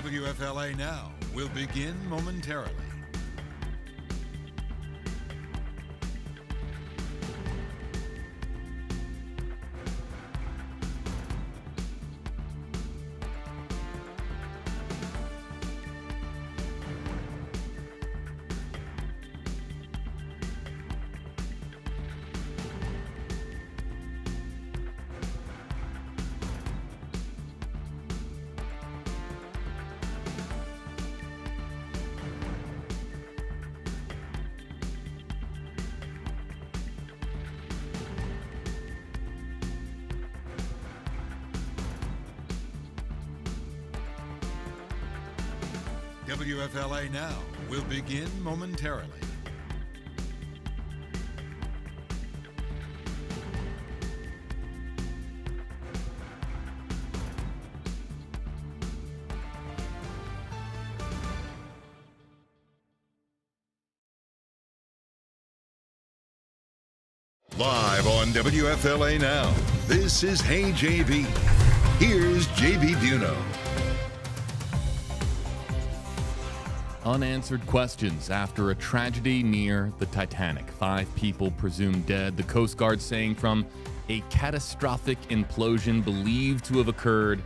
WFLA Now will begin momentarily. WFLA Now will begin momentarily. Live on WFLA Now, this is Hey JB. Here's JB Biunno. Unanswered questions after a tragedy near the Titanic. 5 people presumed dead. The Coast Guard saying from a catastrophic implosion believed to have occurred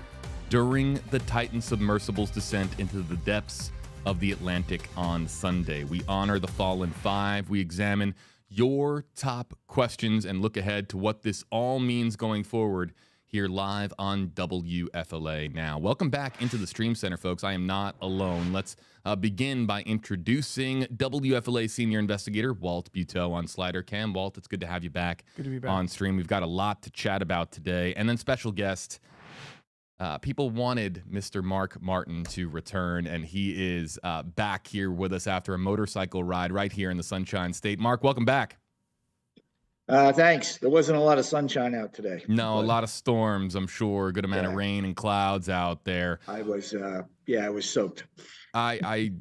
during the Titan Submersible's descent into the depths of the Atlantic on Sunday. We honor the fallen 5. We examine your top questions and look ahead to what this all means going forward here live on WFLA Now. Welcome back into the Stream Center, folks. I am not alone. Let's begin by introducing WFLA Senior Investigator Walt Buteau on Slider Cam. Walt, it's good to have you back, good to be back on stream. We've got a lot to chat about today. And then special guest, people wanted Mr. Mark Martin to return, and he is back here with us after a motorcycle ride right here in the Sunshine State. Mark, welcome back. Thanks. There wasn't a lot of sunshine out today. No, a lot of storms, I'm sure. A good amount of rain and clouds out there. I was soaked. I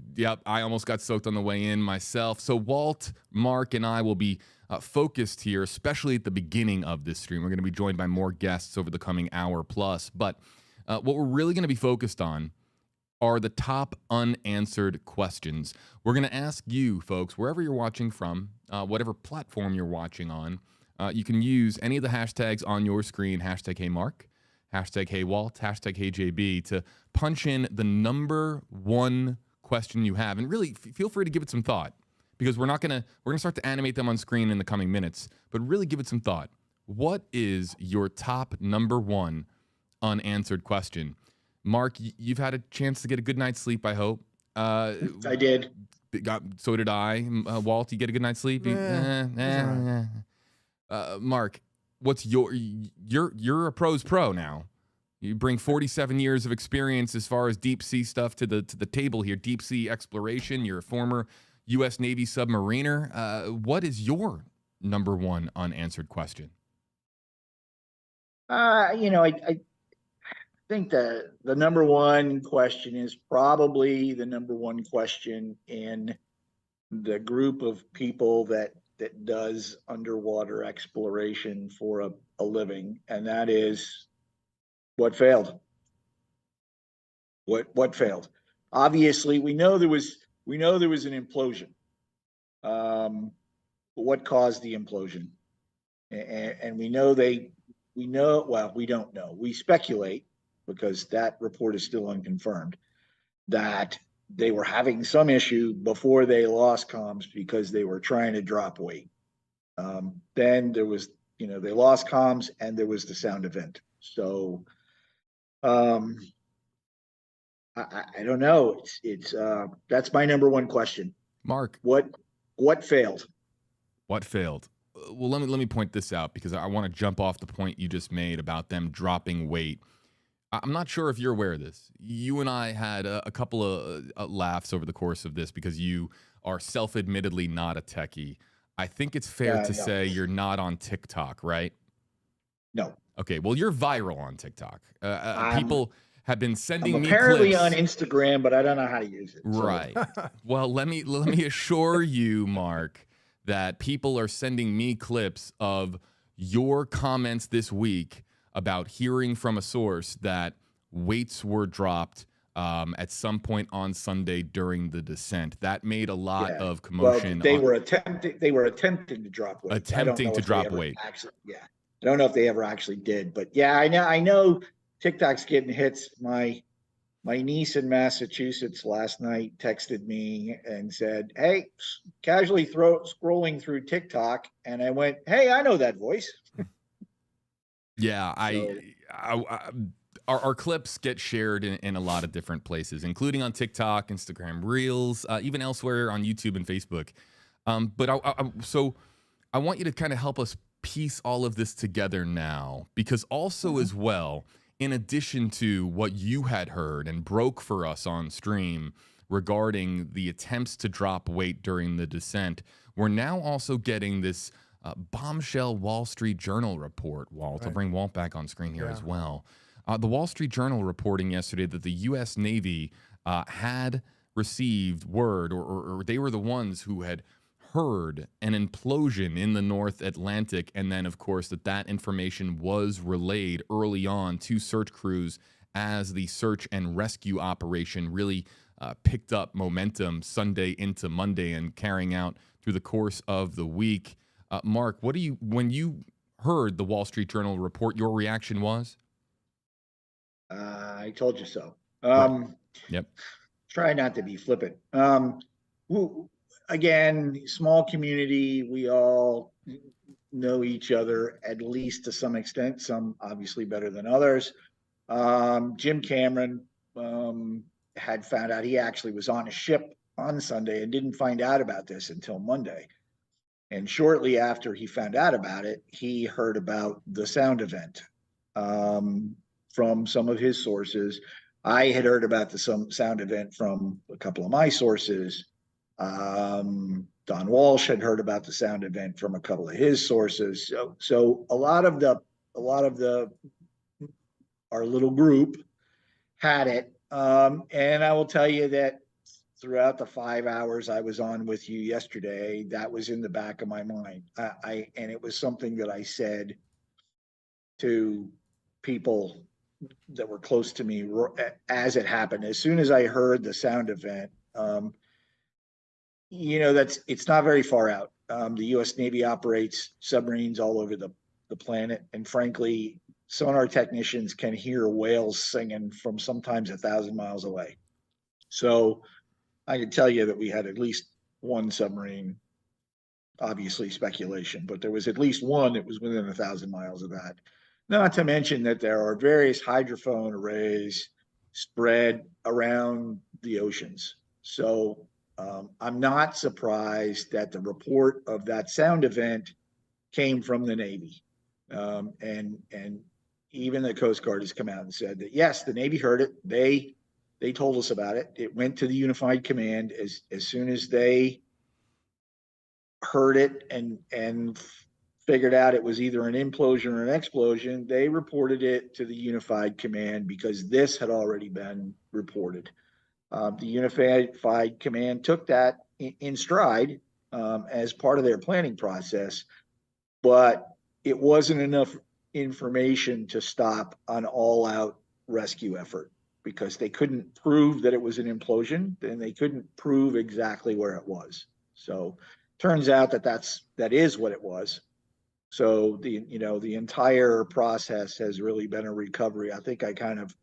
almost got soaked on the way in myself. So Walt, Mark, and I will be focused here, especially at the beginning of this stream. We're going to be joined by more guests over the coming hour plus. But what we're really going to be focused on are the top unanswered questions. We're going to ask you, folks, wherever you're watching from, whatever platform you're watching on, you can use any of the hashtags on your screen, hashtag HeyMark, hashtag HeyWalt, hashtag HeyJB, to punch in the number one question you have. And really, feel free to give it some thought, because we're going to start to animate them on screen in the coming minutes, but really give it some thought. What is your top number one unanswered question? Mark, you've had a chance to get a good night's sleep, I hope. I did. So did I. Walt, you get a good night's sleep? Mark, what's you're a pro's pro now. You bring 47 years of experience as far as deep sea stuff to the table here. Deep sea exploration. You're a former U.S. Navy submariner. What is your number one unanswered question? I think the number one question is probably the number one question in the group of people that does underwater exploration for a living, and that is what failed. What failed? Obviously, we know there was an implosion. But what caused the implosion? And we don't know. We speculate, because that report is still unconfirmed, that they were having some issue before they lost comms because they were trying to drop weight. Then there was, they lost comms and there was the sound event. So I don't know. It's that's my number one question. Mark, what failed? What failed? Well, let me point this out, because I want to jump off the point you just made about them dropping weight. I'm not sure if you're aware of this. You and I had a couple of laughs over the course of this, because you are self-admittedly not a techie. I think it's fair to say you're not on TikTok, right? No. Okay, well, you're viral on TikTok. People have been sending me apparently clips. On Instagram, but I don't know how to use it. Right. Well, let me assure you, Mark, that people are sending me clips of your comments this week about hearing from a source that weights were dropped at some point on Sunday during the descent. That made a lot Yeah. of Well, commotion. they were attempting to drop weights. I don't Attempting know to if they drop ever weight. actually, yeah. I don't know if they ever actually did, but yeah, I know TikTok's getting hits. My niece in Massachusetts last night texted me and said, "Hey, casually scrolling through TikTok," and I went, "Hey, I know that voice." Yeah, So, our clips get shared in a lot of different places, including on TikTok, Instagram Reels, even elsewhere on YouTube and Facebook. So I want you to kind of help us piece all of this together now, because also as well, in addition to what you had heard and broke for us on stream regarding the attempts to drop weight during the descent, we're now also getting this bombshell Wall Street Journal report, Walt. I'll bring Walt back on screen here as well. The Wall Street Journal reporting yesterday that the U.S. Navy had received word, or they were the ones who had heard an implosion in the North Atlantic, and then, of course, that information was relayed early on to search crews as the search and rescue operation really picked up momentum Sunday into Monday and carrying out through the course of the week. Mark, when you heard the Wall Street Journal report, your reaction was? I told you so. Right. Yep. Try not to be flippant. Again, small community, we all know each other, at least to some extent, some obviously better than others. Jim Cameron had found out. He actually was on a ship on Sunday and didn't find out about this until Monday. And shortly after he found out about it, he heard about the sound event from some of his sources. I had heard about the sound event from a couple of my sources. Don Walsh had heard about the sound event from a couple of his sources. So a lot of our little group had it. And I will tell you that throughout the 5 hours I was on with you yesterday, that was in the back of my mind. And it was something that I said to people that were close to me as it happened. As soon as I heard the sound event, it's not very far out. The U.S. Navy operates submarines all over the planet, and frankly, sonar technicians can hear whales singing from sometimes 1,000 miles away. So I can tell you that we had at least one submarine, obviously speculation, but there was at least one that was within 1,000 miles of that. Not to mention that there are various hydrophone arrays spread around the oceans. So I'm not surprised that the report of that sound event came from the Navy. And even the Coast Guard has come out and said that, yes, the Navy heard it. They told us about it. It went to the Unified Command as soon as they heard it and figured out it was either an implosion or an explosion. They reported it to the Unified Command because this had already been reported. The Unified Command took that in stride as part of their planning process, but it wasn't enough information to stop an all-out rescue effort because they couldn't prove that it was an implosion, and they couldn't prove exactly where it was. So turns out that is what it was. So the entire process has really been a recovery. I think I kind of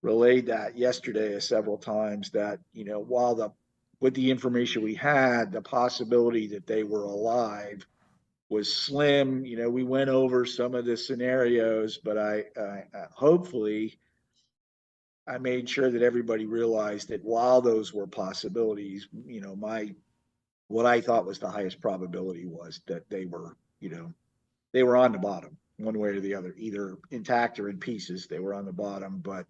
relayed that yesterday several times that, while with the information we had, the possibility that they were alive was slim. We went over some of the scenarios, but I hopefully I made sure that everybody realized that while those were possibilities, what I thought was the highest probability was that they were on the bottom one way or the other, either intact or in pieces. They were on the bottom, but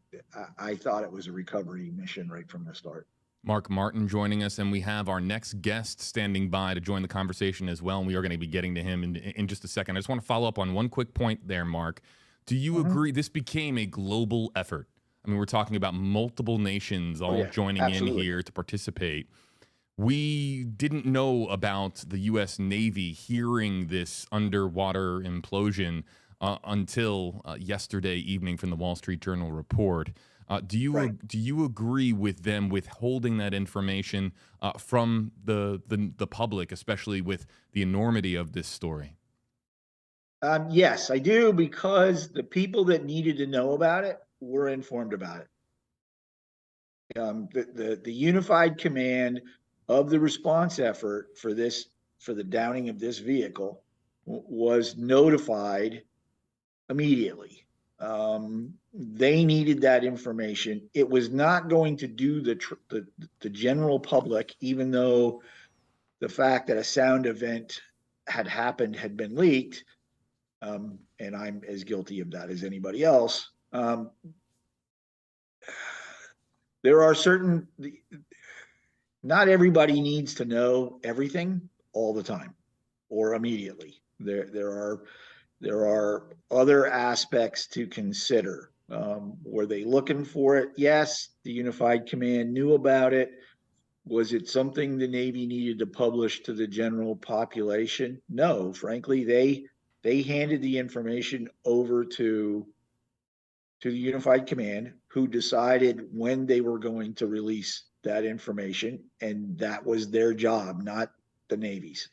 I thought it was a recovery mission right from the start. Mark Martin joining us, and we have our next guest standing by to join the conversation as well, and we are going to be getting to him in just a second. I just want to follow up on one quick point there, Mark. Do you agree this became a global effort? I mean, we're talking about multiple nations all joining in here to participate. We didn't know about the U.S. Navy hearing this underwater implosion until yesterday evening from the Wall Street Journal report. Do you agree with them withholding that information from the public, especially with the enormity of this story? Yes, I do, because the people that needed to know about it were informed about it. The unified command of the response effort for the downing of this vehicle was notified immediately. They needed that information. It was not going to do the general public, even though the fact that a sound event had happened had been leaked, and I'm as guilty of that as anybody else. There are not everybody needs to know everything all the time or immediately. There are other aspects to consider. Were they looking for it? Yes. The Unified Command knew about it. Was it something the Navy needed to publish to the general population? No. Frankly, they handed the information over to the Unified Command, who decided when they were going to release that information, and that was their job, not the Navy's.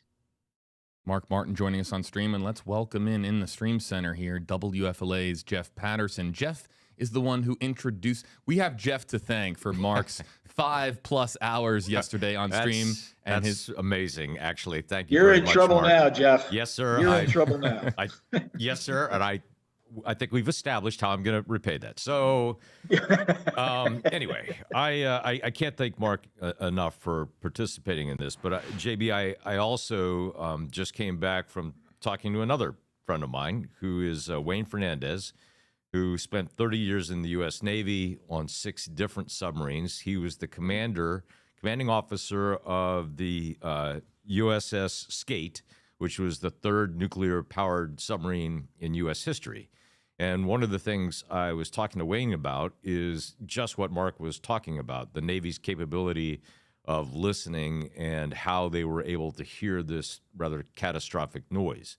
Mark Martin joining us on stream, and let's welcome in the stream center here, WFLA's Jeff Patterson. Jeff is the one who introduced. We have Jeff to thank for Mark's 5+ hours yesterday on stream. And that's amazing, actually. Thank you. You're in much, trouble Mark. now, Jeff. Yes, sir. You're in trouble now. Yes, sir. And I think we've established how I'm going to repay that. So, anyway, I can't thank Mark enough for participating in this. But JB, I also just came back from talking to another friend of mine who is Wayne Fernandez, who spent 30 years in the U.S. Navy on 6 different submarines. He was the commanding officer of the USS Skate, which was the 3rd nuclear-powered submarine in U.S. history. And one of the things I was talking to Wayne about is just what Mark was talking about, the Navy's capability of listening and how they were able to hear this rather catastrophic noise.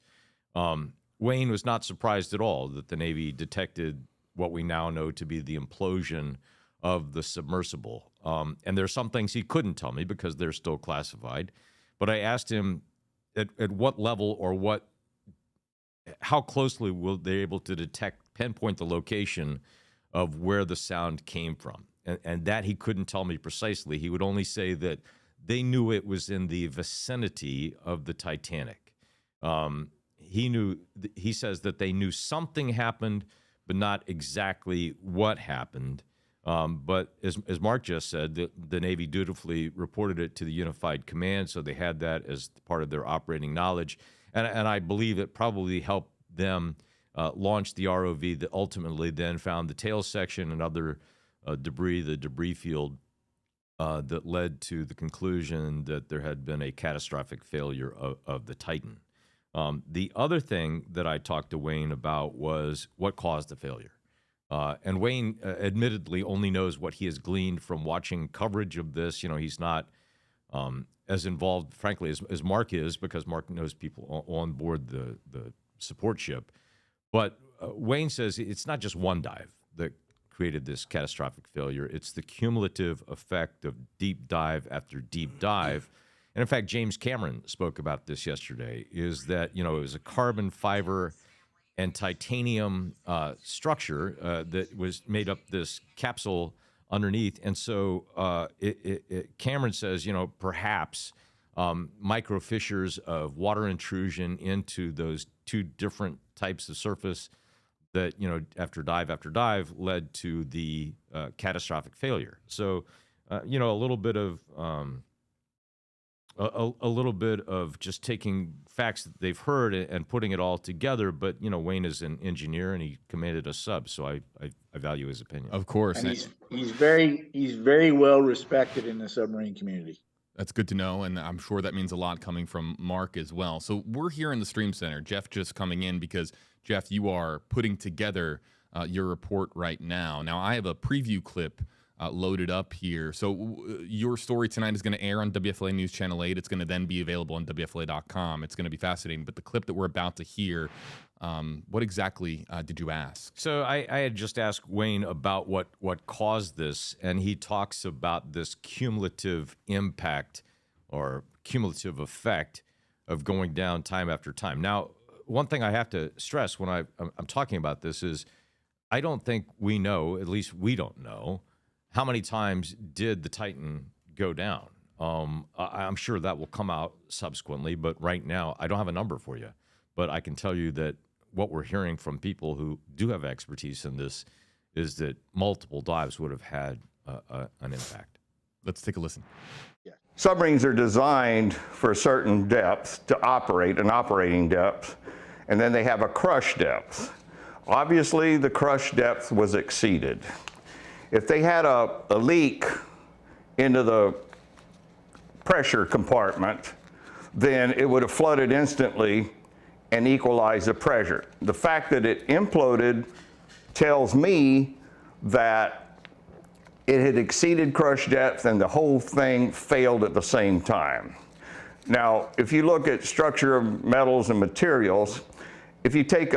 Wayne was not surprised at all that the Navy detected what we now know to be the implosion of the submersible. And there's some things he couldn't tell me because they're still classified. But I asked him at what level or how closely will they able to pinpoint the location of where the sound came from. And that he couldn't tell me precisely. He would only say that they knew it was in the vicinity of the Titanic. He says that they knew something happened, but not exactly what happened. But as Mark just said, the Navy dutifully reported it to the Unified Command, so they had that as part of their operating knowledge. And I believe it probably helped them launch the ROV that ultimately then found the tail section and other debris, the debris field, that led to the conclusion that there had been a catastrophic failure of the Titan. The other thing that I talked to Wayne about was what caused the failure. And Wayne admittedly only knows what he has gleaned from watching coverage of this. You know, he's not as involved, frankly, as Mark is, because Mark knows people on board the support ship. But Wayne says it's not just one dive that created this catastrophic failure. It's the cumulative effect of deep dive after deep dive. And in fact, James Cameron spoke about this yesterday, is that, you know, it was a carbon fiber and titanium structure that was made up this capsule underneath. And so Cameron says, you know, perhaps micro fissures of water intrusion into those 2 different types of surface that, you know, after dive led to the catastrophic failure. So, you know, a little bit of just taking facts that they've heard and putting it all together. But, you know, Wayne is an engineer and he commanded a sub, so I value his opinion. Of course. And he's very well respected in the submarine community. That's good to know, and I'm sure that means a lot coming from Mark as well. So we're here in the Stream Center. Jeff just coming in because, Jeff, you are putting together your report right now. Now, I have a preview clip loaded up here. So your story tonight is going to air on WFLA News Channel 8. It's going to then be available on WFLA.com. It's going to be fascinating. But the clip that we're about to hear, what exactly did you ask? So I had just asked Wayne about what caused this, and he talks about this cumulative impact or cumulative effect of going down time after time. Now, one thing I have to stress when I'm talking about this is I don't think we know, at least we don't know, how many times did the Titan go down. I'm sure that will come out subsequently, but right now I don't have a number for you. But I can tell you that what we're hearing from people who do have expertise in this is that multiple dives would have had an impact. Let's take a listen. Submarines are designed for a certain depth to operate, an operating depth, and then they have a crush depth. Obviously, the crush depth was exceeded. If they had a leak into the pressure compartment, then it would have flooded instantly and equalized the pressure. The fact that it imploded tells me that it had exceeded crush depth and the whole thing failed at the same time. Now, if you look at structure of metals and materials, if you take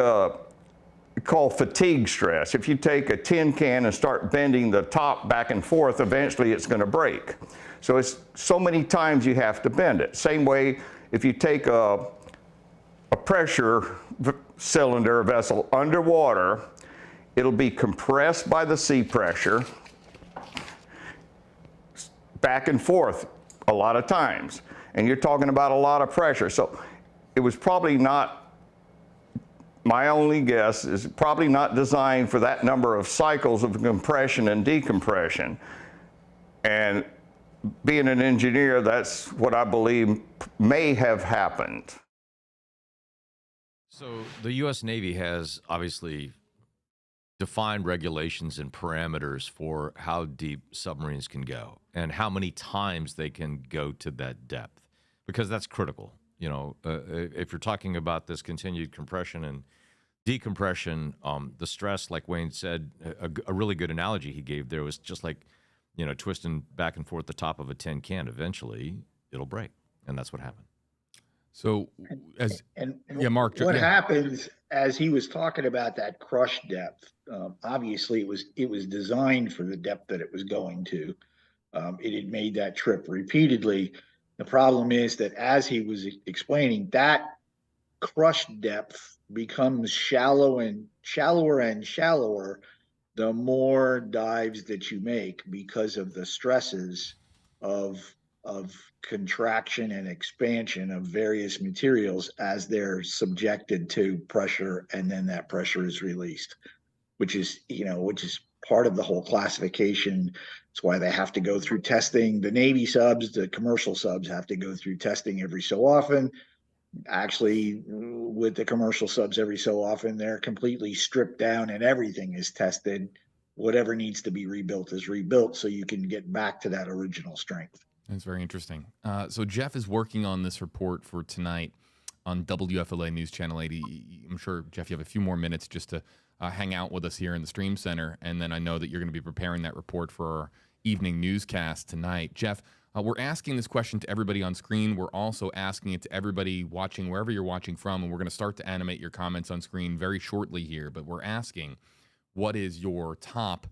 called fatigue stress. If you take a tin can and start bending the top back and forth, eventually it's going to break. So it's so many times you have to bend it. Same way, if you take a pressure cylinder vessel underwater, it'll be compressed by the sea pressure back and forth a lot of times. And you're talking about a lot of pressure. So it was probably not, my only guess is probably not designed for that number of cycles of compression and decompression. And being an engineer, that's what I believe may have happened. So the U.S. Navy has obviously defined regulations and parameters for how deep submarines can go and how many times they can go to that depth, because that's critical. You know, if you're talking about this continued compression and decompression, the stress, like Wayne said, a really good analogy he gave there was just like, you know, twisting back and forth the top of a tin can. Eventually, it'll break, and that's what happened. So, Mark, what happens as he was talking about that crush depth? Obviously, it was designed for the depth that it was going to. It had made that trip repeatedly. The problem is that as he was explaining, that crush depth becomes shallower and shallower the more dives that you make, because of the stresses of contraction and expansion of various materials as they're subjected to pressure, and then that pressure is released, which is part of the whole classification. It's why they have to go through testing. The Navy subs, the commercial subs, have to go through testing every so often. Actually, with the commercial subs, every so often they're completely stripped down and everything is tested. Whatever needs to be rebuilt is rebuilt, so you can get back to that original strength. That's very interesting. So Jeff is working on this report for tonight on WFLA News Channel 80. I'm sure, Jeff, you have a few more minutes just to hang out with us here in the Stream Center, and then I know that you're going to be preparing that report for our evening newscast tonight. Jeff, we're asking this question to everybody on screen. We're also asking it to everybody watching wherever you're watching from, and we're going to start to animate your comments on screen very shortly here. But we're asking, what is your top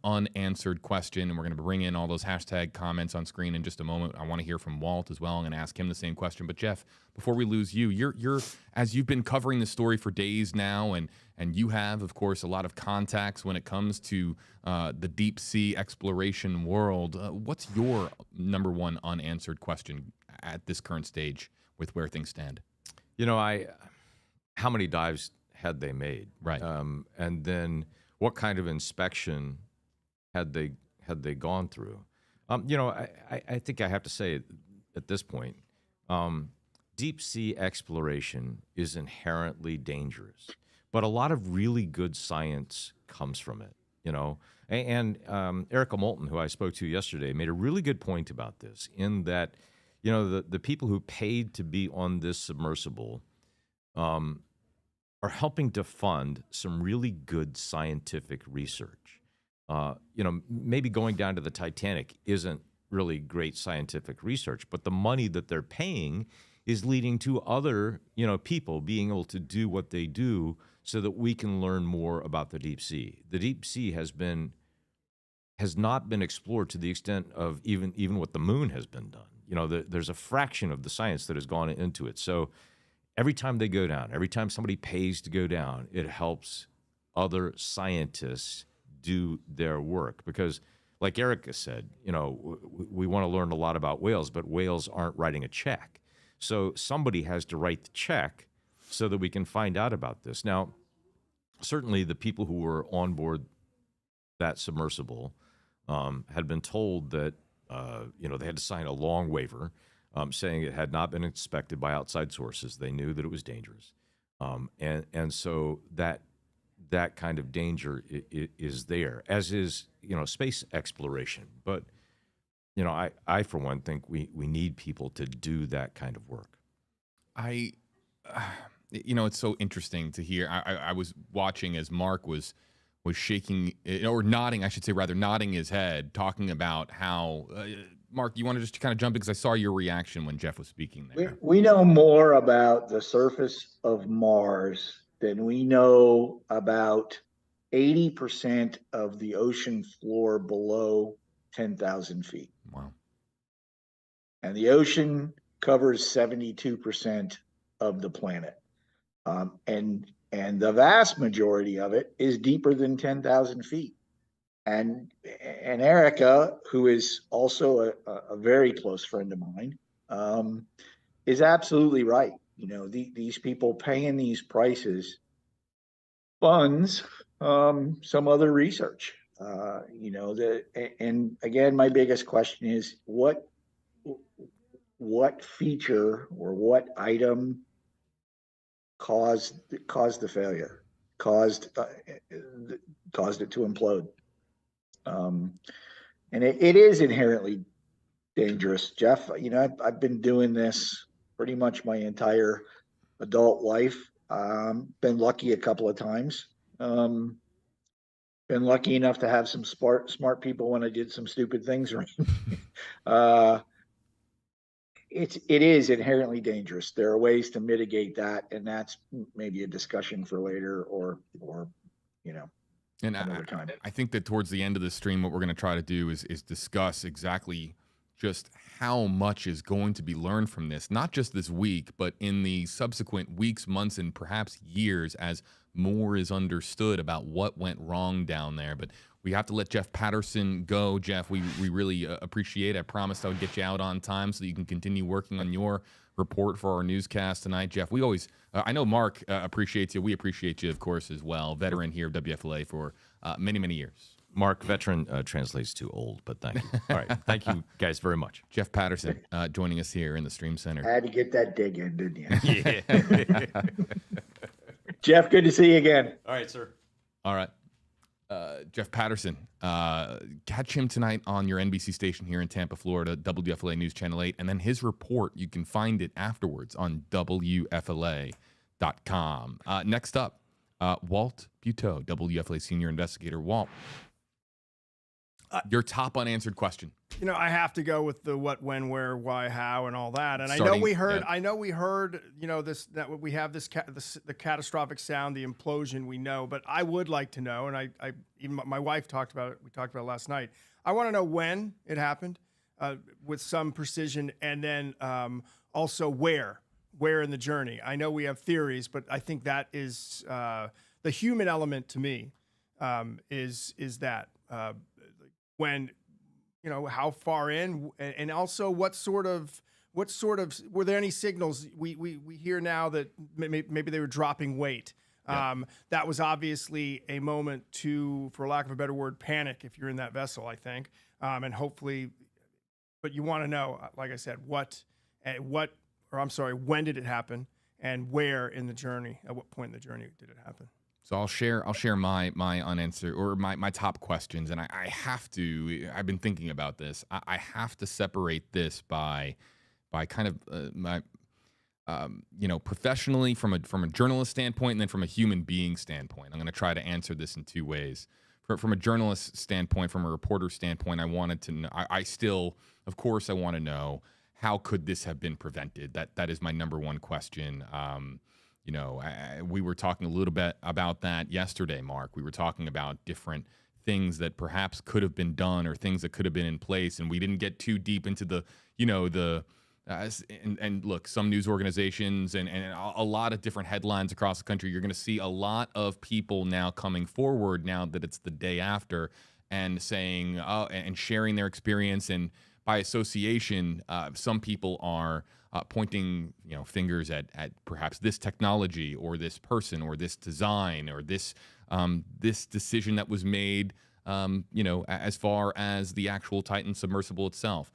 unanswered question? And we're going to bring in all those hashtag comments on screen in just a moment. I want to hear from Walt as well. I'm going to ask him the same question. But Jeff, before we lose you, you're as you've been covering the story for days now, and you have, of course, a lot of contacts when it comes to the deep sea exploration world. What's your number one unanswered question at this current stage with where things stand? You know, how many dives had they made? Right. And then what kind of inspection had they gone through? You know, I think I have to say at this point, deep sea exploration is inherently dangerous, but a lot of really good science comes from it. You know, and Erica Moulton, who I spoke to yesterday, made a really good point about this, in that, you know, the people who paid to be on this submersible are helping to fund some really good scientific research. maybe going down to the Titanic isn't really great scientific research, but the money that they're paying is leading to other, people being able to do what they do so that we can learn more about the deep sea. The deep sea has not been explored to the extent of even what the moon has been done. There's a fraction of the science that has gone into it. So every time they go down, every time somebody pays to go down, it helps other scientists do their work. Because like Erica said, we want to learn a lot about whales, but whales aren't writing a check. So somebody has to write the check so that we can find out about this. Now, certainly the people who were on board that submersible had been told that, they had to sign a long waiver saying it had not been inspected by outside sources. They knew that it was dangerous. And so that kind of danger is there, as is, space exploration. But, I for one think we need people to do that kind of work. It's so interesting to hear. I was watching as Mark was shaking, or nodding, I should say, rather nodding his head, talking about how, Mark, you want to just kind of jump in because I saw your reaction when Jeff was speaking there. We know more about the surface of Mars than we know about 80% of the ocean floor below 10,000 feet. Wow. And the ocean covers 72% of the planet. And the vast majority of it is deeper than 10,000 feet. And Erica, who is also a very close friend of mine, is absolutely right. These people paying these prices funds some other research. And again, my biggest question is what feature or what item caused the failure, caused it to implode. And it is inherently dangerous, Jeff. I've been doing this pretty much my entire adult life. Been lucky a couple of times. Been lucky enough to have some smart people when I did some stupid things. It is inherently dangerous. There are ways to mitigate that, and that's maybe a discussion for later or and another time. I think that towards the end of the stream, what we're going to try to do is discuss exactly just how much is going to be learned from this, not just this week, but in the subsequent weeks, months, and perhaps years as more is understood about what went wrong down there. But we have to let Jeff Patterson go. Jeff, we really appreciate it. I promised I would get you out on time so that you can continue working on your report for our newscast tonight. Jeff, we always, I know Mark appreciates you. We appreciate you, of course, as well. Veteran here at WFLA for many, many years. Mark, veteran translates to old, but thank you. All right. Thank you guys very much. Jeff Patterson joining us here in the Stream Center. I had to get that dig in, didn't you? Yeah. Jeff, good to see you again. All right, sir. All right. Jeff Patterson, catch him tonight on your NBC station here in Tampa, Florida, WFLA News Channel 8. And then his report, you can find it afterwards on WFLA.com. Next up, Walt Buteau, WFLA Senior Investigator. Walt, your top unanswered question. I have to go with the what, when, where, why, how, and all that. And Starting, I know we heard, that we have the catastrophic sound, the implosion. We know, but I would like to know, and I even my wife talked about it. We talked about it last night. I want to know when it happened, with some precision, and then also where in the journey. I know we have theories, but I think that is the human element to me. Is that when. How far in, and also what sort of were there any signals we hear now that maybe they were dropping weight? Yeah. That was obviously a moment to, for lack of a better word, panic if you're in that vessel, I think, and hopefully, but you want to know, like I said, when did it happen, and where in the journey, at what point in the journey did it happen? So I'll share my unanswered or my top questions, and I have to. I've been thinking about this. I have to separate this by kind of my professionally from a journalist standpoint, and then from a human being standpoint. I'm going to try to answer this in two ways. from a journalist standpoint, from a reporter standpoint, I wanted to know, I still, of course, I want to know, how could this have been prevented? That is my number one question. We were talking a little bit about that yesterday, Mark. We were talking about different things that perhaps could have been done or things that could have been in place, and we didn't get too deep into and look, some news organizations and a lot of different headlines across the country, you're going to see a lot of people now coming forward now that it's the day after and saying, and sharing their experience. And by association, some people are pointing, fingers at perhaps this technology or this person or this design or this decision that was made, as far as the actual Titan submersible itself.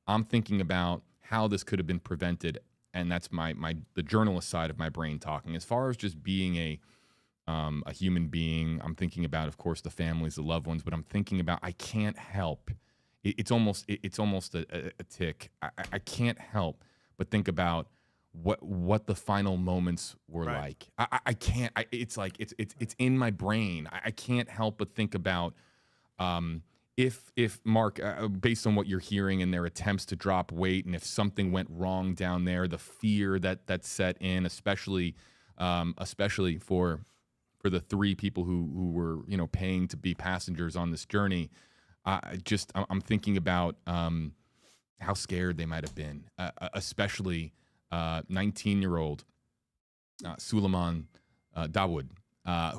I'm thinking about how this could have been prevented, and that's the journalist side of my brain talking. As far as just being a human being, I'm thinking about, of course, the families, the loved ones, but I'm thinking about, I can't help. It's almost a tick. I can't help but think about what the final moments were like. I can't. It's like it's in my brain. I can't help but think about if Mark, based on what you're hearing and their attempts to drop weight, and if something went wrong down there, the fear that set in, especially for the three people who were paying to be passengers on this journey. I'm thinking about how scared they might have been, especially 19-year-old Suleiman Dawood,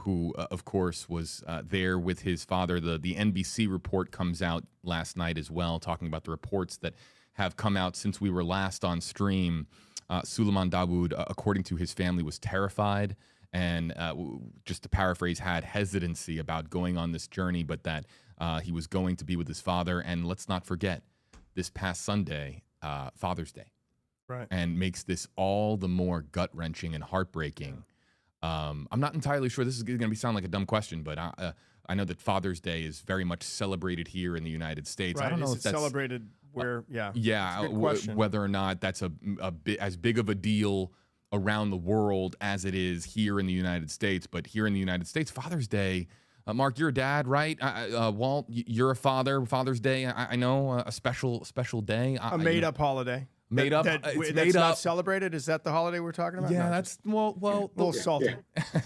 who, of course, was there with his father. The NBC report comes out last night as well, talking about the reports that have come out since we were last on stream. Suleiman Dawood, according to his family, was terrified and, just to paraphrase, had hesitancy about going on this journey, but that he was going to be with his father. And let's not forget, this past Sunday, Father's Day. Right. And makes this all the more gut-wrenching and heartbreaking. I'm not entirely sure. This is going to sound like a dumb question, but I know that Father's Day is very much celebrated here in the United States. Right. I don't know if that's celebrated where. Whether or not that's a bit as big of a deal around the world as it is here in the United States. But here in the United States, Father's Day. Mark, you're a dad, right? Walt, you're a father. Father's Day, I know, a special day. A made-up holiday. Made up. That's made not up. celebrated. Is that the holiday we're talking about? Yeah, No, that's a little salty. A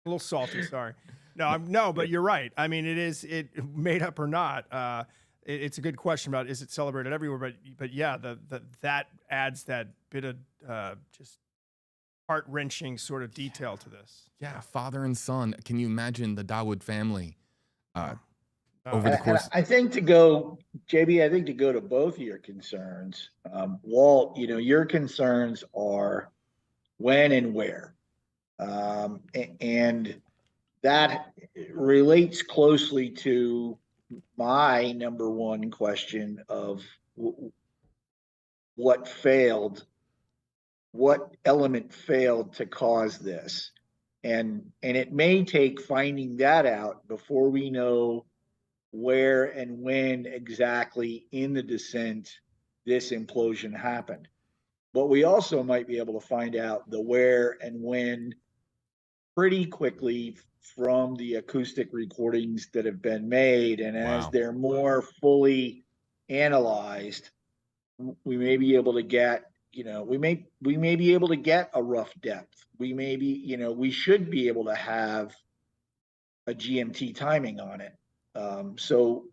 little salty. Sorry. No, but you're right. I mean, it made up or not. It's a good question about, is it celebrated everywhere? But yeah, that adds that bit of just heart-wrenching sort of detail to this. Yeah, father and son. Can you imagine the Dawood family over the course? I think to go to both of your concerns, Walt, your concerns are when and where. And that relates closely to my number one question of what element failed to cause this. And it may take finding that out before we know where and when exactly in the descent this implosion happened. But we also might be able to find out the where and when pretty quickly from the acoustic recordings that have been made. And as they're more fully analyzed, we may be able to get, we may be able to get a rough depth. We should be able to have a GMT timing on it. So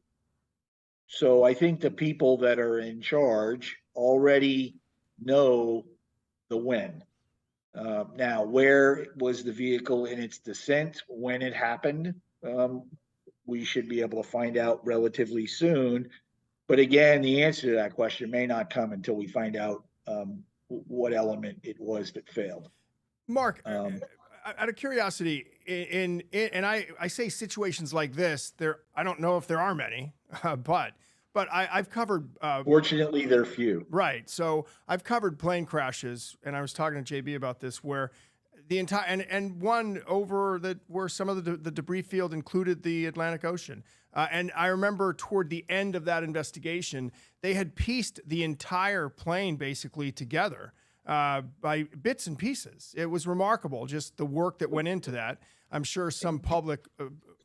I think the people that are in charge already know the when. Now, where was the vehicle in its descent when it happened? We should be able to find out relatively soon. But again, the answer to that question may not come until we find out what element it was that failed. Mark, out of curiosity, and I say situations like this, I don't know if there are many, but I've covered. Fortunately, they're few. Right. So I've covered plane crashes, and I was talking to JB about this, where the entire and one over that where some of the debris field included the Atlantic Ocean. And I remember toward the end of that investigation, they had pieced the entire plane basically together by bits and pieces. It was remarkable, just the work that went into that. I'm sure some public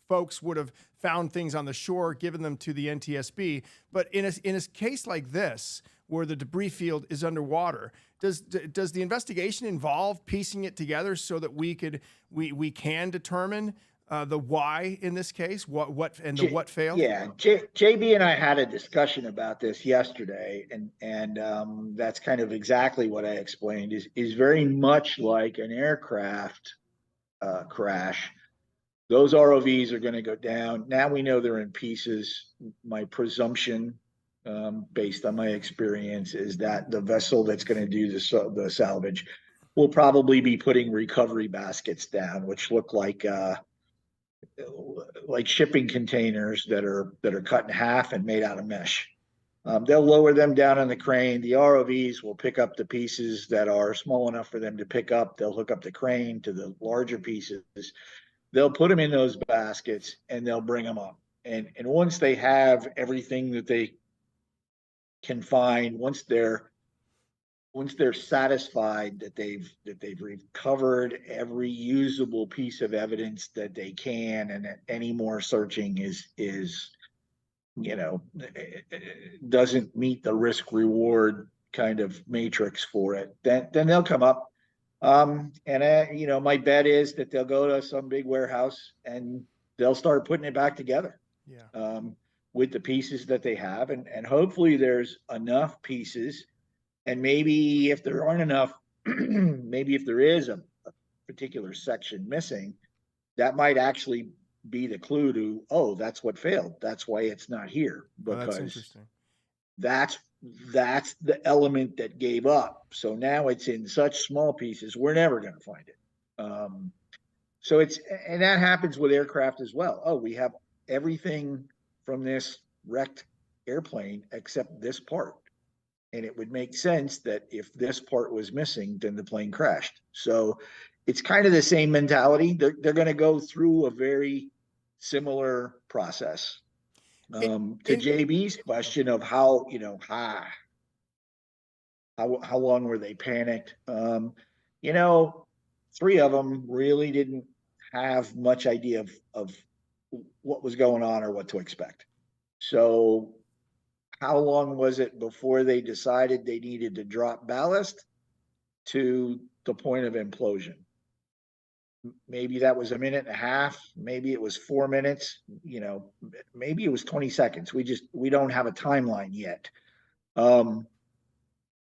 folks would have found things on the shore, given them to the NTSB. But in a case like this, where the debris field is underwater, does the investigation involve piecing it together so that we can determine the why in this case, what failed? Yeah, JB and I had a discussion about this yesterday, and that's kind of exactly what I explained. Is very much like an aircraft crash. Those ROVs are going to go down. Now we know they're in pieces. My presumption, based on my experience, is that the vessel that's going to do the salvage will probably be putting recovery baskets down, which look like shipping containers that are cut in half and made out of mesh. They'll lower them down on the crane. The ROVs will pick up the pieces that are small enough for them to pick up. They'll hook up the crane to the larger pieces. They'll put them in those baskets and they'll bring them up. And once they have everything that they can find, once they're satisfied that they've recovered every usable piece of evidence that they can, and that any more searching is doesn't meet the risk reward kind of matrix for it, then they'll come up. My bet is that they'll go to some big warehouse and they'll start putting it back together. Yeah. With the pieces that they have, and hopefully there's enough pieces. And maybe if there aren't enough, maybe if there is a particular section missing, that might actually be the clue to, oh, that's what failed. That's why it's not here. Because that's interesting. That's the element that gave up. So now it's in such small pieces, we're never going to find it. So and that happens with aircraft as well. Oh, we have everything from this wrecked airplane except this part. And it would make sense that if this part was missing, then the plane crashed. So it's kind of the same mentality. They're going to go through a very similar process. To JB's question of how long were they panicked? Three of them really didn't have much idea of what was going on or what to expect. So how long was it before they decided they needed to drop ballast to the point of implosion? Maybe that was a minute and a half. Maybe it was 4 minutes. Maybe it was 20 seconds. We don't have a timeline yet.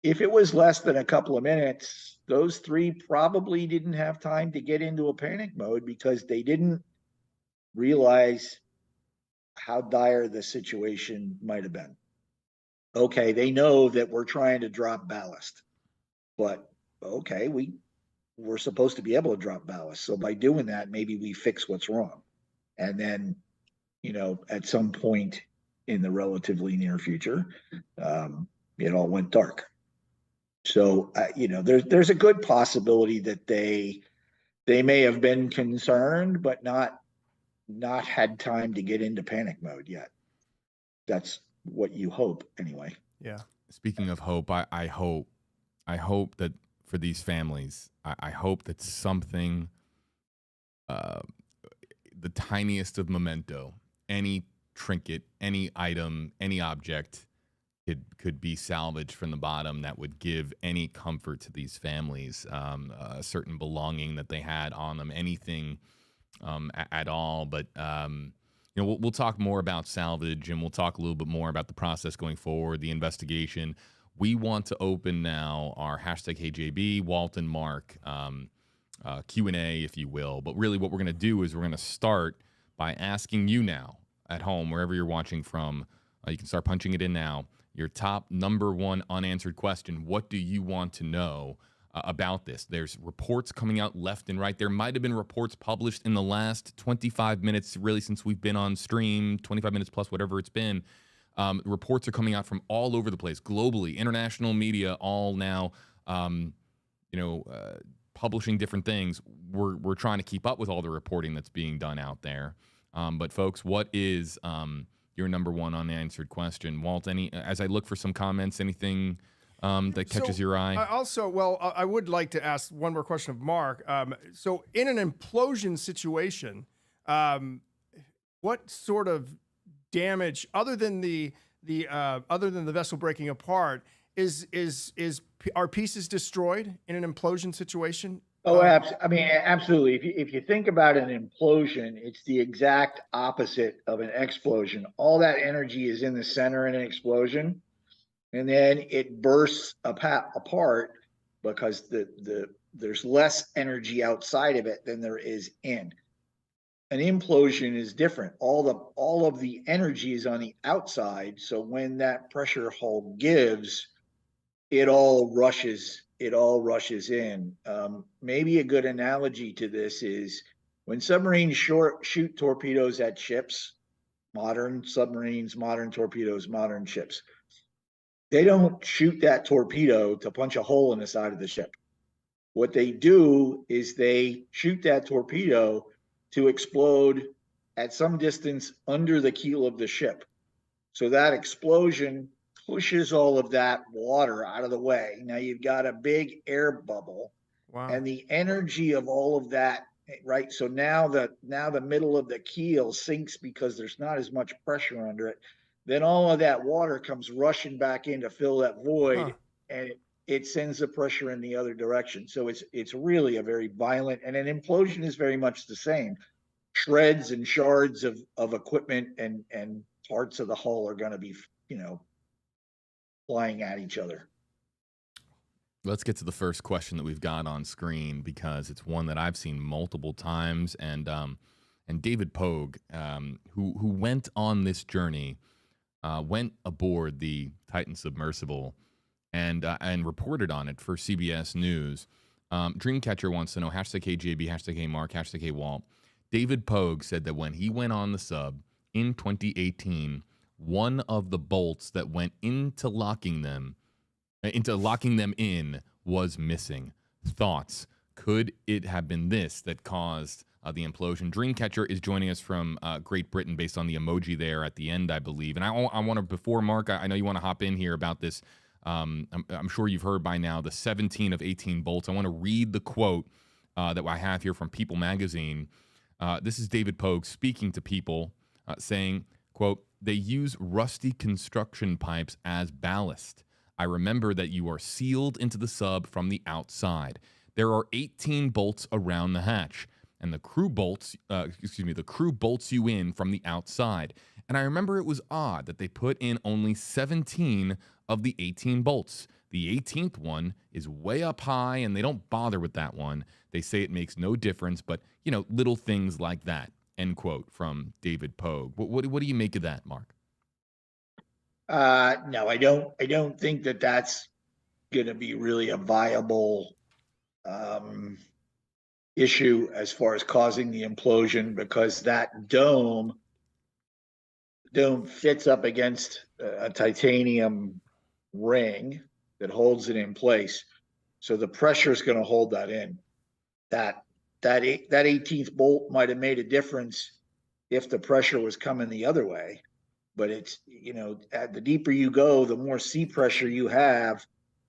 If it was less than a couple of minutes, those three probably didn't have time to get into a panic mode because they didn't realize how dire the situation might have been. Okay, they know that we're trying to drop ballast, but okay, we're supposed to be able to drop ballast. So by doing that, maybe we fix what's wrong. And then, at some point in the relatively near future, it all went dark. So, there's a good possibility that they may have been concerned, but not had time to get into panic mode yet. That's what you hope anyway. Yeah. Speaking of hope, I hope that for these families, I hope that something, the tiniest of memento, any trinket, any item, any object could be salvaged from the bottom that would give any comfort to these families, a certain belonging that they had on them, anything at all. But we'll talk more about salvage, and we'll talk a little bit more about the process going forward, the investigation. We want to open now our #HeyJB, Walt and Mark Q&A, if you will. But really what we're going to do is we're going to start by asking you now at home, wherever you're watching from. You can start punching it in now. Your top number one unanswered question. What do you want to know about this? There's reports coming out left and right. There might have been reports published in the last 25 minutes, really, since we've been on stream, 25 minutes plus, whatever it's been. Reports are coming out from all over the place, globally, international media, all now, publishing different things. We're trying to keep up with all the reporting that's being done out there. But folks, what is your number one unanswered question? Walt, as I look for some comments, anything that catches your eye? I would like to ask one more question of Mark. So in an implosion situation, what sort of damage, other than the vessel breaking apart, are pieces destroyed in an implosion situation? Oh, absolutely. If you think about an implosion, it's the exact opposite of an explosion. All that energy is in the center in an explosion, and then it bursts apart because there's less energy outside of it than there is in. An implosion is different. All of the energy is on the outside, so when that pressure hull gives, it all rushes in. Maybe a good analogy to this is when submarines shoot torpedoes at ships, modern submarines, modern torpedoes, modern ships. They don't shoot that torpedo to punch a hole in the side of the ship. What they do is they shoot that torpedo to explode at some distance under the keel of the ship. So that explosion pushes all of that water out of the way. Now you've got a big air bubble. Wow. And the energy of all of that, right? So now the middle of the keel sinks because there's not as much pressure under it. Then all of that water comes rushing back in to fill that void, and it sends the pressure in the other direction. So it's really a very violent, and an implosion is very much the same. Shreds and shards of equipment and parts of the hull are going to be, flying at each other. Let's get to the first question that we've got on screen, because it's one that I've seen multiple times. And David Pogue, who went on this journey, went aboard the Titan Submersible and reported on it for CBS News. Dreamcatcher wants to know, #KJB, #KMark, #KWalt. David Pogue said that when he went on the sub in 2018, one of the bolts that went into locking them in was missing. Thoughts? Could it have been this that caused the implosion? Dreamcatcher is joining us from Great Britain based on the emoji there at the end, I believe. And I want to, before Mark, I know you want to hop in here about this. I'm sure you've heard by now the 17 of 18 bolts. I want to read the quote that I have here from People Magazine. This is David Pogue speaking to People, saying, quote, "They use rusty construction pipes as ballast. I remember that you are sealed into the sub from the outside. There are 18 bolts around the hatch, and the crew bolts you in from the outside. And I remember it was odd that they put in only 17 of the 18 bolts. The 18th one is way up high, and they don't bother with that one. They say it makes no difference, but, little things like that." End quote from David Pogue. What do you make of that, Mark? No, I don't think that that's going to be really a viable issue as far as causing the implosion, because that dome fits up against a titanium ring that holds it in place. So the pressure is going to hold that in. That 18th bolt might have made a difference if the pressure was coming the other way. But it's, the deeper you go, the more sea pressure you have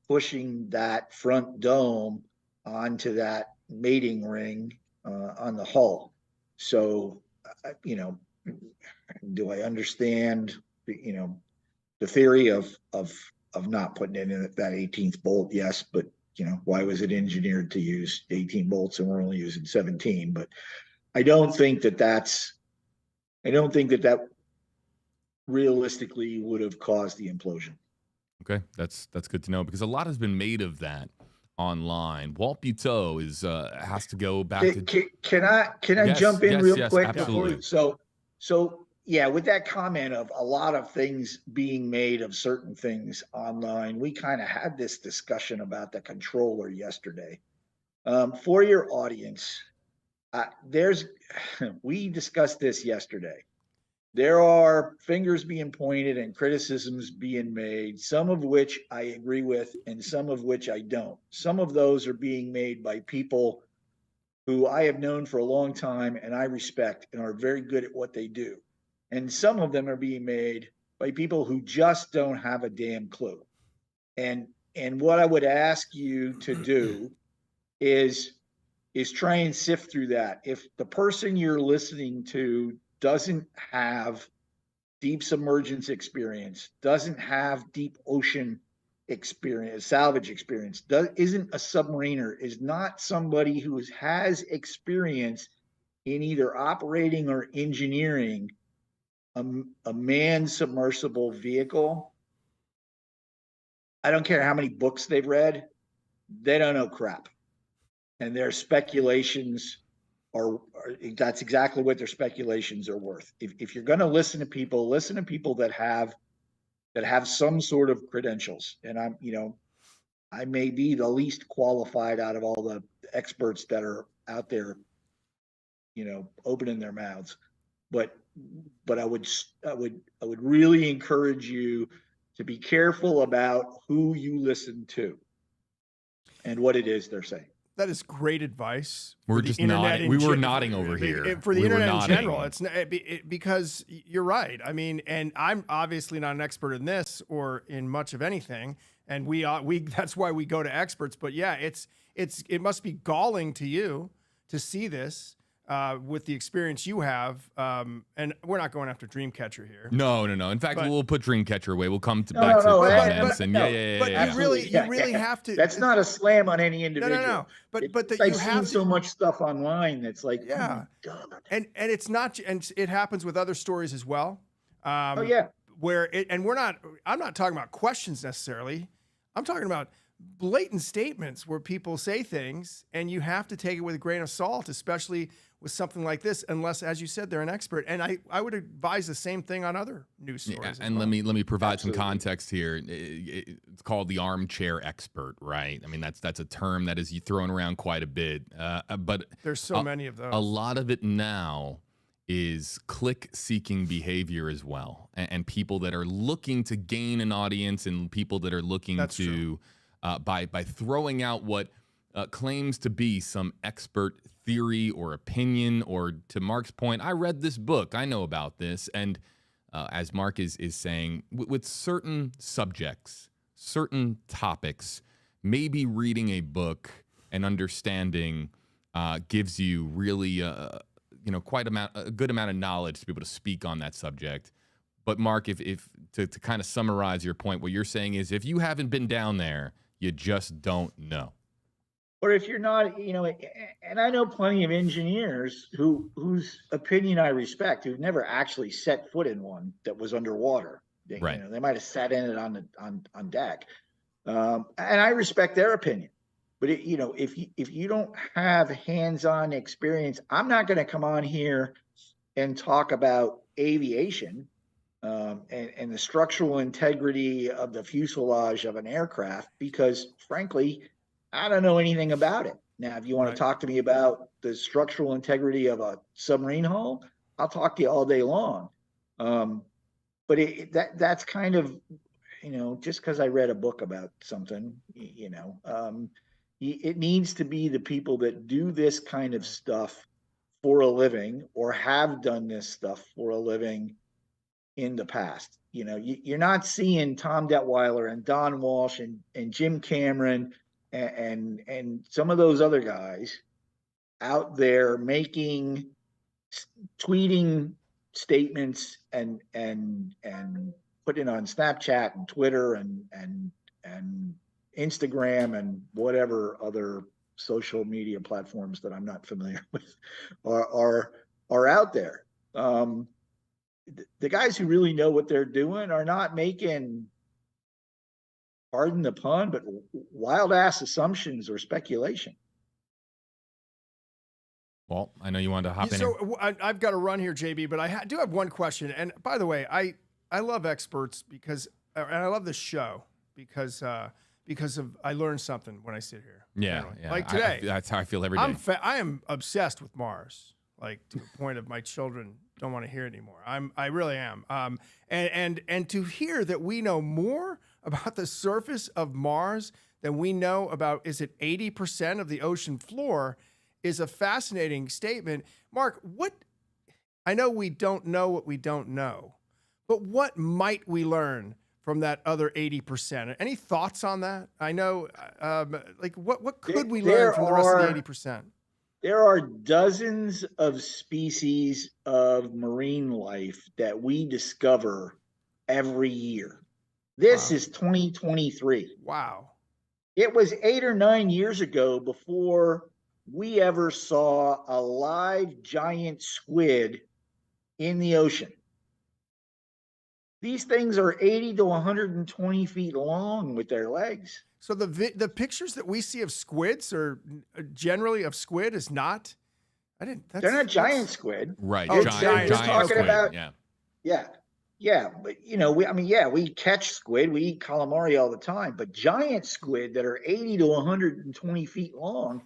pushing that front dome onto that mating ring on the hull. So, do I understand, the theory of not putting in that 18th bolt? Yes, but why was it engineered to use 18 bolts and we're only using 17? But I don't think that realistically would have caused the implosion. Okay, that's good to know, because a lot has been made of that online. Walt Buteau has to go back to. Can I jump in real quick? Absolutely. So yeah, with that comment of a lot of things being made of certain things online, we kind of had this discussion about the controller yesterday. For your audience, we discussed this yesterday. There are fingers being pointed and criticisms being made, some of which I agree with and some of which I don't. Some of those are being made by people who I have known for a long time and I respect and are very good at what they do. And some of them are being made by people who just don't have a damn clue. And what I would ask you to do is try and sift through that. If the person you're listening to doesn't have deep submergence experience, doesn't have deep ocean experience, salvage experience, isn't a submariner, is not somebody who has experience in either operating or engineering a manned submersible vehicle. I don't care how many books they've read, they don't know crap. And their speculations are that's exactly what their speculations are worth. If you're going to listen to people that have some sort of credentials. And I may be the least qualified out of all the experts that are out there, opening their mouths. But I would really encourage you to be careful about who you listen to and what it is they're saying. That is great advice. We're just nodding. We were nodding over here. For the internet in general, it's because you're right. I mean, and I'm obviously not an expert in this or in much of anything, and we that's why we go to experts. But yeah, it must be galling to you to see this with the experience you have. And we're not going after Dreamcatcher here. No. In fact, we'll put Dreamcatcher away. We'll come back to comments and yeah. You really have to. That's not a slam on any individual. No. But that I've you seen have so much stuff online that's like, yeah. Oh my God. And it's not, and it happens with other stories as well. Where I'm not talking about questions necessarily. I'm talking about blatant statements where people say things and you have to take it with a grain of salt, especially with something like this, unless, as you said, they're an expert. And I would advise the same thing on other news stories. And let me provide some context here. It's called the armchair expert, right? I mean, that's a term that is thrown around quite a bit. But there's so many of those. A lot of it now is click-seeking behavior as well, and people that are looking to gain an audience, and people that are looking by throwing out what claims to be some expert theory or opinion, or to Mark's point, I read this book, I know about this, and as Mark is saying, with certain subjects, certain topics, maybe reading a book and understanding gives you really quite a good amount of knowledge to be able to speak on that subject. But Mark, if to kind of summarize your point, what you're saying is if you haven't been down there, you just don't know. Or if you're not, and I know plenty of engineers whose opinion I respect, who've never actually set foot in one that was underwater. Right. They might have sat in it on deck, and I respect their opinion. But if you don't have hands-on experience, I'm not going to come on here and talk about aviation and the structural integrity of the fuselage of an aircraft, because frankly, I don't know anything about it. Now, if you want to talk to me about the structural integrity of a submarine hull, I'll talk to you all day long. But that's kind of, just because I read a book about something, it needs to be the people that do this kind of stuff for a living or have done this stuff for a living in the past. You're not seeing Tom Detweiler and Don Walsh and Jim Cameron and some of those other guys out there tweeting statements and putting on Snapchat and Twitter and Instagram and whatever other social media platforms that I'm not familiar with are out there. The guys who really know what they're doing are not making, pardon the pun, but wild ass assumptions or speculation. Well, I know you wanted to hop in. So I've got to run here, JB, but I do have one question. And by the way, I love experts and I love this show because I learned something when I sit here. Yeah. Like today. That's how I feel every day. I am obsessed with Mars, like to the point of my children don't want to hear it anymore. I really am. And to hear that we know more about the surface of Mars than we know about, is it 80% of the ocean floor, is a fascinating statement. Mark, I know we don't know what we don't know, but what might we learn from that other 80%? Any thoughts on that? I know, what could we learn from the rest of the 80%? there are dozens of species of marine life that we discover every year. This is 2023. Wow. It was 8 or 9 years ago before we ever saw a live giant squid in the ocean. These things are 80 to 120 feet long with their legs. So the pictures that we see of squids are generally of squid is not. They're not giant squid. Right. Oh, giant talking squid. about- Yeah. Yeah, but we catch squid, we eat calamari all the time, but giant squid that are 80 to 120 feet long,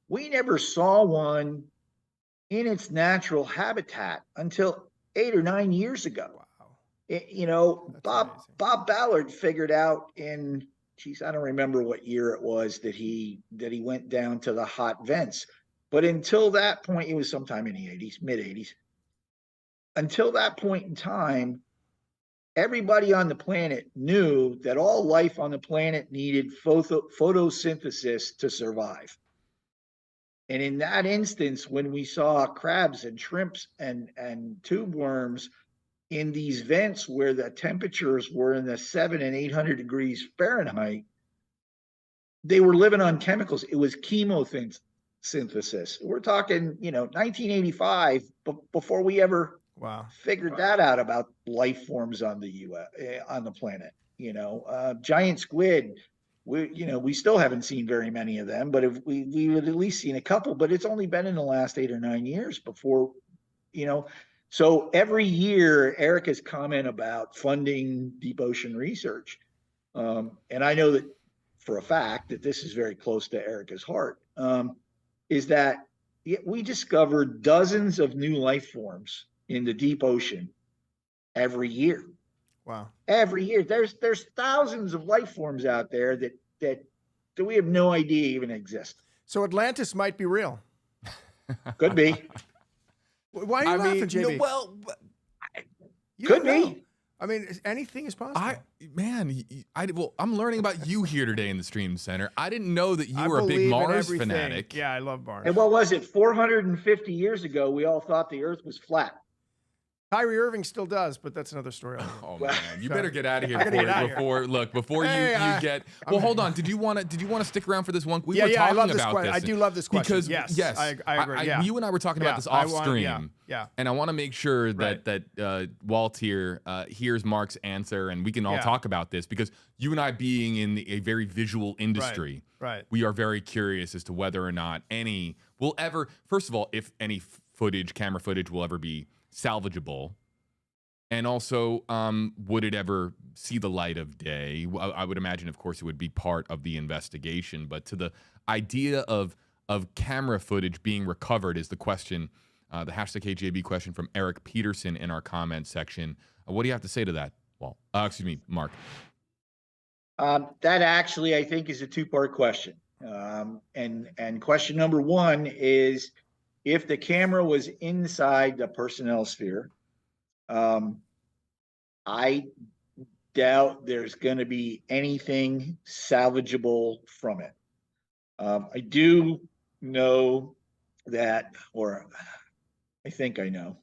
we never saw one in its natural habitat until 8 or 9 years ago. Wow. Bob Ballard figured out in, I don't remember what year it was that he went down to the hot vents, but until that point, it was sometime in the 80s, mid 80s. Until that point in time, everybody on the planet knew that all life on the planet needed photosynthesis to survive. And in that instance, when we saw crabs and shrimps and tube worms in these vents where the temperatures were in the 700 and 800 degrees Fahrenheit, they were living on chemicals. It was chemosynthesis. We're talking, 1985, before we ever figured that out about life forms on the on the planet. Giant squid, we still haven't seen very many of them, but if we would at least seen a couple, but it's only been in the last 8 or 9 years before, so every year Erica's comment about funding deep ocean research, and I know that for a fact that this is very close to Erica's heart, is that we discovered dozens of new life forms in the deep ocean every year. Wow. Every year. There's thousands of life forms out there that we have no idea even exist. So Atlantis might be real. Could be. Why are you laughing, JB? Could be. I mean, anything is possible. I'm learning about you here today in the Stream Center. I didn't know that you were a big believe in Mars everything. fanatic. Yeah, I love Mars. And what was it? 450 years ago, we all thought the Earth was flat. Kyrie Irving still does, but that's another story. Oh man, you better get out of here before Hey, you get. Well, hold on. Did you want to stick around for this one? We were I talking love this about question. this. I do love this question. Because yes, I agree. you and I were talking about this off stream. Yeah. And I want to make sure that Walt here hears Mark's answer, and we can all talk about this, because you and I, being in a very visual industry, we are very curious as to whether or not any will ever. First of all, if any camera footage will ever be salvageable. And also, would it ever see the light of day? I would imagine, of course, it would be part of the investigation. But to the idea of camera footage being recovered is the question, the hashtag KJB question from Eric Peterson in our comment section. What do you have to say to that? Well, Mark. That actually, I think, is a two-part question. And question number one is, if the camera was inside the personnel sphere, I doubt there's going to be anything salvageable from it. I do know that, or I think I know,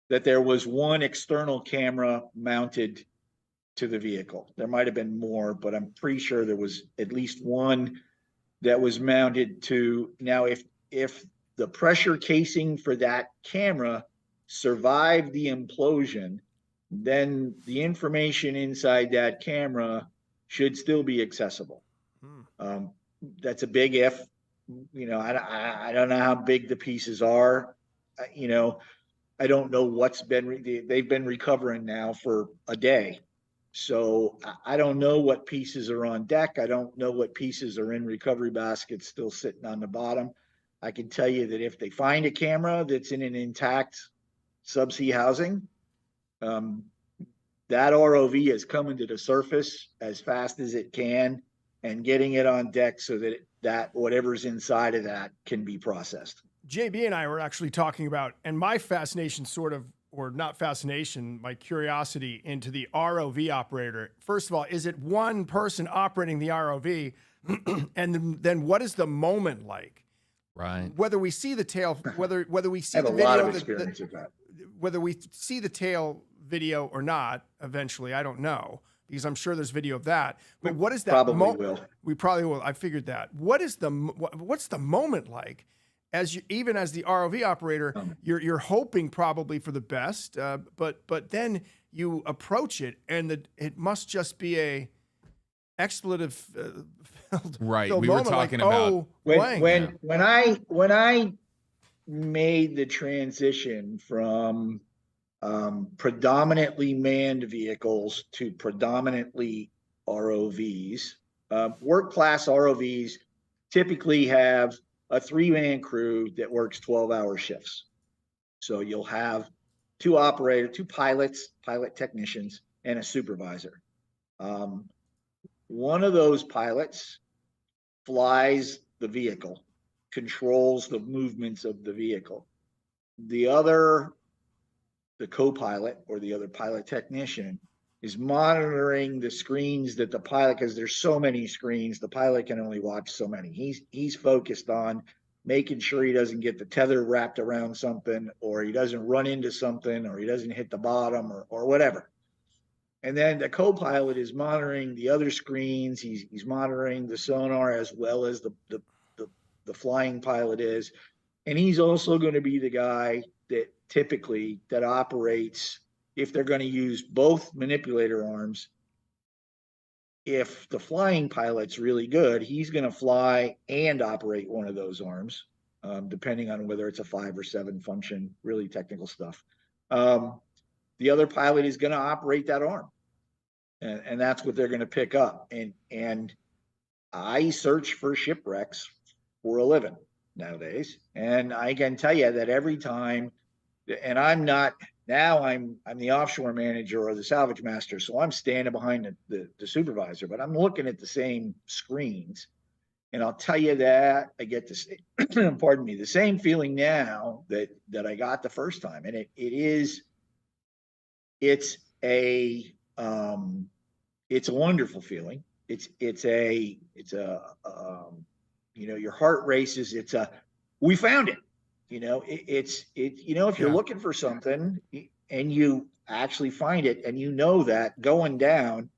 that there was one external camera mounted to the vehicle. There might have been more, but I'm pretty sure there was at least one that was mounted to. Now, if the pressure casing for that camera survived the implosion, then the information inside that camera should still be accessible. That's a big if. I don't know how big the pieces are. I don't know what's been. They've been recovering now for a day, so I don't know what pieces are on deck. I don't know what pieces are in recovery baskets still sitting on the bottom. I can tell you that if they find a camera that's in an intact subsea housing, that ROV is coming to the surface as fast as it can and getting it on deck so that whatever's inside of that can be processed. JB and I were actually talking about, and my fascination or not fascination, my curiosity into the ROV operator. First of all, is it one person operating the ROV? And then what is the moment like? Right. Whether we see the tail, whether we I see have the a video, lot of experience with that. whether we see the tail video or not, eventually, I don't know, because I'm sure there's video of that. But what is that? Probably will. We probably will. I figured that. What's the moment like? Even as the ROV operator, you're hoping probably for the best, but then you approach it, and it must just be a expletive Right. filled We were moment, talking like, about When I made the transition from predominantly manned vehicles to predominantly ROVs, work class ROVs typically have a 3-man crew that works 12-hour shifts. So you'll have 2 pilots, pilot technicians, and a supervisor. One of those pilots flies the vehicle, controls the movements of the vehicle. The other, the co-pilot or the other pilot technician, is monitoring the screens that the pilot, because there's so many screens, the pilot can only watch so many. He's focused on making sure he doesn't get the tether wrapped around something, or he doesn't run into something, or he doesn't hit the bottom, or whatever. And then the co-pilot is monitoring the other screens. He's monitoring the sonar as well as the flying pilot is. And he's also going to be the guy that typically that operates, if they're going to use both manipulator arms. If the flying pilot's really good, he's going to fly and operate one of those arms, depending on whether it's a 5 or 7 function, really technical stuff. The other pilot is going to operate that arm, and that's what they're going to pick up. And I search for shipwrecks for a living nowadays, and I can tell you that every time, and I'm the offshore manager or the salvage master, so I'm standing behind the supervisor, but I'm looking at the same screens, and I'll tell you that I get this, pardon me, the same feeling now that I got the first time, and it's a wonderful feeling. It's a your heart races. We found it. If you're looking for something and you actually find it, and that going down,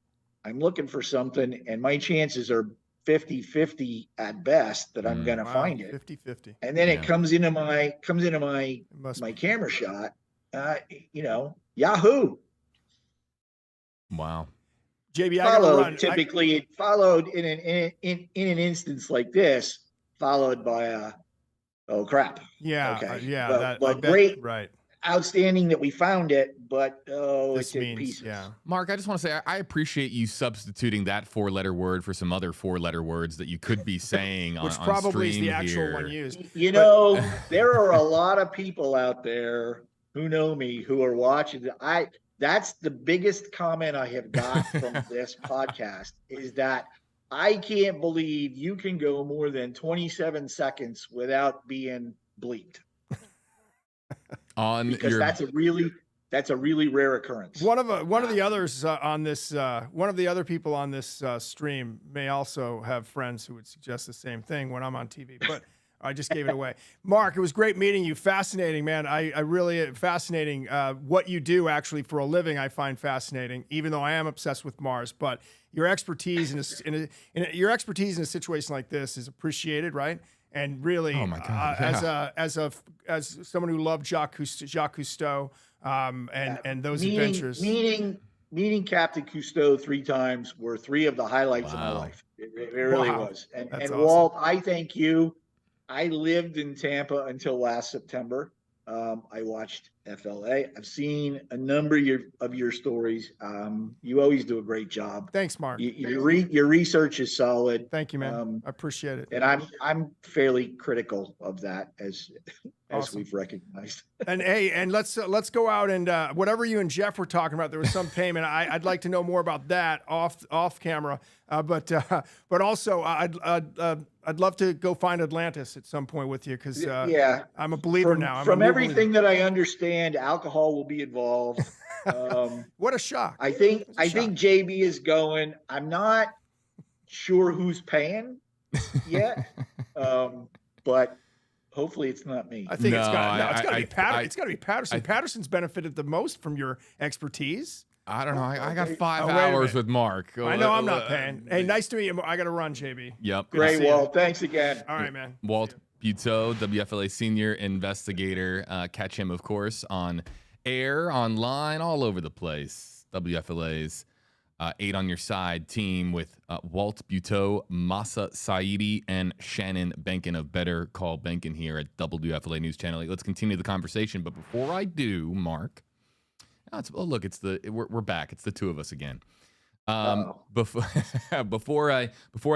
I'm looking for something, and my chances are 50-50 at best that I'm going to find it. 50-50. And then it comes into my camera shot. Yahoo! JB, Followed, I gotta run. Typically, it followed in an instance like this, followed by oh crap. Yeah. Okay. But great. Right. Outstanding that we found it, but it's in pieces. Yeah. Mark, I just want to say I appreciate you substituting that 4-letter word for some other 4-letter words that you could be saying Which on probably is stream the actual here. one used. There are a lot of people out there who know me who are watching. That's the biggest comment I have got from this podcast, is that I can't believe you can go more than 27 seconds without being bleeped. Because that's a really rare occurrence. One of the others on this, one of the other people on this stream may also have friends who would suggest the same thing when I'm on TV, but I just gave it away. Mark, it was great meeting you. Fascinating, man. I really fascinating. What you do actually for a living, I find fascinating, even though I am obsessed with Mars. But your expertise in a situation like this is appreciated, right? And really, oh my God, as someone who loved Jacques Cousteau, and those adventures. Meeting Captain Cousteau 3 times were 3 of the highlights of my life. It really was. And awesome. Walt, I thank you. I lived in Tampa until last September. I watched FLA. I've seen a number of your stories. You always do a great job. Thanks, Mark. Your research is solid. Thank you, man. I appreciate it. And I'm fairly critical of that, as Awesome. we've recognized. And hey, and let's go out and whatever you and Jeff were talking about, there was some payment. I'd like to know more about that off camera. But also I'd love to go find Atlantis at some point with you, because I'm a believer now. From everything that I understand, alcohol will be involved. What a shock! I think JB is going. I'm not sure who's paying yet, but hopefully it's not me. I think it's No, got to be Patterson. I- It's got to be Patterson. Patterson's benefited the most from your expertise. I don't know. I got 5 wait a hours minute. with Mark. I know I'm not paying. Hey, nice to meet you. I got to run, JB. Yep. Good to Great, see you. Walt. Thanks again. All right, man. Walt Buteau, WFLA senior investigator. Catch him, of course, on air, online, all over the place. WFLA's 8 on Your Side team with Walt Buteau, Masa Saidi, and Shannon Benkin of Better Call Benkin here at WFLA News Channel 8. Let's continue the conversation. But before I do, Mark, look, we're back. It's the two of us again. Before I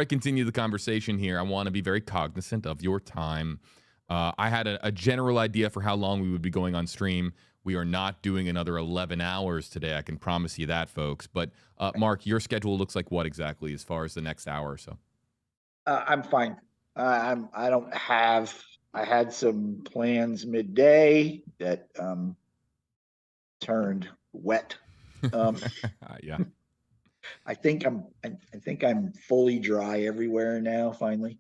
continue the conversation here, I want to be very cognizant of your time. I had a general idea for how long we would be going on stream. We are not doing another 11 hours today. I can promise you that, folks. But Mark, your schedule looks like what exactly as far as the next hour or so? I'm fine. I had some plans midday that turned wet. Yeah. I think I'm fully dry everywhere now. Finally,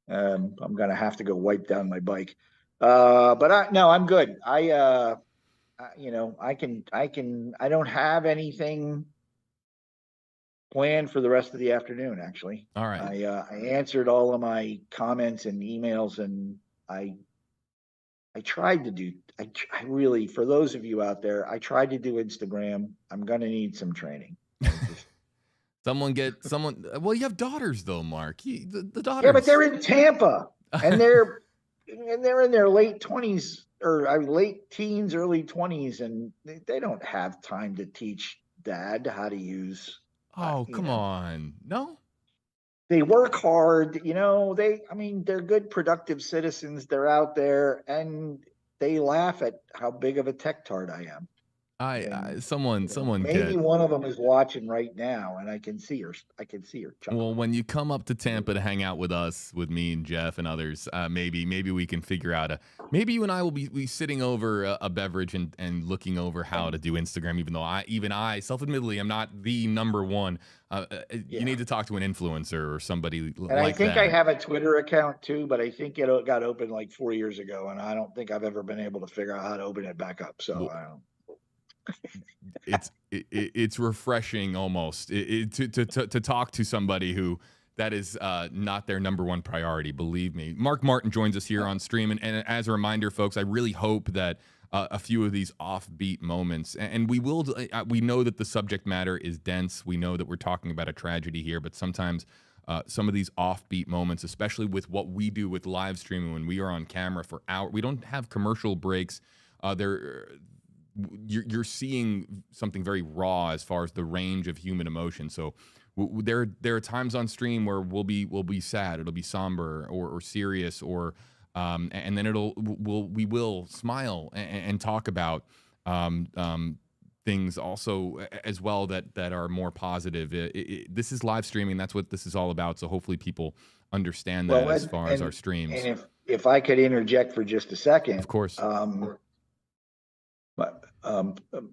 I'm gonna have to go wipe down my bike. But I'm good. I don't have anything planned for the rest of the afternoon. Actually, All right. I answered all of my comments and emails, and I tried to do. I really, for those of you out there, I tried to do Instagram. I'm gonna need some training. Someone. Well, you have daughters though, Mark. The daughters. Yeah, but they're in Tampa, and they're in their late 20s or late teens, early 20s, and they don't have time to teach Dad how to use. Oh, come on. No. They work hard, they're good, productive citizens. They're out there, and they laugh at how big of a tech tart I am. Someone Maybe get. one of them is watching right now, and I can see her. Chuckle. Well, when you come up to Tampa to hang out with us, with me and Jeff and others, maybe we can figure out maybe you and I will be sitting over a beverage and looking over how to do Instagram. Even though I self-admittedly am not the number one. You need to talk to an influencer or somebody and like I think that. I have a Twitter account too, but I think it got opened like 4 years ago, and I don't think I've ever been able to figure out how to open it back up. So I don't. It's refreshing almost to talk to somebody who that is not their number one priority. Believe me. Mark Martin joins us here on stream, and as a reminder, folks, I really hope that a few of these offbeat moments, and we know that the subject matter is dense. We know that we're talking about a tragedy here, but sometimes some of these offbeat moments, especially with what we do with live streaming when we are on camera for hours, we don't have commercial breaks. You're seeing something very raw as far as the range of human emotion. So there are times on stream where we'll be sad, it'll be somber or serious, or and then we will smile and talk about things also as well that are more positive. This is live streaming. That's what this is all about. So hopefully people understand that as far as our streams. And if I could interject for just a second, of course. But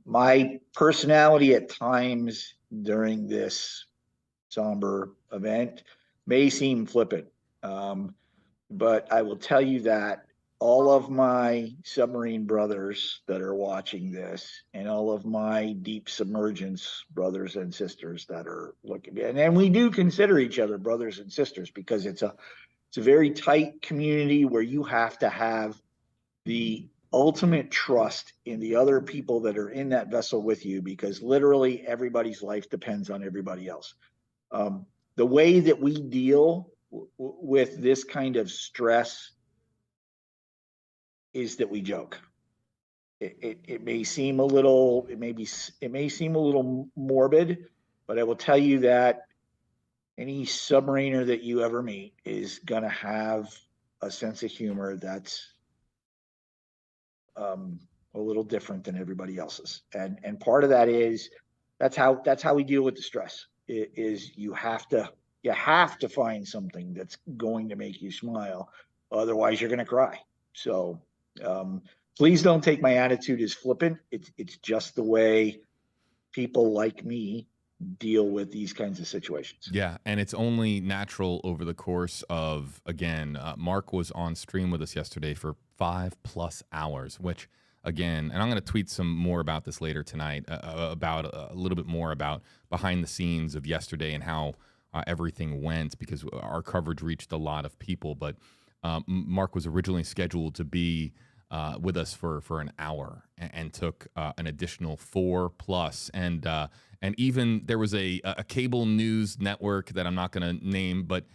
my personality at times during this somber event may seem flippant, but I will tell you that all of my submarine brothers that are watching this, and all of my deep submergence brothers and sisters that are looking, and we do consider each other brothers and sisters, because it's a very tight community where you have to have the ultimate trust in the other people that are in that vessel with you, because literally everybody's life depends on everybody else. The way that we deal with this kind of stress is that we joke. It may seem a little, it may seem a little morbid, but I will tell you that any submariner that you ever meet is gonna have a sense of humor that's a little different than everybody else's, and part of that is that's how we deal with the stress. Is you have to find something that's going to make you smile, otherwise you're going to cry. So please don't take my attitude as flippant. It's just the way people like me deal with these kinds of situations. Yeah, and it's only natural over the course of, again, Mark was on stream with us yesterday for 5+ hours, which, again, and I'm going to tweet some more about this later tonight, about a little bit more about behind the scenes of yesterday and how everything went, because our coverage reached a lot of people. But Mark was originally scheduled to be with us for an hour and took an additional 4+. And even there was a cable news network that I'm not going to name, but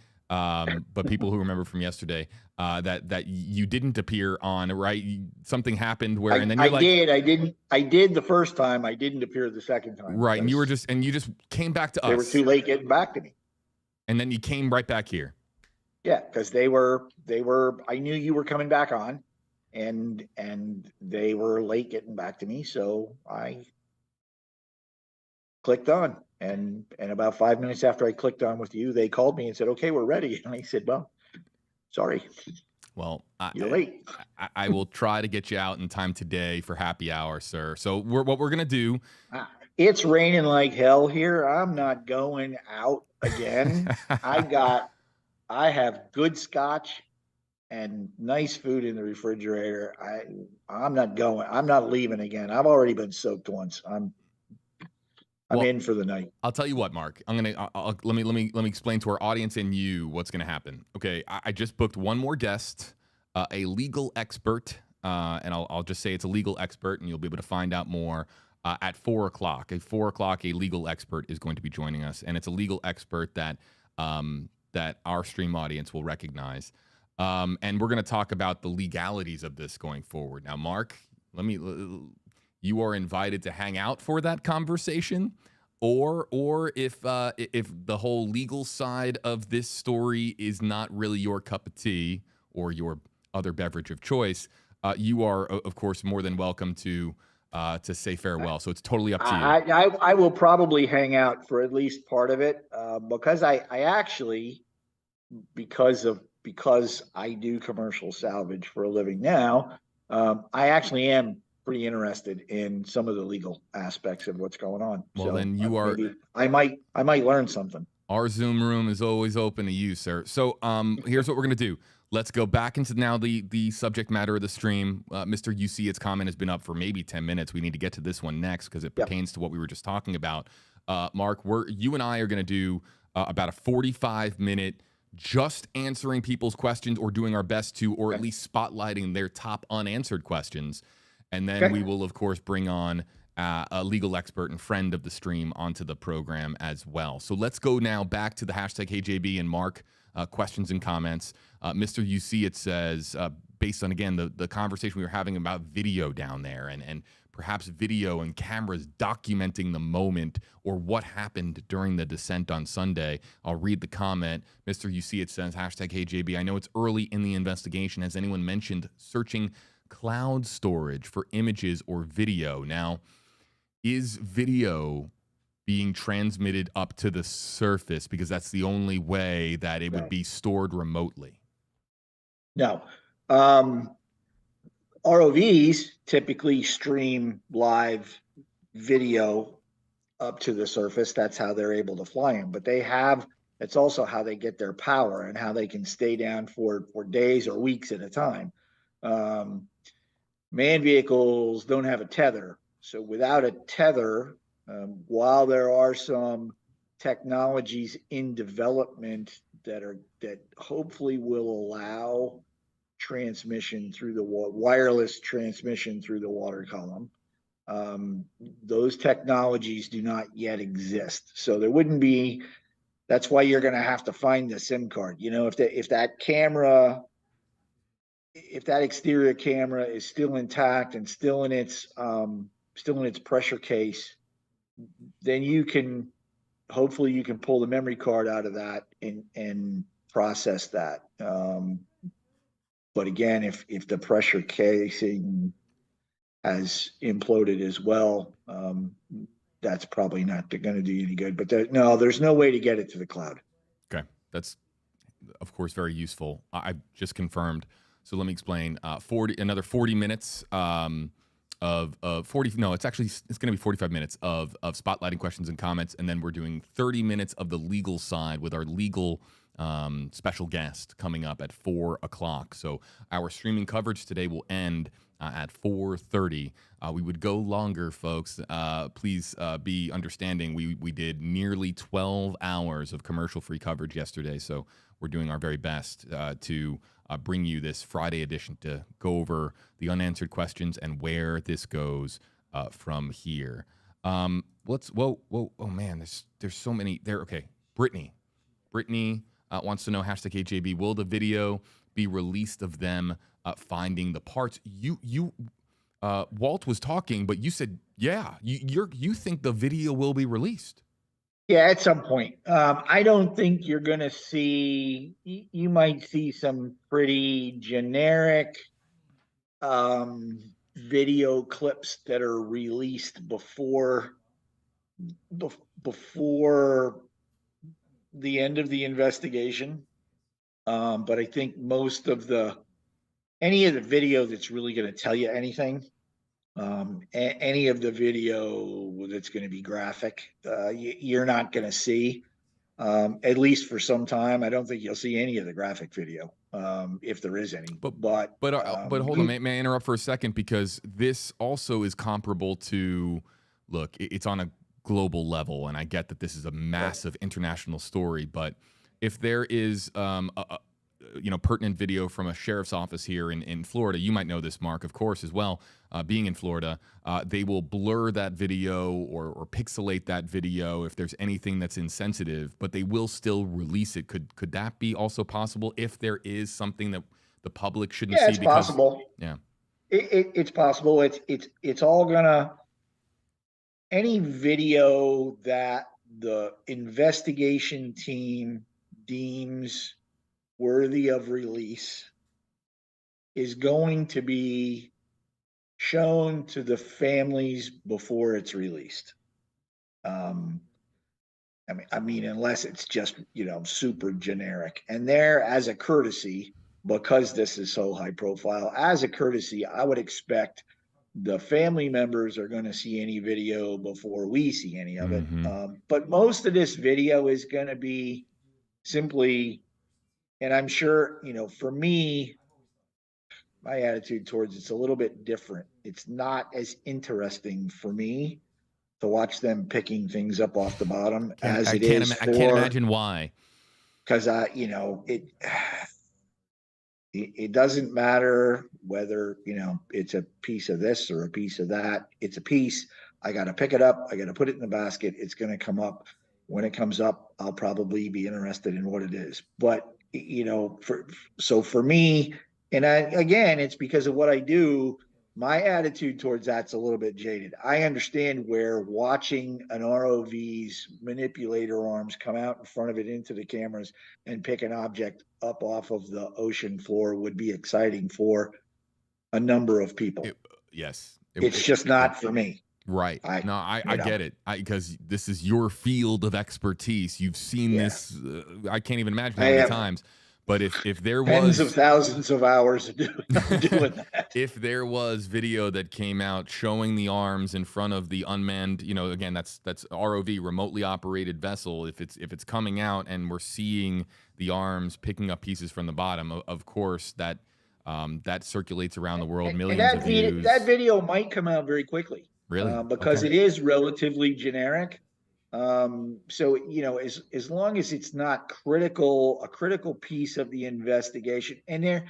people who remember from yesterday that you didn't appear on, right? Something happened where, and then you're I did the first time. I didn't appear the second time. Right, and you just came back to us. They were too late getting back to me. And then you came right back here. Yeah, because they were. I knew you were coming back on, and they were late getting back to me, so I clicked on, and about 5 minutes after I clicked on with you, they called me and said, "Okay, we're ready." And I said, "Well, sorry, well, you're late." I will try to get you out in time today for happy hour, sir. So what we're gonna do? It's raining like hell here. I'm not going out again. I have good scotch and nice food in the refrigerator. I'm not going. I'm not leaving again. I've already been soaked once. I'm in for the night. I'll tell you what, Mark. Let me explain to our audience and you what's going to happen. Okay, I just booked one more guest, a legal expert, and I'll just say it's a legal expert, and you'll be able to find out more at 4 o'clock. At 4 o'clock, a legal expert is going to be joining us, and it's a legal expert that our stream audience will recognize. And we're going to talk about the legalities of this going forward. Now, Mark, you are invited to hang out for that conversation, or if the whole legal side of this story is not really your cup of tea or your other beverage of choice, you are, of course, more than welcome to say farewell. So it's totally up to you. I will probably hang out for at least part of it, because I actually, because I do commercial salvage for a living now, I actually am pretty interested in some of the legal aspects of what's going on. Well, so then you are. I might learn something. Our Zoom room is always open to you, sir. So here's what we're gonna do. Let's go back into now the subject matter of the stream. Mr. UC, comment has been up for maybe 10 minutes. We need to get to this one next because it pertains to what we were just talking about. Mark, you and I are going to do about a 45-minute just answering people's questions or doing our best to, or at least spotlighting their top unanswered questions. And then we will, of course, bring on a legal expert and friend of the stream onto the program as well. So let's go now back to the hashtag HeyJB and Mark questions and comments. Mr. UC, it says, based on, again, the conversation we were having about video down there and perhaps video and cameras documenting the moment or what happened during the descent on Sunday. I'll read the comment. Mr. UC, it says, hashtag HeyJB, I know it's early in the investigation. Has anyone mentioned searching cloud storage for images or video? Now, is video being transmitted up to the surface because that's the only way that it would be stored remotely? No. ROVs typically stream live video up to the surface. That's how they're able to fly them. But it's also how they get their power and how they can stay down for days or weeks at a time. Manned vehicles don't have a tether. So without a tether, while there are some technologies in development that hopefully will allow transmission through the wireless transmission through the water column, those technologies do not yet exist. So there wouldn't be. That's why you're going to have to find the SIM card. You know, if that exterior camera is still intact and still in its pressure case, then hopefully you can pull the memory card out of that and process that. But again, if the pressure casing has imploded as well, that's probably not going to do you any good. But there's no way to get it to the cloud. Okay, that's of course very useful. I've just confirmed. So let me explain. Another 40 minutes of 40. No, it's going to be 45 minutes of spotlighting questions and comments, and then we're doing 30 minutes of the legal side with our legal special guest coming up at 4 o'clock. So our streaming coverage today will end at 4:30. We would go longer, folks. Please be understanding. We did nearly 12 hours of commercial-free coverage yesterday, so we're doing our very best to bring you this Friday edition to go over the unanswered questions and where this goes from here. Oh man, there's so many there. Okay, Brittany wants to know #HJB. Will the video be released of them finding the parts? Walt was talking, but you said, yeah, you think the video will be released. Yeah, at some point. I don't think you're going to see, you might see some pretty generic video clips that are released before the end of the investigation. But I think any of the video that's really going to tell you anything, any of the video that's going to be graphic, you're not going to see, at least for some time. I don't think you'll see any of the graphic video, if there is any. But hold on, may I interrupt for a second? Because this also is comparable to, look, it's on a global level, and I get that this is a massive international story, but if there is pertinent video from a sheriff's office here in Florida, you might know this, Mark, of course, as well, being in Florida, they will blur that video or pixelate that video if there's anything that's insensitive, but they will still release it. Could that be also possible if there is something that the public shouldn't see? It's possible. Yeah, it's possible. It's all gonna, any video that the investigation team deems worthy of release is going to be shown to the families before it's released. I mean, unless it's just, super generic. And there, as a courtesy, because this is so high profile, as a courtesy, I would expect the family members are going to see any video before we see any of it. But most of this video is going to be simply, and I'm sure, for me, my attitude towards it's a little bit different. It's not as interesting for me to watch them picking things up off the bottom as it is. I can't imagine why. Because it doesn't matter whether, it's a piece of this or a piece of that. It's a piece. I got to pick it up. I got to put it in the basket. It's going to come up. When it comes up, I'll probably be interested in what it is. But, for me, and again, it's because of what I do, my attitude towards that's a little bit jaded. I understand where watching an ROV's manipulator arms come out in front of it into the cameras and pick an object up off of the ocean floor would be exciting for a number of people. It's just not for me. Right. I get it. Because this is your field of expertise. You've seen this. I can't even imagine how many times. But if there was tens of thousands of hours of doing that, if there was video that came out showing the arms in front of the unmanned, again, that's ROV, remotely operated vessel. If it's coming out and we're seeing the arms picking up pieces from the bottom, of course that circulates around the world, millions of views. That video might come out very quickly. Really? Because it is relatively generic. So, as long as it's not a critical piece of the investigation, and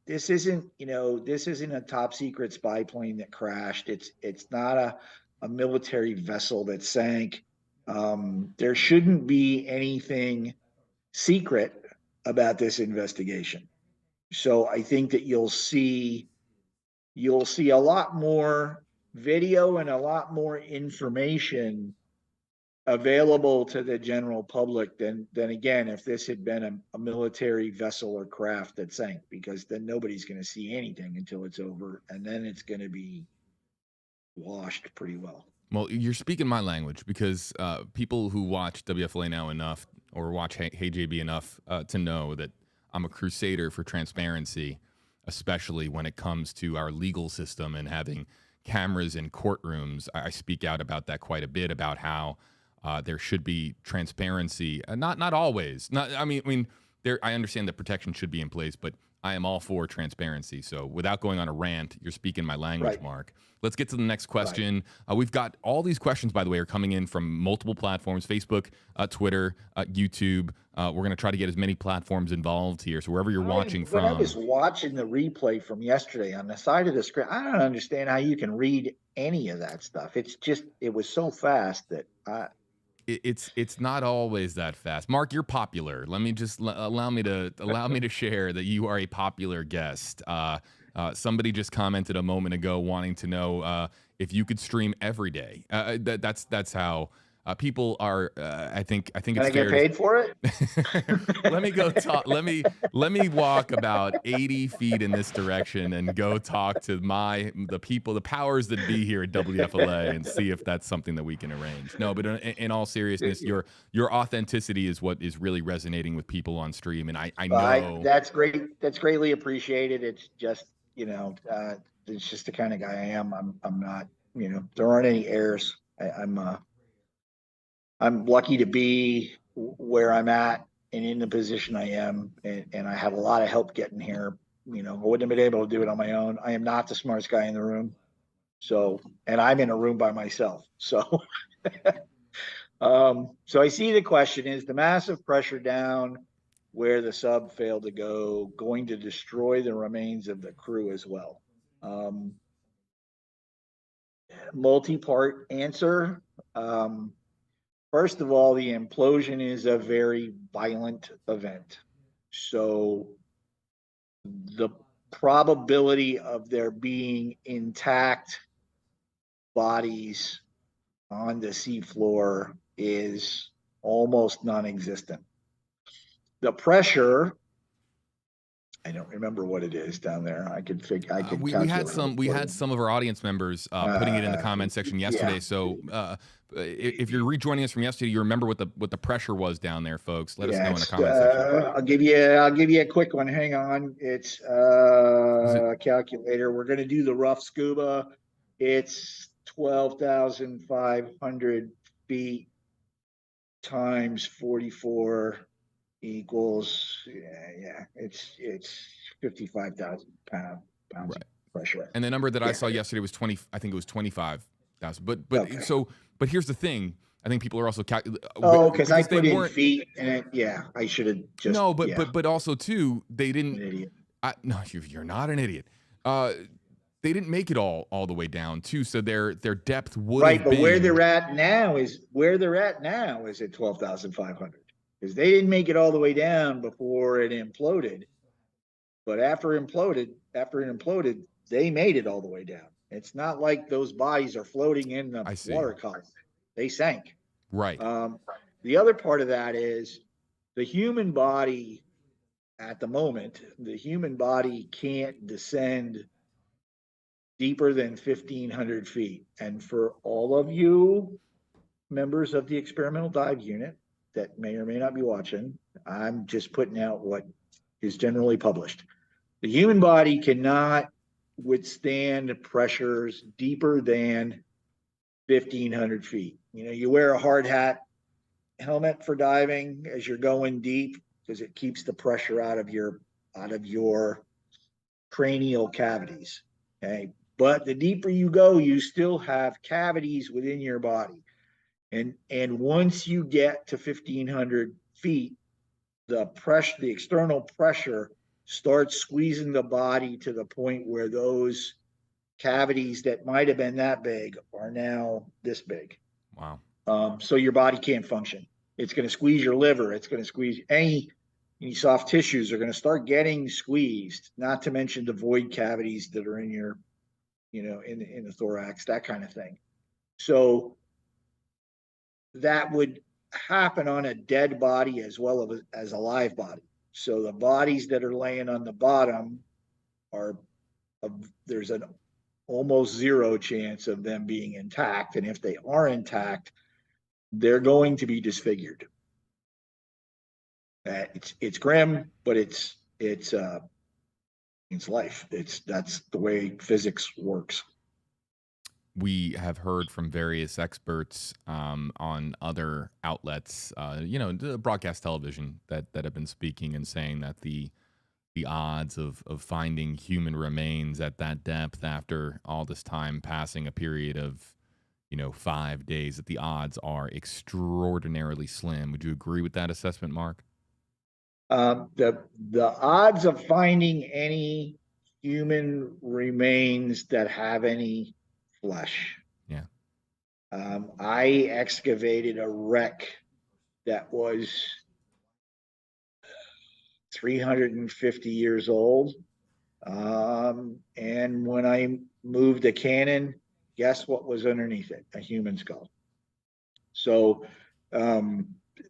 this isn't a top secret spy plane that crashed. It's not a military vessel that sank. There shouldn't be anything secret about this investigation. So I think that you'll see a lot more video and a lot more information available to the general public than again, if this had been a military vessel or craft that sank, because then nobody's going to see anything until it's over, and then it's going to be washed pretty well. Well, you're speaking my language, because people who watch WFLA Now enough or watch Hey JB enough to know that I'm a crusader for transparency. especially when it comes to our legal system and having cameras in courtrooms. I speak out about that quite a bit, about how there should be transparency. Not always. I understand that protection should be in place, but I am all for transparency. So without going on a rant, you're speaking my language, Right. Mark. Let's get to the next question. We've got all these questions, by the way, are coming in from multiple platforms: Facebook, Twitter, YouTube. We're going to try to get as many platforms involved here. So wherever you're watching When I from. was watching the replay from yesterday on the side of the screen, I don't understand how you can read any of that stuff. It was so fast that It's not always that fast. Mark, you're popular. Let me just allow me to share that you are a popular guest. Somebody just commented a moment ago wanting to know if you could stream every day. That's how people are. I think can it's I get fair paid for it? let me go talk. Let me walk about 80 feet in this direction and go talk to the powers that be here at WFLA and see if that's something that we can arrange. No, but in all seriousness, your authenticity is what is really resonating with people on stream, and I know That's great. That's greatly appreciated. It's just, it's just the kind of guy I am. I'm not, there aren't any errors. I'm lucky to be where I'm at and in the position I am, and I have a lot of help getting here. I wouldn't have been able to do it on my own. I am not the smartest guy in the room. So, and I'm in a room by myself. So, so I see the question: is the massive pressure down where the sub failed to go going to destroy the remains of the crew as well? Multi-part answer. First of all, the implosion is a very violent event. So the probability of there being intact bodies on the seafloor is almost non-existent. The pressure, I don't remember what it is down there. I could we had some of our audience members putting it in the comment section yesterday. Yeah. So if you're rejoining us from yesterday, you remember what the pressure was down there, folks. Let us know in the comment section. I'll give you a quick one. Hang on. It's a calculator. We're going to do the rough scuba. It's 12,500 feet times 44 equals it's 55,000 pounds Right. of pressure. And the number that I saw yesterday was 20. I think it was 25,000. But here's the thing. I think people are also because I put in feet and I should have just no, but also too they didn't. An idiot. No, you're not an idiot. They didn't make it all the way down too, so their depth would right. Have but been, where they're at now is at 12,500 because they didn't make it all the way down before it imploded. But after it imploded, they made it all the way down. It's not like those bodies are floating in the water column. They sank. Right. The other part of that is the human body at the moment, the human body can't descend deeper than 1,500 feet. And for all of you members of the experimental dive unit that may or may not be watching, I'm just putting out what is generally published. The human body cannot withstand pressures deeper than 1,500 feet. You wear a hard hat helmet for diving as you're going deep because it keeps the pressure out of your cranial cavities. Okay. But the deeper you go, you still have cavities within your body. And once you get to 1,500 feet, the external pressure starts squeezing the body to the point where those cavities that might have been that big are now this big. Wow. So your body can't function. It's going to squeeze your liver. It's going to squeeze any soft tissues are going to start getting squeezed, not to mention the void cavities that are in your, in the thorax, that kind of thing. So that would happen on a dead body as well as a live body. So the bodies that are laying on the bottom there's an almost zero chance of them being intact. And if they are intact, they're going to be disfigured. It's grim, but it's It's life. That's the way physics works. We have heard from various experts on other outlets, broadcast television that have been speaking and saying that the odds of finding human remains at that depth after all this time passing a period of 5 days, that the odds are extraordinarily slim. Would you agree with that assessment, Mark? The odds of finding any human remains that have any flesh. Yeah. I excavated a wreck that was 350 years old. And when I moved a cannon, guess what was underneath it? A human skull. So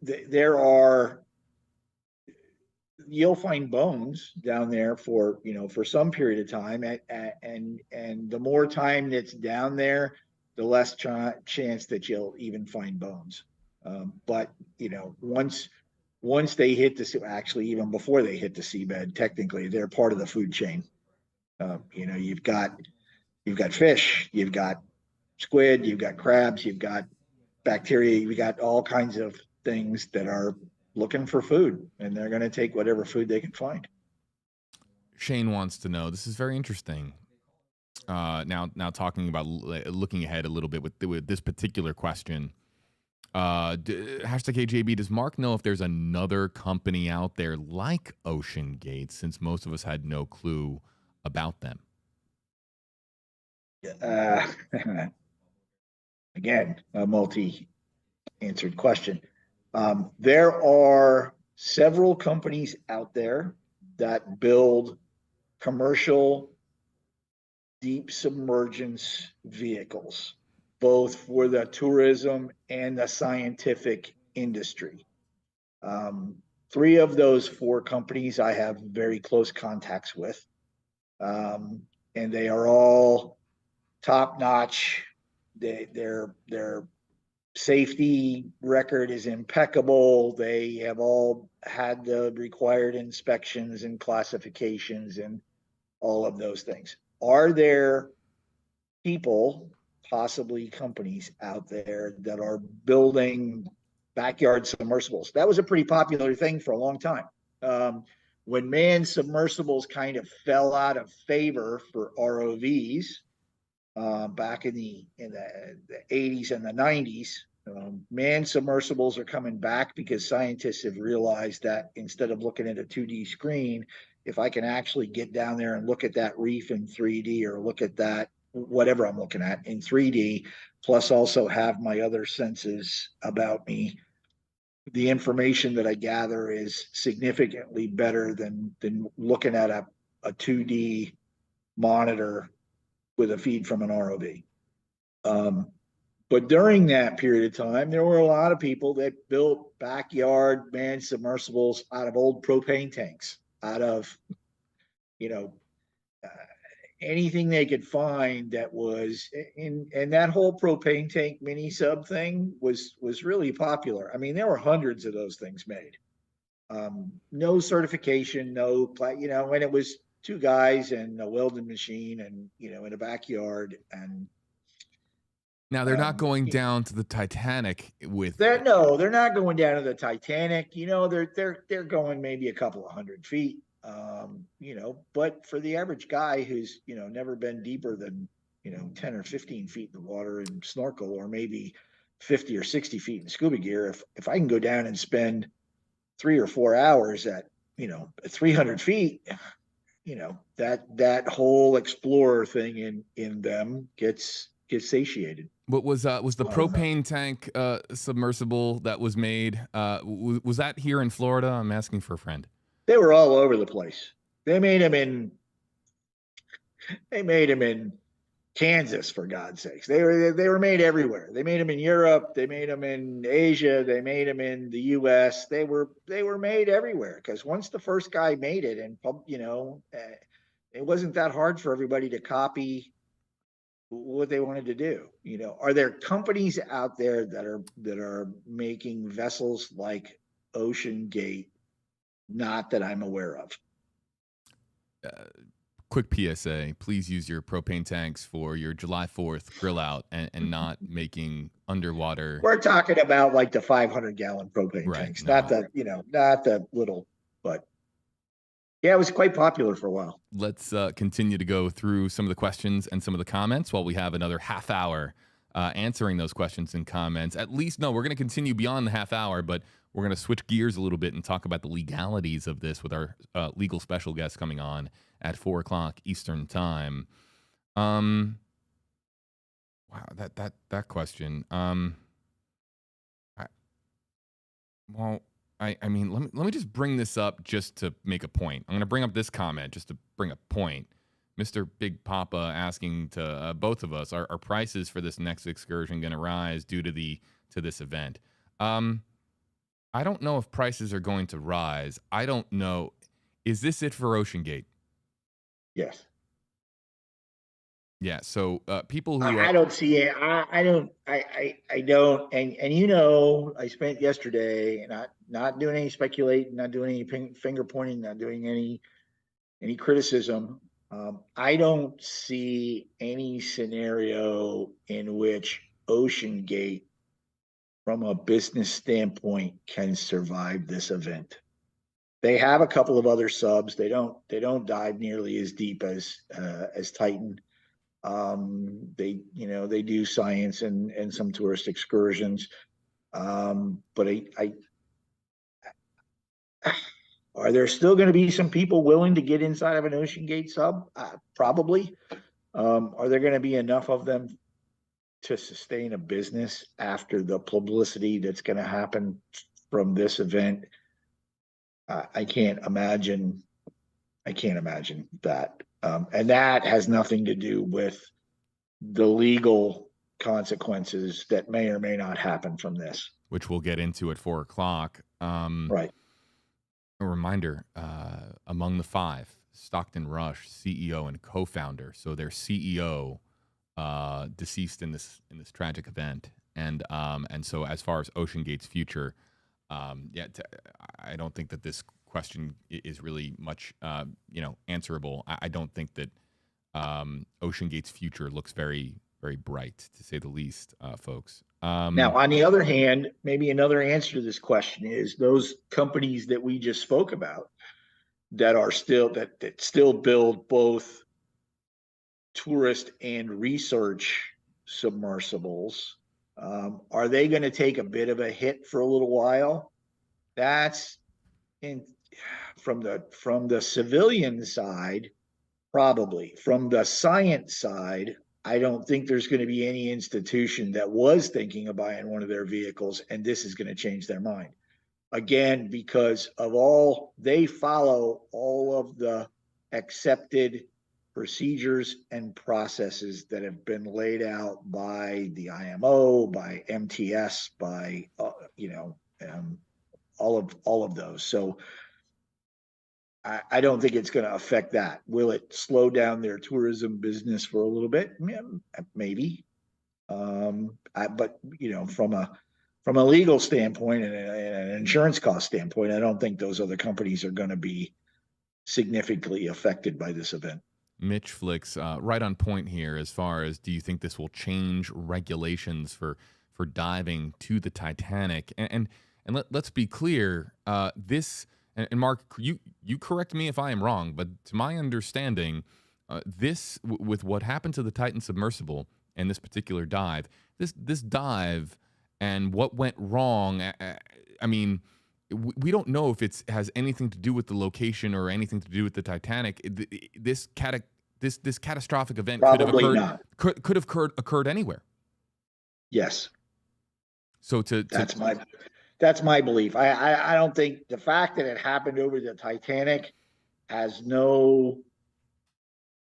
there are, you'll find bones down there for some period of time, and the more time that's down there, the less chance that you'll even find bones. But once they hit the, actually even before they hit the seabed, technically they're part of the food chain. You've got fish, you've got squid, you've got crabs, you've got bacteria, you've got all kinds of things that are looking for food, and they're going to take whatever food they can find. Shane wants to know, this is very interesting. Now talking about looking ahead a little bit with this particular question. Hashtag AJB, does Mark know if there's another company out there like OceanGate, since most of us had no clue about them? Again, a multi-answered question. There are several companies out there that build commercial deep submergence vehicles, both for the tourism and the scientific industry. 3 of those 4 companies I have very close contacts with, and they are all top-notch. Their safety record is impeccable. They have all had the required inspections and classifications and all of those things. Are there people, possibly companies out there, that are building backyard submersibles? That was a pretty popular thing for a long time. When manned submersibles kind of fell out of favor for ROVs, back in the 80s and the 90s, manned submersibles are coming back because scientists have realized that instead of looking at a 2D screen, if I can actually get down there and look at that reef in 3D, or look at that, whatever I'm looking at in 3D, plus also have my other senses about me, the information that I gather is significantly better than looking at a 2D monitor with a feed from an ROV. But during that period of time, there were a lot of people that built backyard manned submersibles out of old propane tanks, out of, anything they could find that was in, and that whole propane tank mini sub thing was really popular. I mean, there were hundreds of those things made. No certification, no, and it was 2 guys and a welding machine, and in a backyard. And now they're not going down to the Titanic with that. No, they're not going down to the Titanic. They're going maybe a couple of 100 feet. But for the average guy who's never been deeper than 10 or 15 feet in the water and snorkel, or maybe 50 or 60 feet in scuba gear, if I can go down and spend 3 or 4 hours at 300 feet, that whole explorer thing in them gets satiated. What was the propane tank submersible that was made? Was that here in Florida? I'm asking for a friend. They were all over the place. They made them in Kansas, for God's sakes. They were made everywhere. They made them in Europe. They made them in Asia. They made them in the U.S. They were made everywhere, because once the first guy made it, and it wasn't that hard for everybody to copy what they wanted to do. Are there companies out there that are making vessels like OceanGate? Not that I'm aware of. quick PSA, please use your propane tanks for your July 4th grill out and not making underwater. We're talking about like the 500-gallon propane Right, tanks, no. not the little, but yeah, it was quite popular for a while. Let's continue to go through some of the questions and some of the comments while we have another half hour answering those questions and comments. At least, no, we're going to continue beyond the half hour, but we're going to switch gears a little bit and talk about the legalities of this with our legal special guest coming on at 4 o'clock Eastern time. Wow, that question. I mean, let me just bring this up just to make a point. I'm going to bring up this comment just to bring a point. Mr. Big Papa asking to both of us, are prices for this next excursion going to rise due to this event? I don't know if prices are going to rise. I don't know. Is this it for OceanGate? Yes. Yeah. So people who I don't see it. I don't. And I spent yesterday not doing any speculating, not doing any finger pointing, not doing any criticism. I don't see any scenario in which OceanGate, from a business standpoint, can survive this event. They have a couple of other subs. They don't dive nearly as deep as Titan. They do science and some tourist excursions. But are there still going to be some people willing to get inside of an OceanGate sub? Probably. Are there going to be enough of them to sustain a business after the publicity that's going to happen from this event? I can't imagine that. And that has nothing to do with the legal consequences that may or may not happen from this, which we'll get into at 4 o'clock. Right. A reminder, among the five, Stockton Rush, CEO and co-founder. So their CEO deceased in this tragic event, and so as far as OceanGate's future, I don't think that this question is really much answerable. I don't think that OceanGate's future looks very, very bright, to say the least, folks. Now, on the other hand, maybe another answer to this question is those companies that we just spoke about that are still that still build both tourist and research submersibles. Are they going to take a bit of a hit for a little while? That's from the civilian side, probably. From the science side, I don't think there's going to be any institution that was thinking of buying one of their vehicles, and this is going to change their mind. Again, because they follow all of the accepted procedures and processes that have been laid out by the IMO, by MTS, by all of those. So I don't think it's going to affect that. Will it slow down their tourism business for a little bit? Yeah, maybe. But from a legal standpoint and an insurance cost standpoint, I don't think those other companies are going to be significantly affected by this event. Mitch Flicks, right on point here as far as, do you think this will change regulations for diving to the Titanic? And let's be clear, this, and Mark, you correct me if I am wrong, but to my understanding, this, with what happened to the Titan Submersible and this particular dive, this dive and what went wrong, I mean, we don't know if it has anything to do with the location or anything to do with the Titanic. This catastrophic event could have occurred anywhere. Yes. So that's my belief. I don't think the fact that it happened over the Titanic has no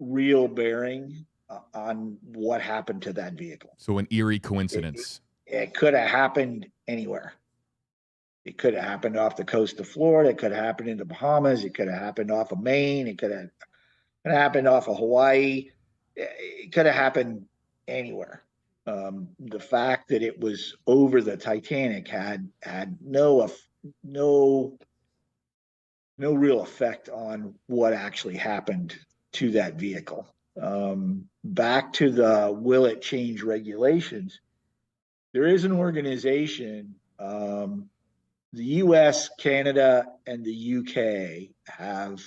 real bearing on what happened to that vehicle. So an eerie coincidence. It could have happened anywhere. It could have happened off the coast of Florida. It could have happened in the Bahamas. It could have happened off of Maine. It could have happened off of Hawaii. It could have happened anywhere. The fact that it was over the Titanic had no real effect on what actually happened to that vehicle. Back to the will it change regulations? There is an organization, the US, Canada, and the UK have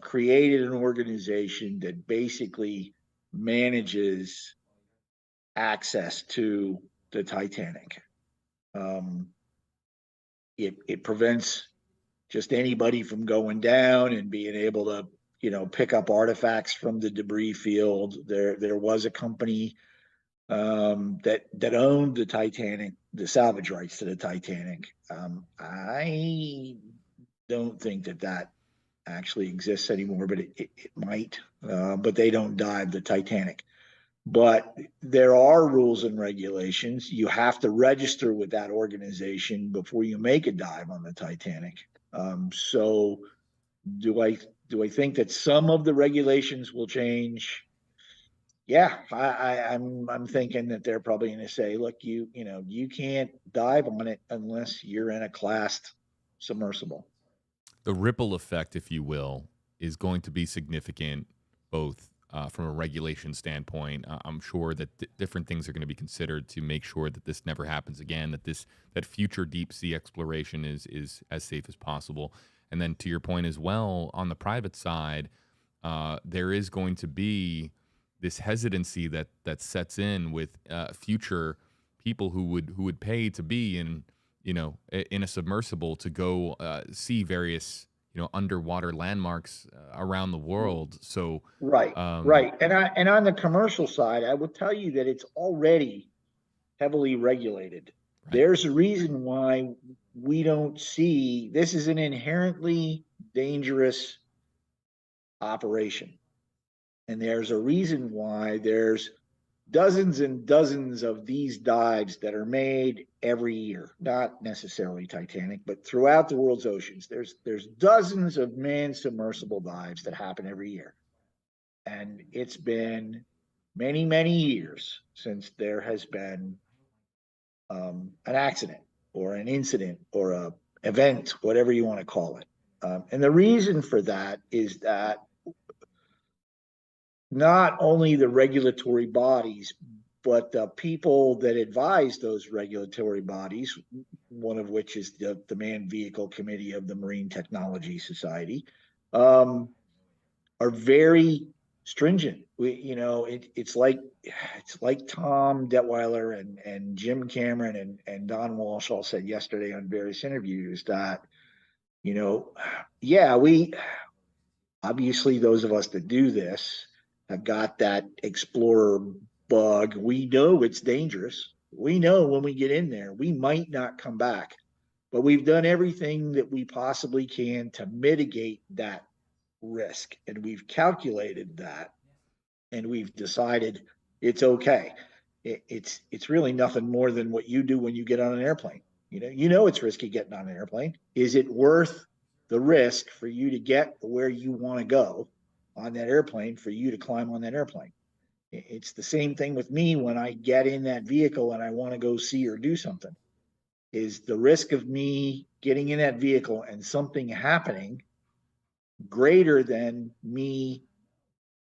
created an organization that basically manages access to the Titanic. It prevents just anybody from going down and being able to, pick up artifacts from the debris field. There was a company that owned the Titanic, the salvage rights to the Titanic. I don't think that actually exists anymore, but it might. But they don't dive the Titanic. But there are rules and regulations. You have to register with that organization before you make a dive on the Titanic. So do I think that some of the regulations will change? Yeah, I'm thinking that they're probably going to say, look, you can't dive on it unless you're in a classed submersible. The ripple effect, if you will, is going to be significant, both from a regulation standpoint. I'm sure that different things are going to be considered to make sure that this never happens again, that future deep sea exploration is as safe as possible. And then to your point as well, on the private side, there is going to be this hesitancy that sets in with future people who would pay to be in a submersible to go see various underwater landmarks around the world. So right. And on the commercial side, I would tell you that it's already heavily regulated. Right. There's a reason why we don't see this is an inherently dangerous operation. And there's a reason why there's dozens and dozens of these dives that are made every year, not necessarily Titanic, but throughout the world's oceans. There's dozens of manned submersible dives that happen every year. And it's been many, many years since there has been an accident or an incident or a event, whatever you want to call it. And the reason for that is that not only the regulatory bodies, but the people that advise those regulatory bodies, one of which is the Manned Vehicle Committee of the Marine Technology Society, are very stringent. It's like Tom Detweiler and Jim Cameron and Don Walsh all said yesterday on various interviews that, we obviously, those of us that do this have got that explorer bug. We know it's dangerous. We know when we get in there, we might not come back, but we've done everything that we possibly can to mitigate that risk. And we've calculated that and we've decided it's okay. It's really nothing more than what you do when you get on an airplane. It's risky getting on an airplane. Is it worth the risk for you to get where you want to go on that airplane, for you to climb on that airplane? It's the same thing with me when I get in that vehicle and I want to go see or do something. Is the risk of me getting in that vehicle and something happening greater than me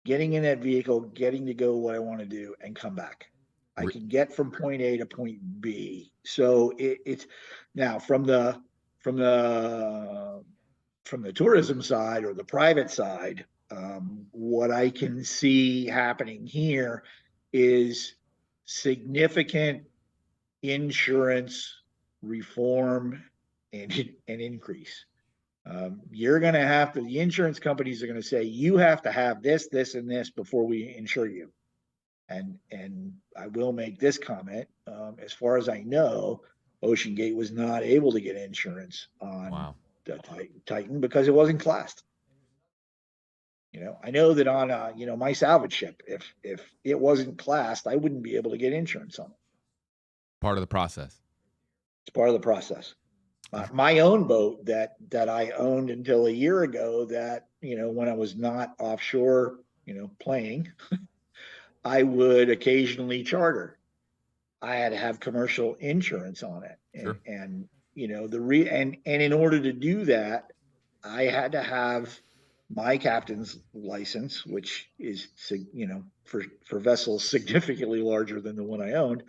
getting in that vehicle, getting to go what I want to do and come back? I can get from point A to point B. So it's now from the tourism side or the private side, what I can see happening here is significant insurance reform and increase. You're going to have to, the insurance companies are going to say, you have to have this, this, and this before we insure you. And I will make this comment. As far as I know, OceanGate was not able to get insurance on the Titan because it wasn't classed. I know that on my salvage ship, if it wasn't classed, I wouldn't be able to get insurance on it. Part of the process. It's part of the process. My own boat that I owned until a year ago, that when I was not offshore, playing, I would occasionally charter. I had to have commercial insurance on it, Sure. and in order to do that, I had to have my captain's license, which is, for vessels significantly larger than the one I owned.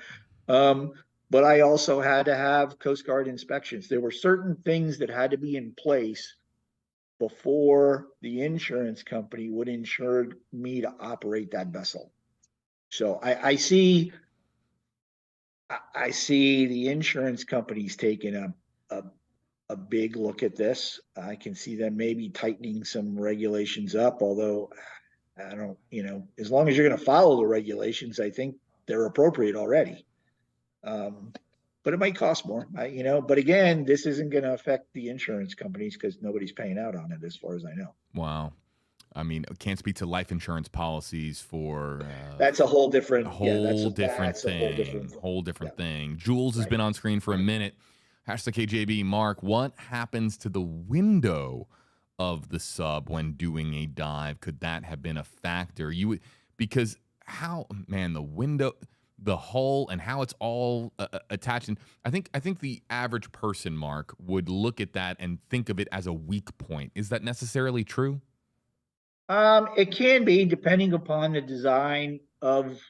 But I also had to have Coast Guard inspections. There were certain things that had to be in place before the insurance company would insure me to operate that vessel. So I see the insurance companies taking a big look at this. I can see them maybe tightening some regulations up, although I don't, as long as you're going to follow the regulations, I think they're appropriate already. But it might cost more, but again, this isn't going to affect the insurance companies because nobody's paying out on it as far as I know. Wow. I mean, can't speak to life insurance policies for that's a whole different thing. Jules has been on screen for a minute. #KJB. Mark, what happens to the window of the sub when doing a dive? Could that have been a factor? Because the window, the hull, and how it's all attached. And I think the average person, Mark, would look at that and think of it as a weak point. Is that necessarily true? It can be, depending upon the design of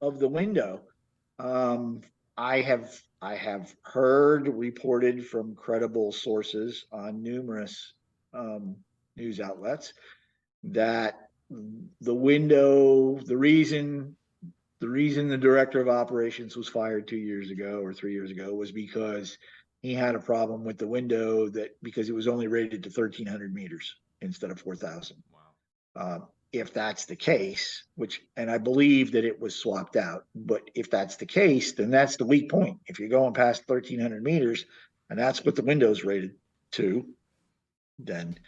the window. I have heard reported from credible sources on numerous news outlets that the window, the reason the director of operations was fired 2 years ago or 3 years ago was because he had a problem with the window because it was only rated to 1,300 meters instead of 4,000. Wow. If that's the case, and I believe that it was swapped out, but if that's the case, then that's the weak point. If you're going past 1,300 meters and that's what the window's rated to, and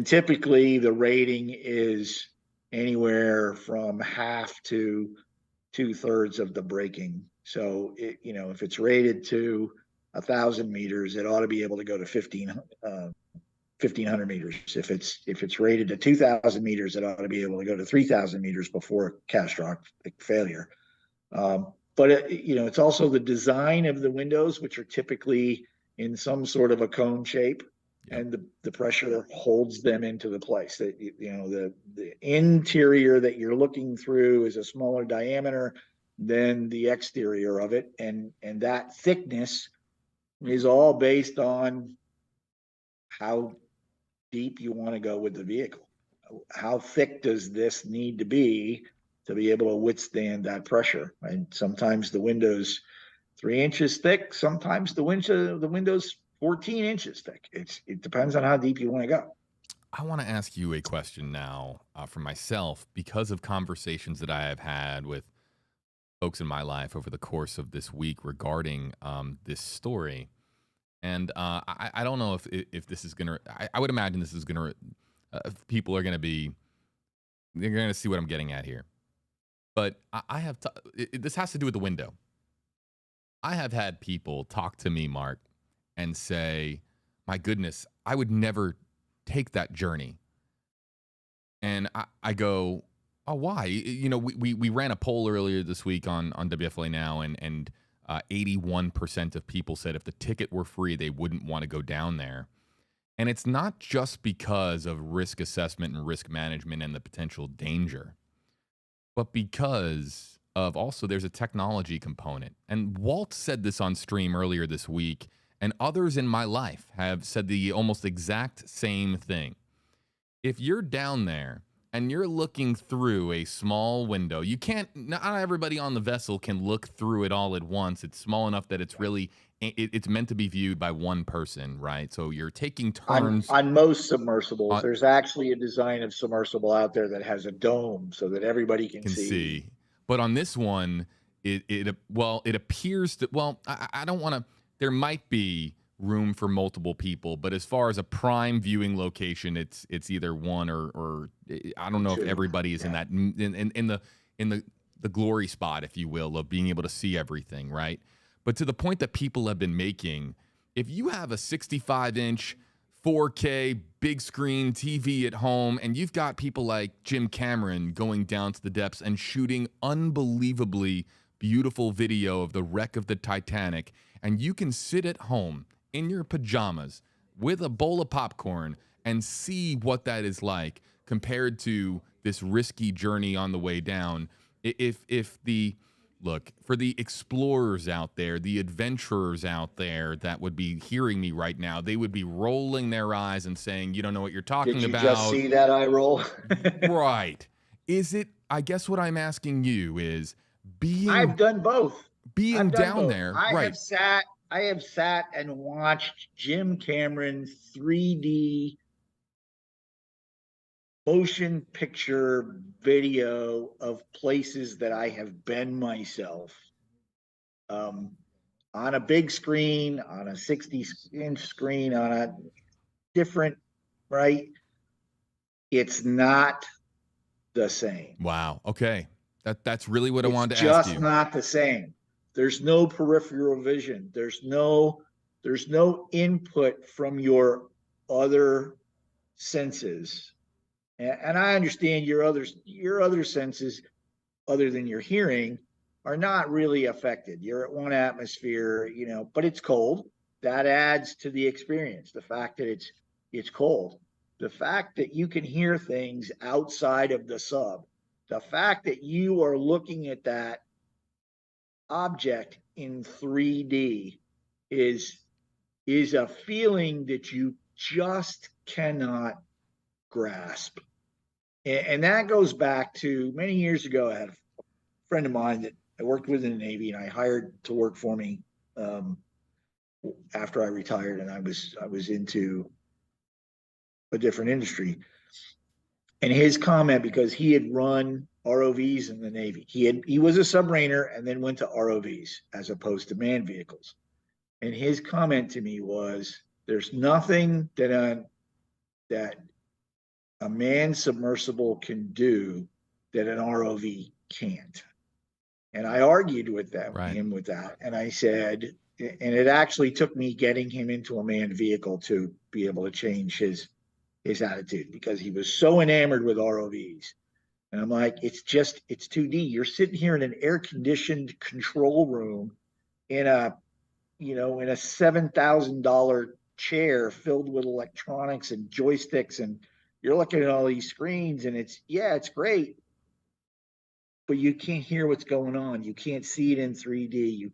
typically the rating is anywhere from half to 2/3 of the breaking. So if it's rated to 1,000 meters, it ought to be able to go to 1,500 meters. If it's rated to 2,000 meters, it ought to be able to go to 3,000 meters before catastrophic failure. But it's also the design of the windows, which are typically in some sort of a cone shape, and the pressure holds them into the place. That the interior that you're looking through is a smaller diameter than the exterior of it, and that thickness is all based on how deep you want to go with the vehicle. How thick does this need to be able to withstand that pressure? And sometimes the window's 3 inches thick, sometimes the window's 14 inches thick. It depends on how deep you want to go. I want to ask you a question now for myself, because of conversations that I have had with folks in my life over the course of this week regarding this story. And I don't know if this is going to, I would imagine this is going to, people are going to they're going to see what I'm getting at here. But this has to do with the window. I have had people talk to me, Mark, and say, my goodness, I would never take that journey. And I go, oh, why? We ran a poll earlier this week on WFLA Now, and 81% of people said if the ticket were free, they wouldn't want to go down there. And it's not just because of risk assessment and risk management and the potential danger, but because of also there's a technology component. And Walt said this on stream earlier this week, and others in my life have said the almost exact same thing. If you're down there and you're looking through a small window, you can't, not everybody on the vessel can look through it all at once. It's small enough that it's really, it's meant to be viewed by one person, right? So you're taking turns. On most submersibles, there's actually a design of submersible out there that has a dome so that everybody can see. But on this one, it appears that, I don't want to, there might be room for multiple people, but as far as a prime viewing location, it's either one or I don't know if everybody is in that in the glory spot, if you will, of being able to see everything, right? But to the point that people have been making, if you have a 65-inch 4K big screen TV at home, and you've got people like Jim Cameron going down to the depths and shooting unbelievably beautiful video of the wreck of the Titanic, and you can sit at home in your pajamas with a bowl of popcorn and see what that is like. compared to this risky journey on the way down. If the look for the explorers out there, the adventurers out there that would be hearing me right now, they would be rolling their eyes and saying, "You don't know what you're talking Did you about." just see that eye roll? Right. Is it? I guess what I'm asking you is I've done both. being I've done down both. there, I right? have sat and watched Jim Cameron 3D motion picture video of places that I have been myself, on a big screen, on a 60-inch screen, on a different, right? It's not the same. Wow. Okay. That's really what I It's wanted to ask just you. not the same. There's no peripheral vision. There's no input from your other senses. And I understand your other senses, other than your hearing, are not really affected. You're at one atmosphere, but it's cold. That adds to the experience. The fact that it's cold, the fact that you can hear things outside of the sub, the fact that you are looking at that object in 3D is a feeling that you just cannot grasp. And that goes back to many years ago. I had a friend of mine that I worked with in the Navy, and I hired to work for me after I retired, and I was into a different industry. And his comment, because he had run ROVs in the Navy, he was a submariner and then went to ROVs as opposed to manned vehicles. And his comment to me was, "There's nothing that a manned submersible can do that an ROV can't." And I argued with him with that. And I said, and it actually took me getting him into a manned vehicle to be able to change his attitude, because he was so enamored with ROVs. And I'm like, it's 2D. You're sitting here in an air-conditioned control room in a $7,000 chair filled with electronics and joysticks, and you're looking at all these screens, and it's great, but you can't hear what's going on. You can't see it in 3D. You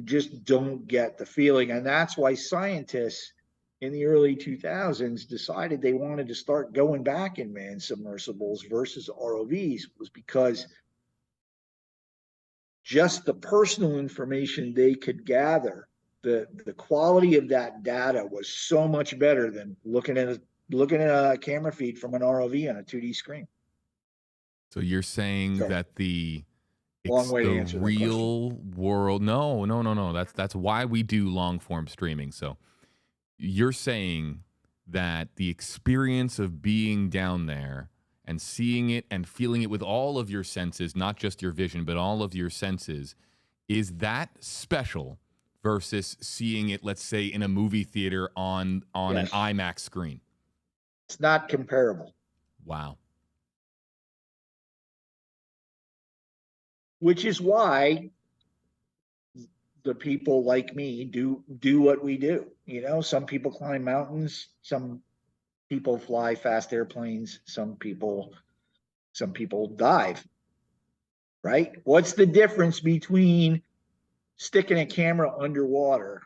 just don't get the feeling. And that's why scientists in the early 2000s decided they wanted to start going back in manned submersibles versus ROVs, was because just the personal information they could gather, the quality of that data was so much better than looking at a camera feed from an ROV on a 2D screen. So you're saying that the long way to answer real world? No. That's why we do long form streaming. So you're saying that the experience of being down there and seeing it and feeling it with all of your senses, not just your vision, but all of your senses, is that special versus seeing it, let's say, in a movie theater on an IMAX screen? It's not comparable. Wow. Which is why the people like me do what we do. Some people climb mountains, some people fly fast airplanes, some people dive, right? What's the difference between sticking a camera underwater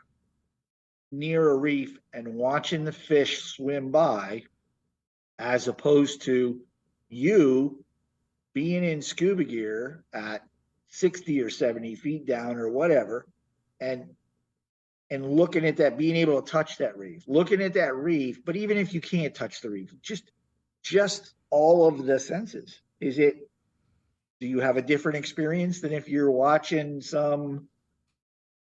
near a reef and watching the fish swim by, as opposed to you being in scuba gear at 60 or 70 feet down or whatever, and looking at that, being able to touch that reef, but even if you can't touch the reef, just all of the senses. Do you have a different experience than if you're watching some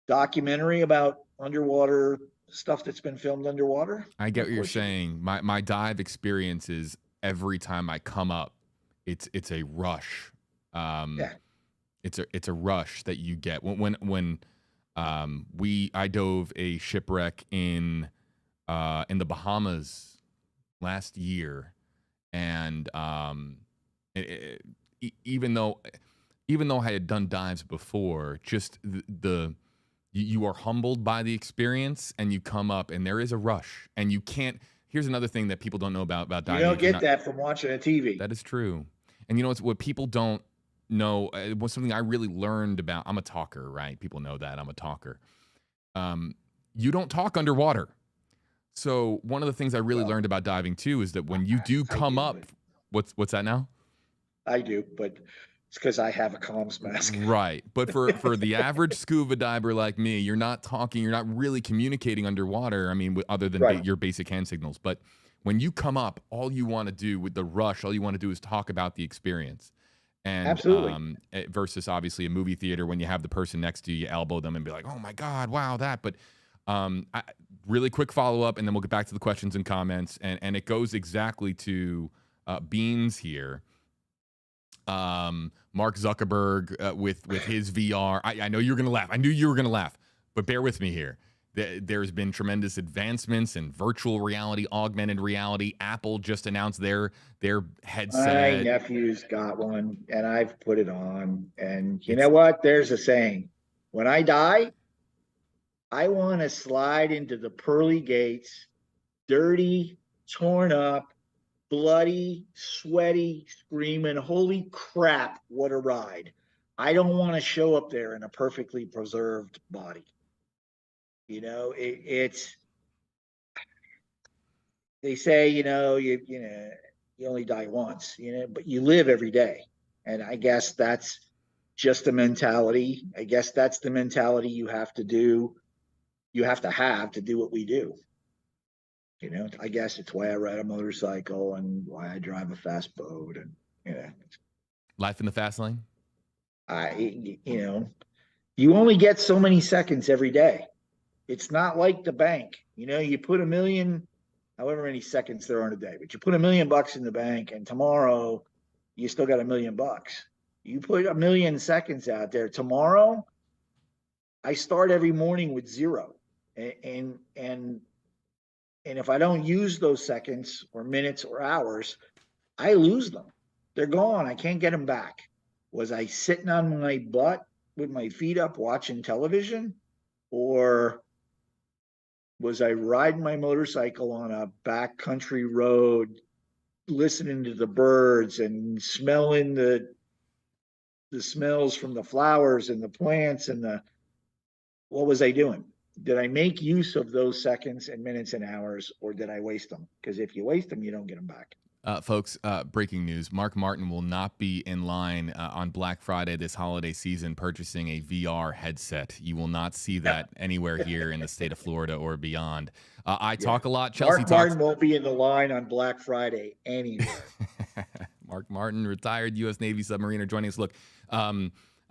documentary about underwater stuff that's been filmed underwater? I get what you're saying. My dive experience is every time I come up, it's a rush. It's a rush that you get when I dove a shipwreck in the Bahamas last year, and even though I had done dives before, just you are humbled by the experience, and you come up and there is a rush, and you can't. here's another thing that people don't know about You diving. don't get that from watching a TV. That is true. And you know what people don't know, was something I really learned about. I'm a talker, right? People know that I'm a talker. You don't talk underwater. So one of the things I really learned about diving too is that when you do come up, what's that now? I do, but it's because I have a comms mask. Right. But for the average scuba diver like me, you're not talking, you're not really communicating underwater. I mean, other than your basic hand signals. But when you come up, all you want to do with the rush, all you want to do is talk about the experience. And Absolutely. Versus obviously a movie theater, when you have the person next to you, you elbow them and be like, oh my God, wow, that. But really quick follow up, and then we'll get back to the questions and comments. And it goes exactly to Beans here. Mark Zuckerberg with his VR. I know you're going to laugh. I knew you were going to laugh, but bear with me here. There's been tremendous advancements in virtual reality, augmented reality. Apple just announced their headset. My nephew's got one, and I've put it on. And you know what? There's a saying: when I die, I want to slide into the pearly gates, dirty, torn up, bloody, sweaty, screaming, holy crap, what a ride. I don't want to show up there in a perfectly preserved body. You know, it's, they say, you only die once, but you live every day. And I guess that's just a mentality. I guess that's the mentality you have to do what we do. I guess it's why I ride a motorcycle and why I drive a fast boat, and Life in the fast lane. You only get so many seconds every day. It's not like the bank. You put $1 million, however many seconds there are in a day, but you put $1 million in the bank, and tomorrow you still got $1 million. You put 1 million seconds out there. Tomorrow, I start every morning with 0, and if I don't use those seconds or minutes or hours, I lose them. They're gone. I can't get them back. Was I sitting on my butt with my feet up watching television, or was I riding my motorcycle on a backcountry road, listening to the birds and smelling the smells from the flowers and the plants and what was I doing? Did I make use of those seconds and minutes and hours, or did I waste them? Because if you waste them, you don't get them back. Folks, breaking news. Mark Martin will not be in line on Black Friday this holiday season purchasing a VR headset. You will not see that anywhere here in the state of Florida or beyond. I talk a lot. Chelsea Mark Martin won't be in the line on Black Friday anywhere. Mark Martin, retired U.S. Navy submariner, joining us. Look,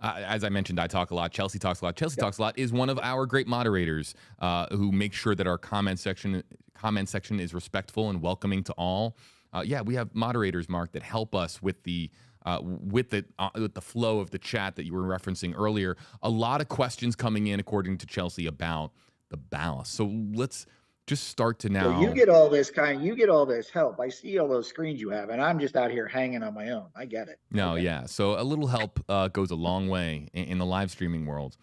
as I mentioned, I talk a lot. Chelsea talks a lot. Chelsea Talks a Lot is one of our great moderators who make sure that our comment section is respectful and welcoming to all. We have moderators, Mark, that help us with the flow of the chat that you were referencing earlier. A lot of questions coming in, according to Chelsea, about the ballast. So let's just start to now. So you get all this help. I see all those screens you have, and I'm just out here hanging on my own. I get it. No, okay. Yeah. So a little help goes a long way in the live streaming world.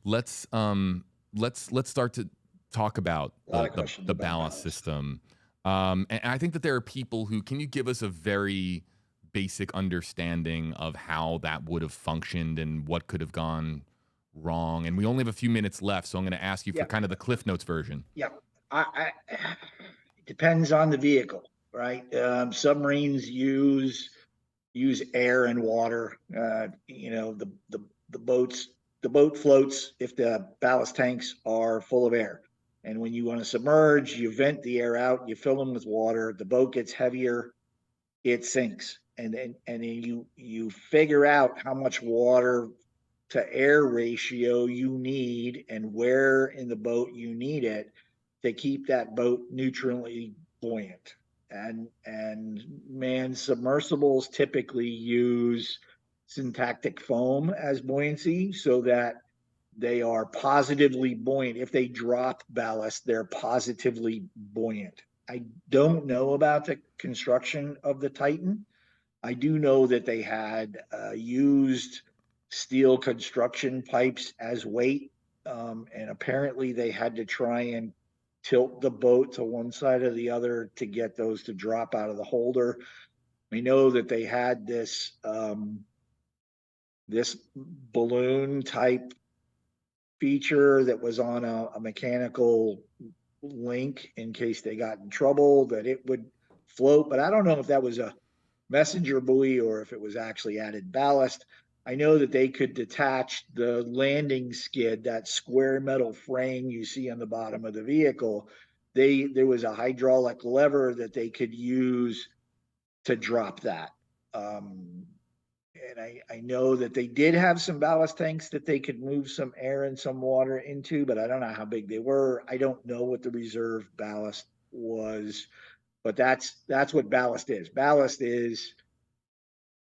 Let's start to talk about the ballast system. And I think that there are people who, can you give us a very basic understanding of how that would have functioned and what could have gone wrong? And we only have a few minutes left, so I'm going to ask you for kind of the Cliff Notes version. Yeah, it depends on the vehicle, right? Submarines use air and water. The boat floats if the ballast tanks are full of air. And when you want to submerge, you vent the air out, you fill them with water, the boat gets heavier, it sinks. And then you figure out how much water to air ratio you need and where in the boat you need it to keep that boat neutrally buoyant. And manned submersibles typically use syntactic foam as buoyancy so that they are positively buoyant. If they drop ballast, they're positively buoyant. I don't know about the construction of the Titan. I do know that they had used steel construction pipes as weight, and apparently they had to try and tilt the boat to one side or the other to get those to drop out of the holder. We know that they had this this balloon type feature that was on a mechanical link in case they got in trouble, that it would float. But I don't know if that was a messenger buoy or if it was actually added ballast. I know that they could detach the landing skid, that square metal frame you see on the bottom of the vehicle. There was a hydraulic lever that they could use to drop that. And I know that they did have some ballast tanks that they could move some air and some water into, but I don't know how big they were. I don't know what the reserve ballast was, but that's what ballast is. Ballast is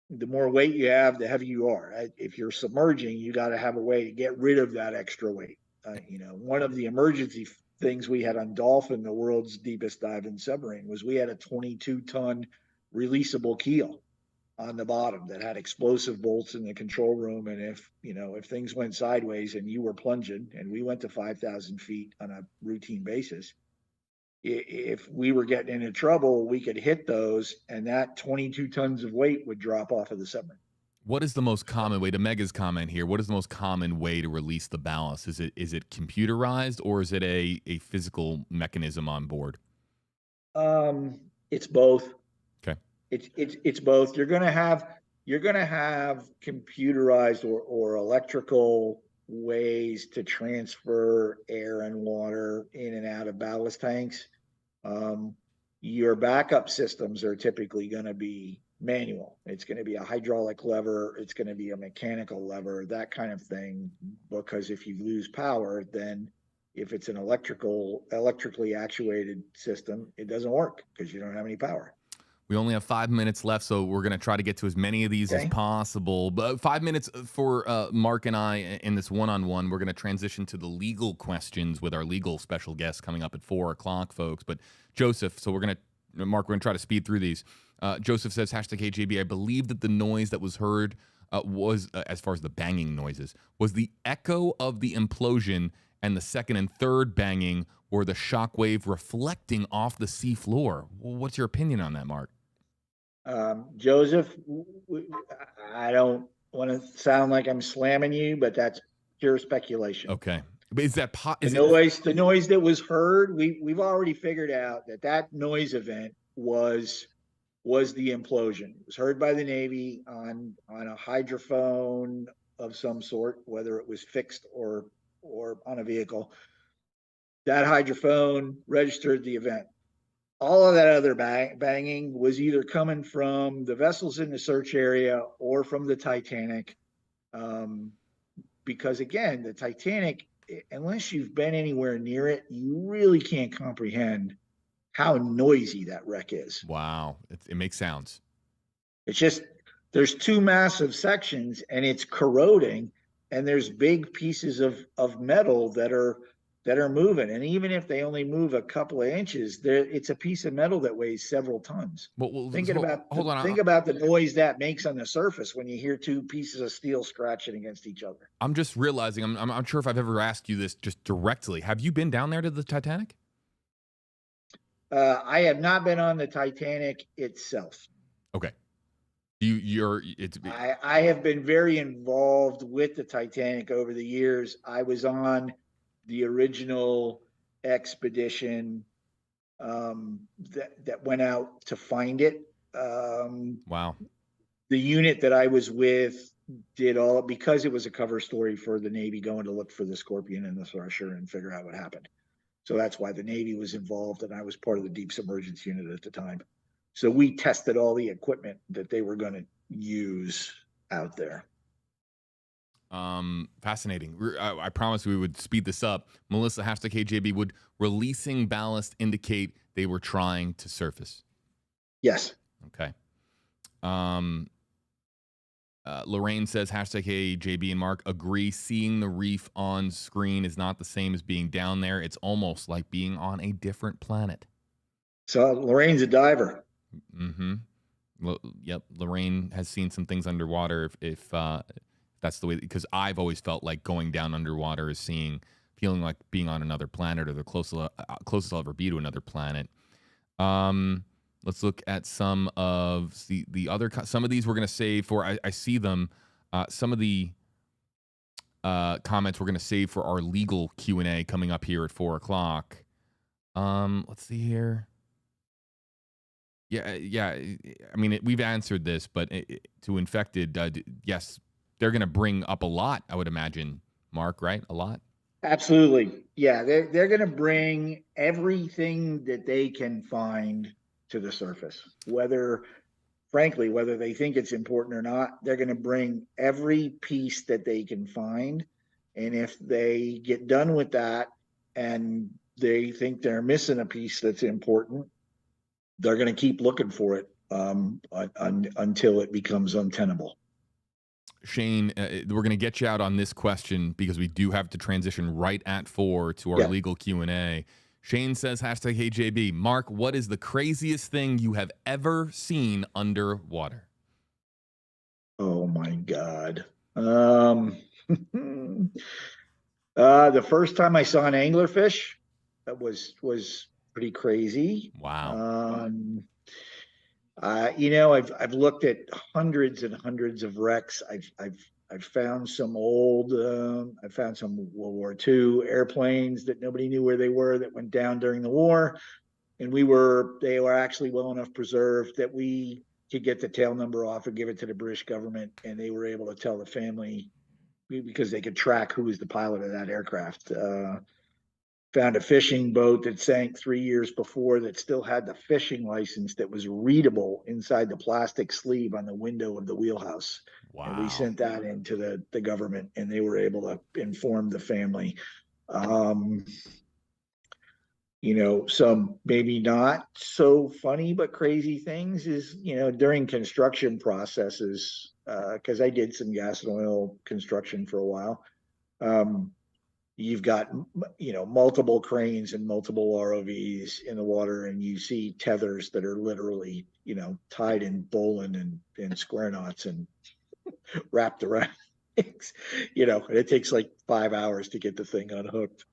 the more weight you have, the heavier you are. If you're submerging, you got to have a way to get rid of that extra weight. One of the emergency things we had on Dolphin, the world's deepest diving submarine, was we had a 22-ton releasable keel on the bottom that had explosive bolts in the control room. And if things went sideways and you were plunging, and we went to 5,000 feet on a routine basis, if we were getting into trouble, we could hit those, and that 22 tons of weight would drop off of the submarine. What is the most common way, to Mega's comment here, what is the most common way to release the ballast? Is it computerized, or is it a physical mechanism on board? It's both. Okay. It's both. You're gonna have computerized or electrical ways to transfer air and water in and out of ballast tanks. Your backup systems are typically going to be manual. It's going to be a hydraulic lever. It's going to be a mechanical lever, that kind of thing. Because if you lose power, then if it's an electrically actuated system, it doesn't work because you don't have any power. We only have 5 minutes left, so we're going to try to get to as many of these as possible. But 5 minutes for Mark and I in this one-on-one. We're going to transition to the legal questions with our legal special guest coming up at 4 o'clock, folks. But Joseph, so Mark, we're going to try to speed through these. Joseph says, #KJB, I believe that the noise that was heard was, as far as the banging noises, was the echo of the implosion, and the second and third banging were the shockwave reflecting off the sea floor. What's your opinion on that, Mark? Joseph, I don't want to sound like I'm slamming you, but that's pure speculation. Okay. But is that the noise that was heard? We've already figured out that noise event was the implosion. It was heard by the Navy on a hydrophone of some sort, whether it was fixed or on a vehicle. That hydrophone registered the event. All of that other banging was either coming from the vessels in the search area or from the Titanic. Because again, the Titanic, unless you've been anywhere near it, you really can't comprehend how noisy that wreck is. Wow. It makes sounds. It's just, there's two massive sections and it's corroding, and there's big pieces of metal that are moving. And even if they only move a couple of inches, it's a piece of metal that weighs several tons. Think about the noise that makes on the surface when you hear two pieces of steel scratching against each other. I'm just realizing, I'm not sure if I've ever asked you this just directly. Have you been down there to the Titanic? I have not been on the Titanic itself. Okay. I have been very involved with the Titanic over the years. I was on the original expedition that went out to find it. Wow. The unit that I was with did all, because it was a cover story for the Navy going to look for the Scorpion and the Thresher and figure out what happened. So that's why the Navy was involved, and I was part of the deep submergence unit at the time. So we tested all the equipment that they were going to use out there. Fascinating. I promise we would speed this up. Melissa, #KJB, would releasing ballast indicate they were trying to surface? Yes. Okay. Lorraine says, #KJB and Mark agree, seeing the reef on screen is not the same as being down there. It's almost like being on a different planet. So Lorraine's a diver. Mm-hmm. Yep. Lorraine has seen some things underwater. If that's the way, because I've always felt like going down underwater is seeing feeling like being on another planet or the closest I'll ever be to another planet. Let's look at some of the other. Some of these we're going to save for. I see them. Some of the comments we're going to save for our legal Q&A coming up here at 4:00. Let's see here. Yeah. I mean, we've answered this, but to infected, yes, they're going to bring up a lot, I would imagine, Mark, right? A lot? Absolutely. Yeah, they're going to bring everything that they can find to the surface. Frankly, whether they think it's important or not, they're going to bring every piece that they can find. And if they get done with that and they think they're missing a piece that's important, they're going to keep looking for it until it becomes untenable. Shane, we're going to get you out on this question because we do have to transition right at 4 to our legal Q&A. Shane says, #HeyJB. Mark, what is the craziest thing you have ever seen underwater? Oh, my God. The first time I saw an anglerfish, that was pretty crazy. Wow. I've looked at hundreds and hundreds of wrecks. I've found some old, I found some World War II airplanes that nobody knew where they were that went down during the war. And they were actually well enough preserved that we could get the tail number off and give it to the British government. And they were able to tell the family because they could track who was the pilot of that aircraft. Found a fishing boat that sank 3 years before that still had the fishing license that was readable inside the plastic sleeve on the window of the wheelhouse. Wow. And we sent that into the government, and they were able to inform the family. Some maybe not so funny but crazy things is, during construction processes, because I did some gas and oil construction for a while. You've got, multiple cranes and multiple ROVs in the water, and you see tethers that are literally, tied in bowline and square knots and wrapped around things, and it takes like 5 hours to get the thing unhooked.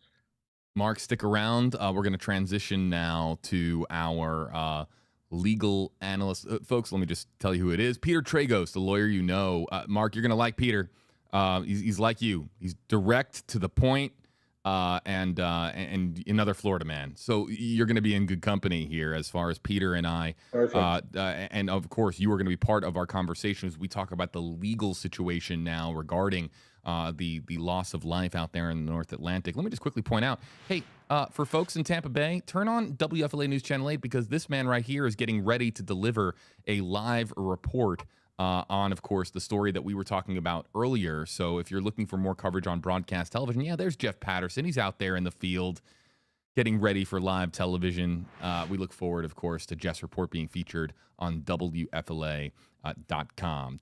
Mark, stick around. We're going to transition now to our legal analyst. Folks, let me just tell you who it is. Peter Tragos, the lawyer you know. Mark, you're going to like Peter. He's like you. He's direct to the point, and another Florida man. So you're going to be in good company here as far as Peter and I. Perfect. And of course, you are going to be part of our conversation as we talk about the legal situation now regarding the loss of life out there in the North Atlantic. Let me just quickly point out, hey, for folks in Tampa Bay, turn on WFLA News Channel 8 because this man right here is getting ready to deliver a live report on, of course, the story that we were talking about earlier. So if you're looking for more coverage on broadcast television, there's Jeff Patterson. He's out there in the field getting ready for live television. We look forward, of course, to Jeff's report being featured on WFLA.com.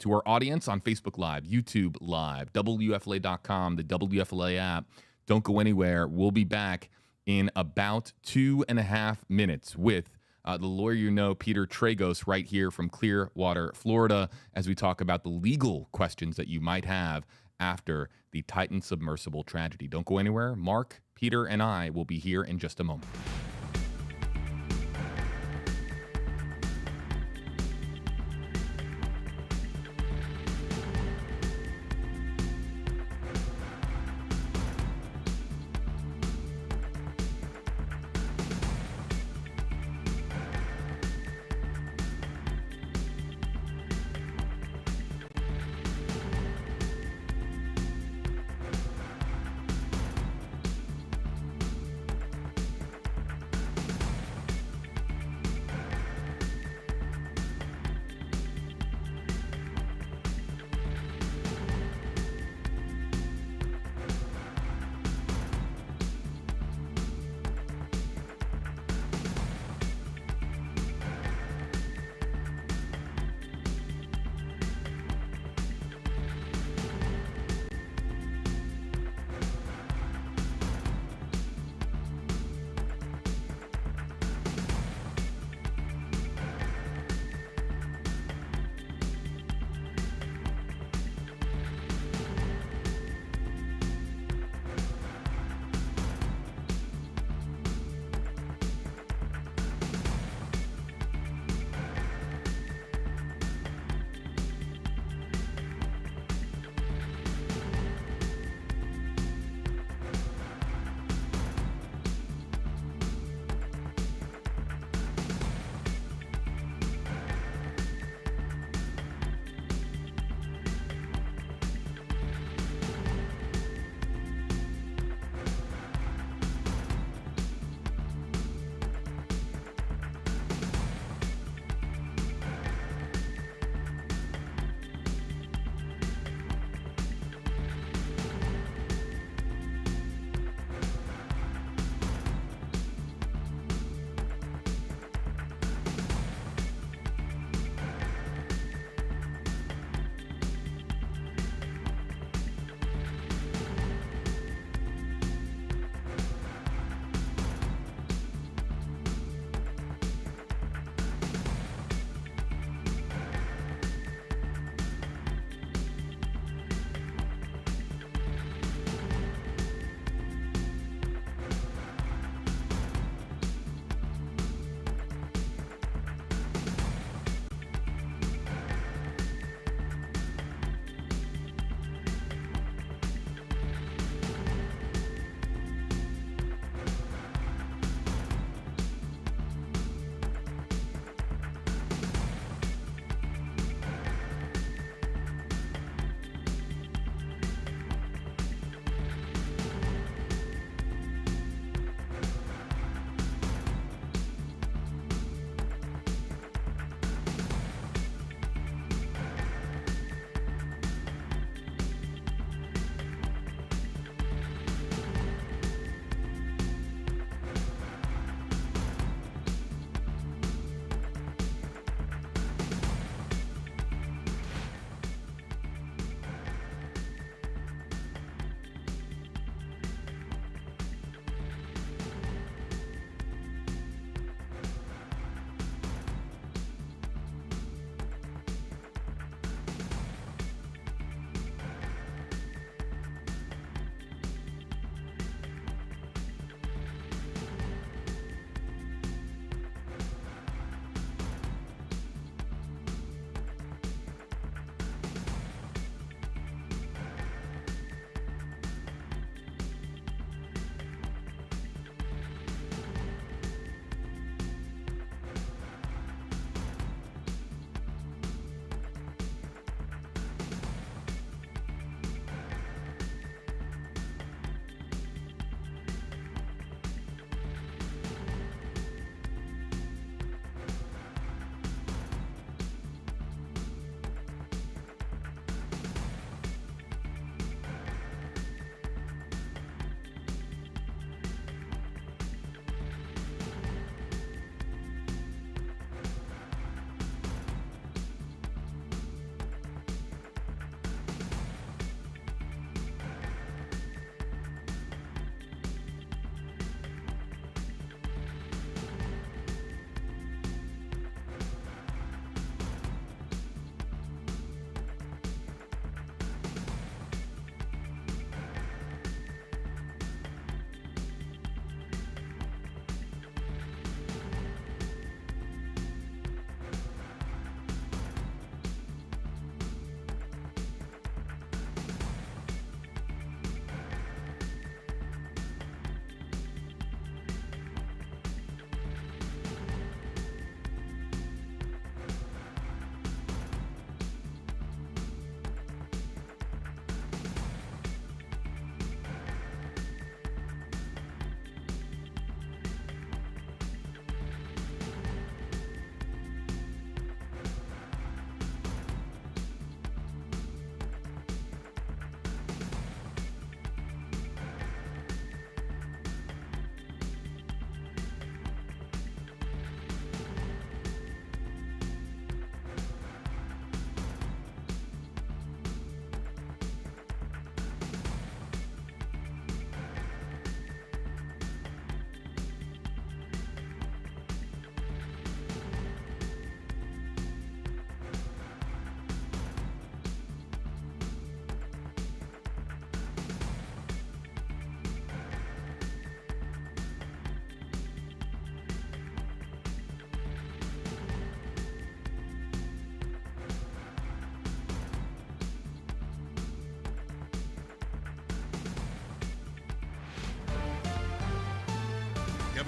To our audience on Facebook Live, YouTube Live, WFLA.com, the WFLA app, don't go anywhere. We'll be back in about 2.5 minutes with the lawyer you know, Peter Tragos, right here from Clearwater, Florida, as we talk about the legal questions that you might have after the Titan Submersible Tragedy. Don't go anywhere. Mark, Peter, and I will be here in just a moment.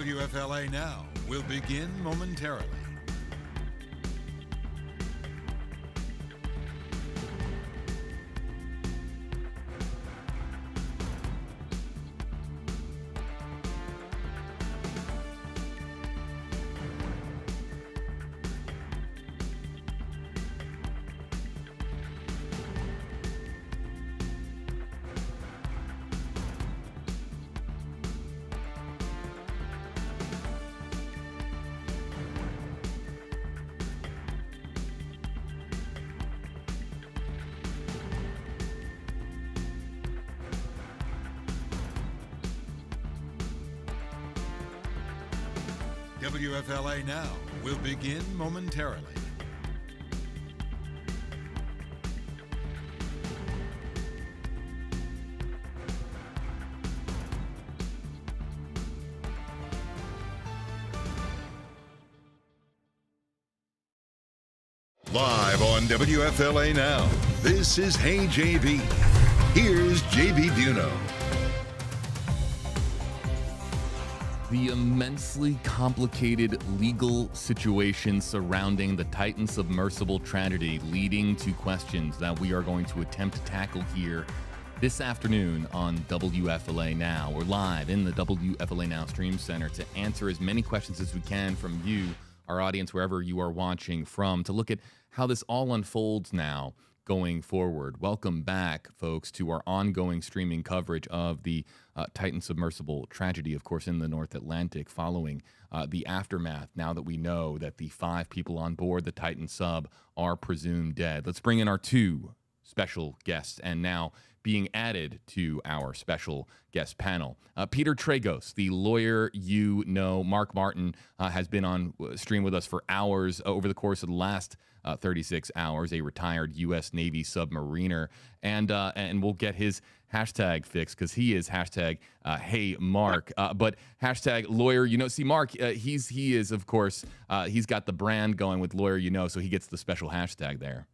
WFLA Now will begin momentarily. WFLA Now will begin momentarily. Live on WFLA Now, this is Hey JB. Here's JB Biunno. The immensely complicated legal situation surrounding the Titan Submersible Tragedy, leading to questions that we are going to attempt to tackle here this afternoon on WFLA Now. We're live in the WFLA Now Stream Center to answer as many questions as we can from you, our audience, wherever you are watching from, to look at how this all unfolds now going forward. Welcome back, folks, to our ongoing streaming coverage of the Titan Submersible Tragedy, of course, in the North Atlantic, following the aftermath, now that we know that the 5 people on board the Titan sub are presumed dead. Let's bring in our 2 special guests, and now being added to our special guest panel. Peter Tragos, the lawyer you know. Mark Martin has been on stream with us for hours over the course of the last 36 hours, a retired U.S. Navy submariner. And we'll get his hashtag fixed because he is hashtag hey Mark, but hashtag lawyer you know. See, Mark, he is, of course, he's got the brand going with lawyer you know, so he gets the special hashtag there.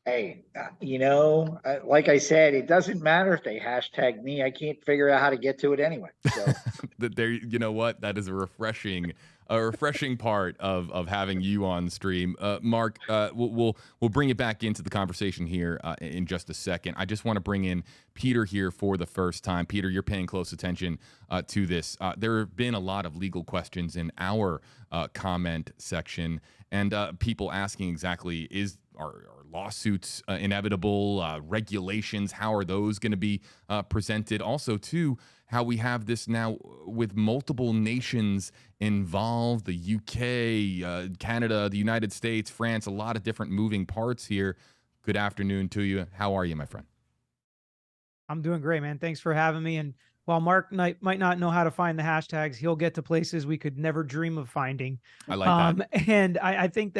Hey, like I said, it doesn't matter if they hashtag me. I can't figure out how to get to it anyway. So. There, you know what? That is a refreshing part of having you on stream. Mark, we'll bring it back into the conversation here in just a second. I just want to bring in Peter here for the first time. Peter, you're paying close attention to this. There have been a lot of legal questions in our comment section, and people asking exactly, are lawsuits inevitable? Regulations, how are those going to be presented? Also, too, how we have this now with multiple nations involved, the UK, Canada, the United States, France, a lot of different moving parts here. Good afternoon to you. How are you, my friend? I'm doing great, man. Thanks for having me. And while Mark might not know how to find the hashtags, he'll get to places we could never dream of finding. I like that. And I think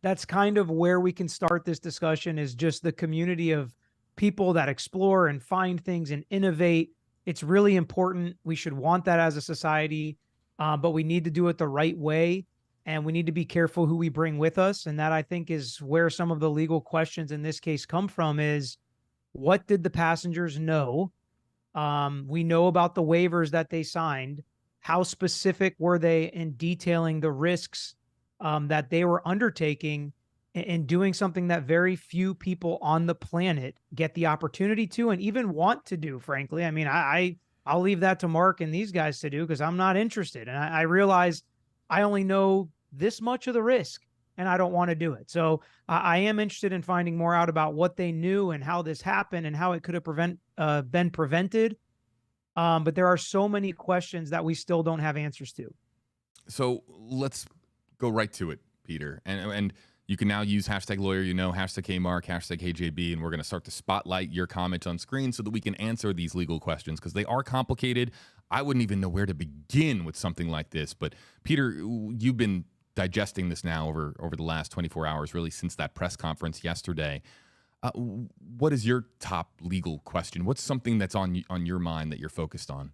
that's kind of where we can start this discussion, is just the community of people that explore and find things and innovate. It's really important. We should want that as a society, but we need to do it the right way, and we need to be careful who we bring with us. And that, I think, is where some of the legal questions in this case come from, is what did the passengers know? We know about the waivers that they signed. How specific were they in detailing the risks that they were undertaking and doing something that very few people on the planet get the opportunity to and even want to do, frankly? I mean, I'll leave that to Mark and these guys to do, because I'm not interested. And I realize I only know this much of the risk and I don't want to do it. So I am interested in finding more out about what they knew and how this happened and how it could have been prevented. But there are so many questions that we still don't have answers to. So let's go right to it, Peter. And you can now use hashtag lawyer you know, hashtag hey Mark, hashtag hey JB, and we're going to start to spotlight your comments on screen so that we can answer these legal questions, because they are complicated. I wouldn't even know where to begin with something like this. But Peter, you've been digesting this now over the last 24 hours, really since that press conference yesterday. What is your top legal question? What's something that's on your mind that you're focused on?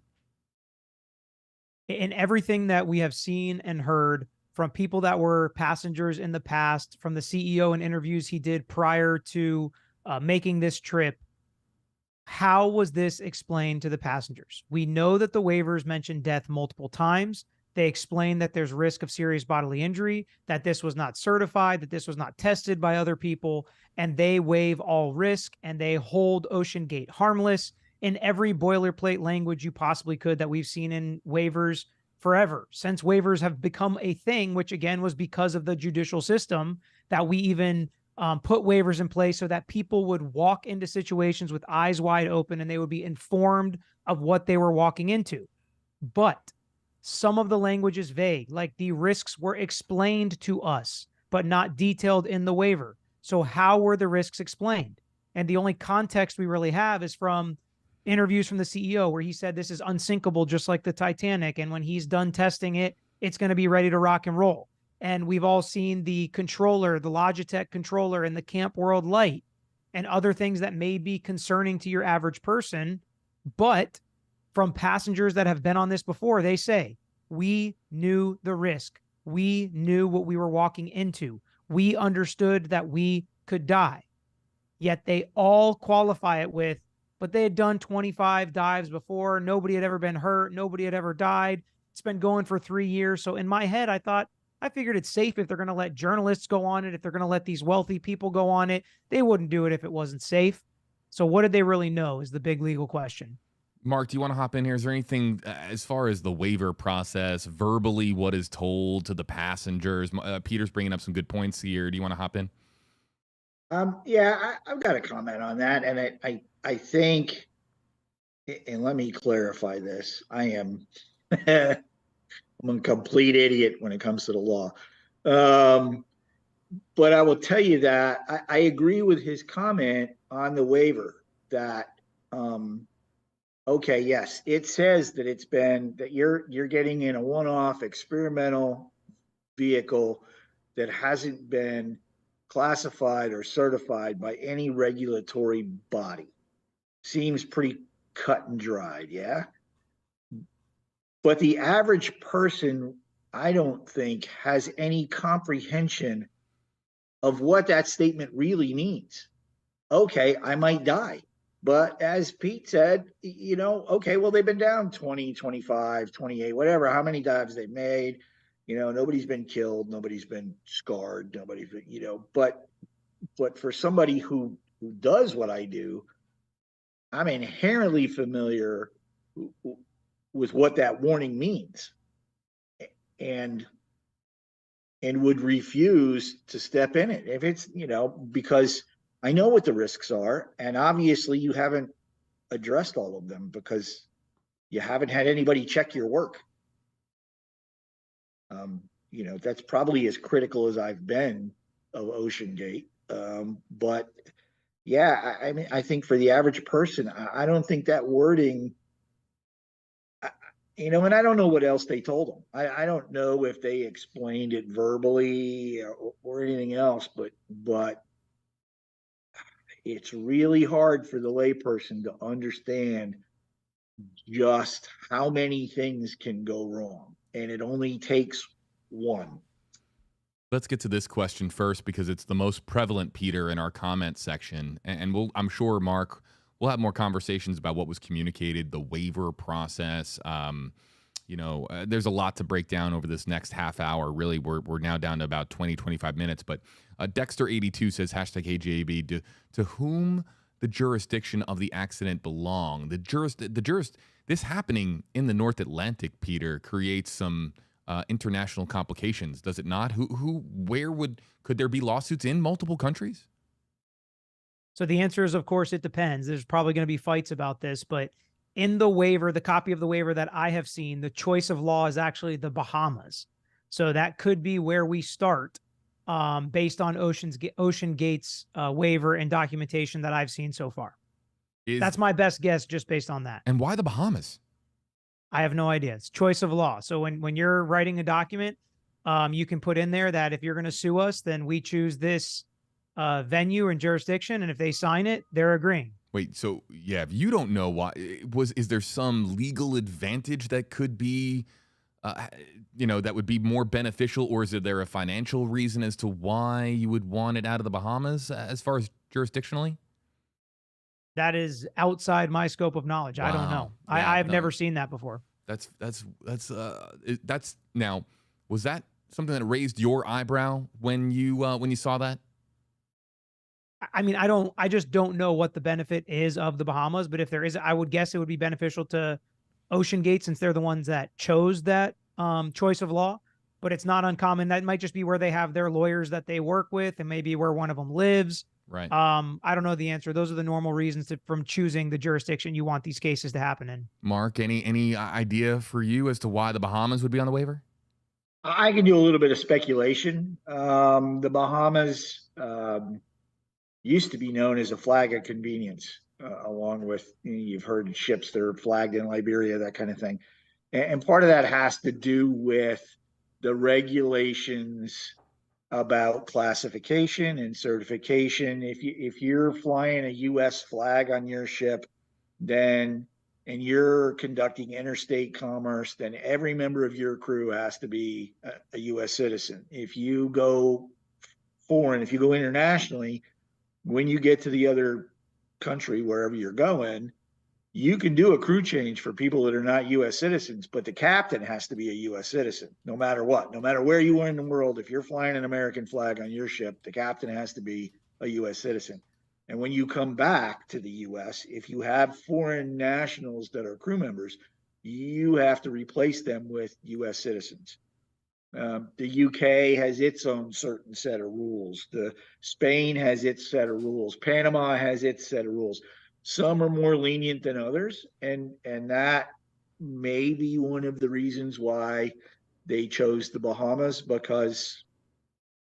In everything that we have seen and heard from people that were passengers in the past, from the CEO and interviews he did prior to making this trip, how was this explained to the passengers? We know that the waivers mentioned death multiple times. They explain that there's risk of serious bodily injury, that this was not certified, that this was not tested by other people, and they waive all risk and they hold OceanGate harmless in every boilerplate language you possibly could that we've seen in waivers forever, since waivers have become a thing, which again was because of the judicial system that we even put waivers in place so that people would walk into situations with eyes wide open and they would be informed of what they were walking into. But some of the language is vague, like the risks were explained to us, but not detailed in the waiver. So how were the risks explained? And the only context we really have is from interviews from the CEO where he said this is unsinkable, just like the Titanic. And when he's done testing it, it's going to be ready to rock and roll. And we've all seen the controller, the Logitech controller in the Camp World Light and other things that may be concerning to your average person. But from passengers that have been on this before, they say, we knew the risk. We knew what we were walking into. We understood that we could die. Yet they all qualify it with, but they had done 25 dives before. Nobody had ever been hurt. Nobody had ever died. It's been going for 3 years. So in my head, I figured it's safe if they're going to let journalists go on it, if they're going to let these wealthy people go on it. They wouldn't do it if it wasn't safe. So what did they really know is the big legal question. Mark, do you want to hop in here? Is there anything as far as the waiver process, verbally what is told to the passengers? Peter's bringing up some good points here. Do you want to hop in? Yeah, I've got a comment on that. And I think, and let me clarify this, I'm a complete idiot when it comes to the law. But I will tell you that I agree with his comment on the waiver that, okay, yes, it says that that you're getting in a one-off experimental vehicle that hasn't been classified or certified by any regulatory body. Seems pretty cut and dried, yeah? But the average person, I don't think, has any comprehension of what that statement really means. Okay, I might die. But as Pete said, okay, well, they've been down 20, 25, 28, whatever, how many dives they've made. Nobody's been killed. Nobody's been scarred. Nobody's been, but for somebody who does what I do, I'm inherently familiar with what that warning means and would refuse to step in it if it's, because I know what the risks are, and obviously you haven't addressed all of them because you haven't had anybody check your work. That's probably as critical as I've been of OceanGate. But yeah, I mean, I think for the average person, I don't think that wording, and I don't know what else they told them. I don't know if they explained it verbally or anything else, but it's really hard for the layperson to understand just how many things can go wrong. And it only takes one. Let's get to this question first because it's the most prevalent, Peter, in our comment section. And I'm sure, Mark, we'll have more conversations about what was communicated, the waiver process. There's a lot to break down over this next half hour. Really, we're now down to about 20, 25 minutes. But Dexter82 says, #HJB, to whom the jurisdiction of the accident belong? This happening in the North Atlantic, Peter, creates some international complications, does it not? Could there be lawsuits in multiple countries? So the answer is, of course, it depends. There's probably going to be fights about this, but in the waiver, the copy of the waiver that I have seen, the choice of law is actually the Bahamas. So that could be where we start based on OceanGate's waiver and documentation that I've seen so far. That's my best guess just based on that. And why the Bahamas? I have no idea. It's choice of law. So when you're writing a document, you can put in there that if you're going to sue us, then we choose this venue and jurisdiction. And if they sign it, they're agreeing. Wait, so yeah, if you don't know why, is there some legal advantage that could be, that would be more beneficial, or is there a financial reason as to why you would want it out of the Bahamas as far as jurisdictionally? That is outside my scope of knowledge. Wow. I don't know. I've never seen that before. That's now, was that something that raised your eyebrow when you saw that? I mean, I just don't know what the benefit is of the Bahamas, but if there is, I would guess it would be beneficial to OceanGate since they're the ones that chose that choice of law. But it's not uncommon. That might just be where they have their lawyers that they work with, and maybe where one of them lives. Right. I don't know the answer. Those are the normal reasons from choosing the jurisdiction you want these cases to happen in. Mark, any idea for you as to why the Bahamas would be on the waiver? I can do a little bit of speculation. The Bahamas used to be known as a flag of convenience, along with, you've heard ships that are flagged in Liberia, that kind of thing. And part of that has to do with the regulations about classification and certification. If you're flying a U.S. flag on your ship, then and you're conducting interstate commerce, then every member of your crew has to be a U.S. citizen. If you go foreign, if you go internationally, when you get to the other country, wherever you're going, you can do a crew change for people that are not U.S. citizens, but the captain has to be a U.S. citizen, no matter what. No matter where you are in the world, if you're flying an American flag on your ship, the captain has to be a U.S. citizen. And when you come back to the U.S., if you have foreign nationals that are crew members, you have to replace them with U.S. citizens. The UK has its own certain set of rules. Spain has its set of rules. Panama has its set of rules. Some are more lenient than others, and that may be one of the reasons why they chose the Bahamas, because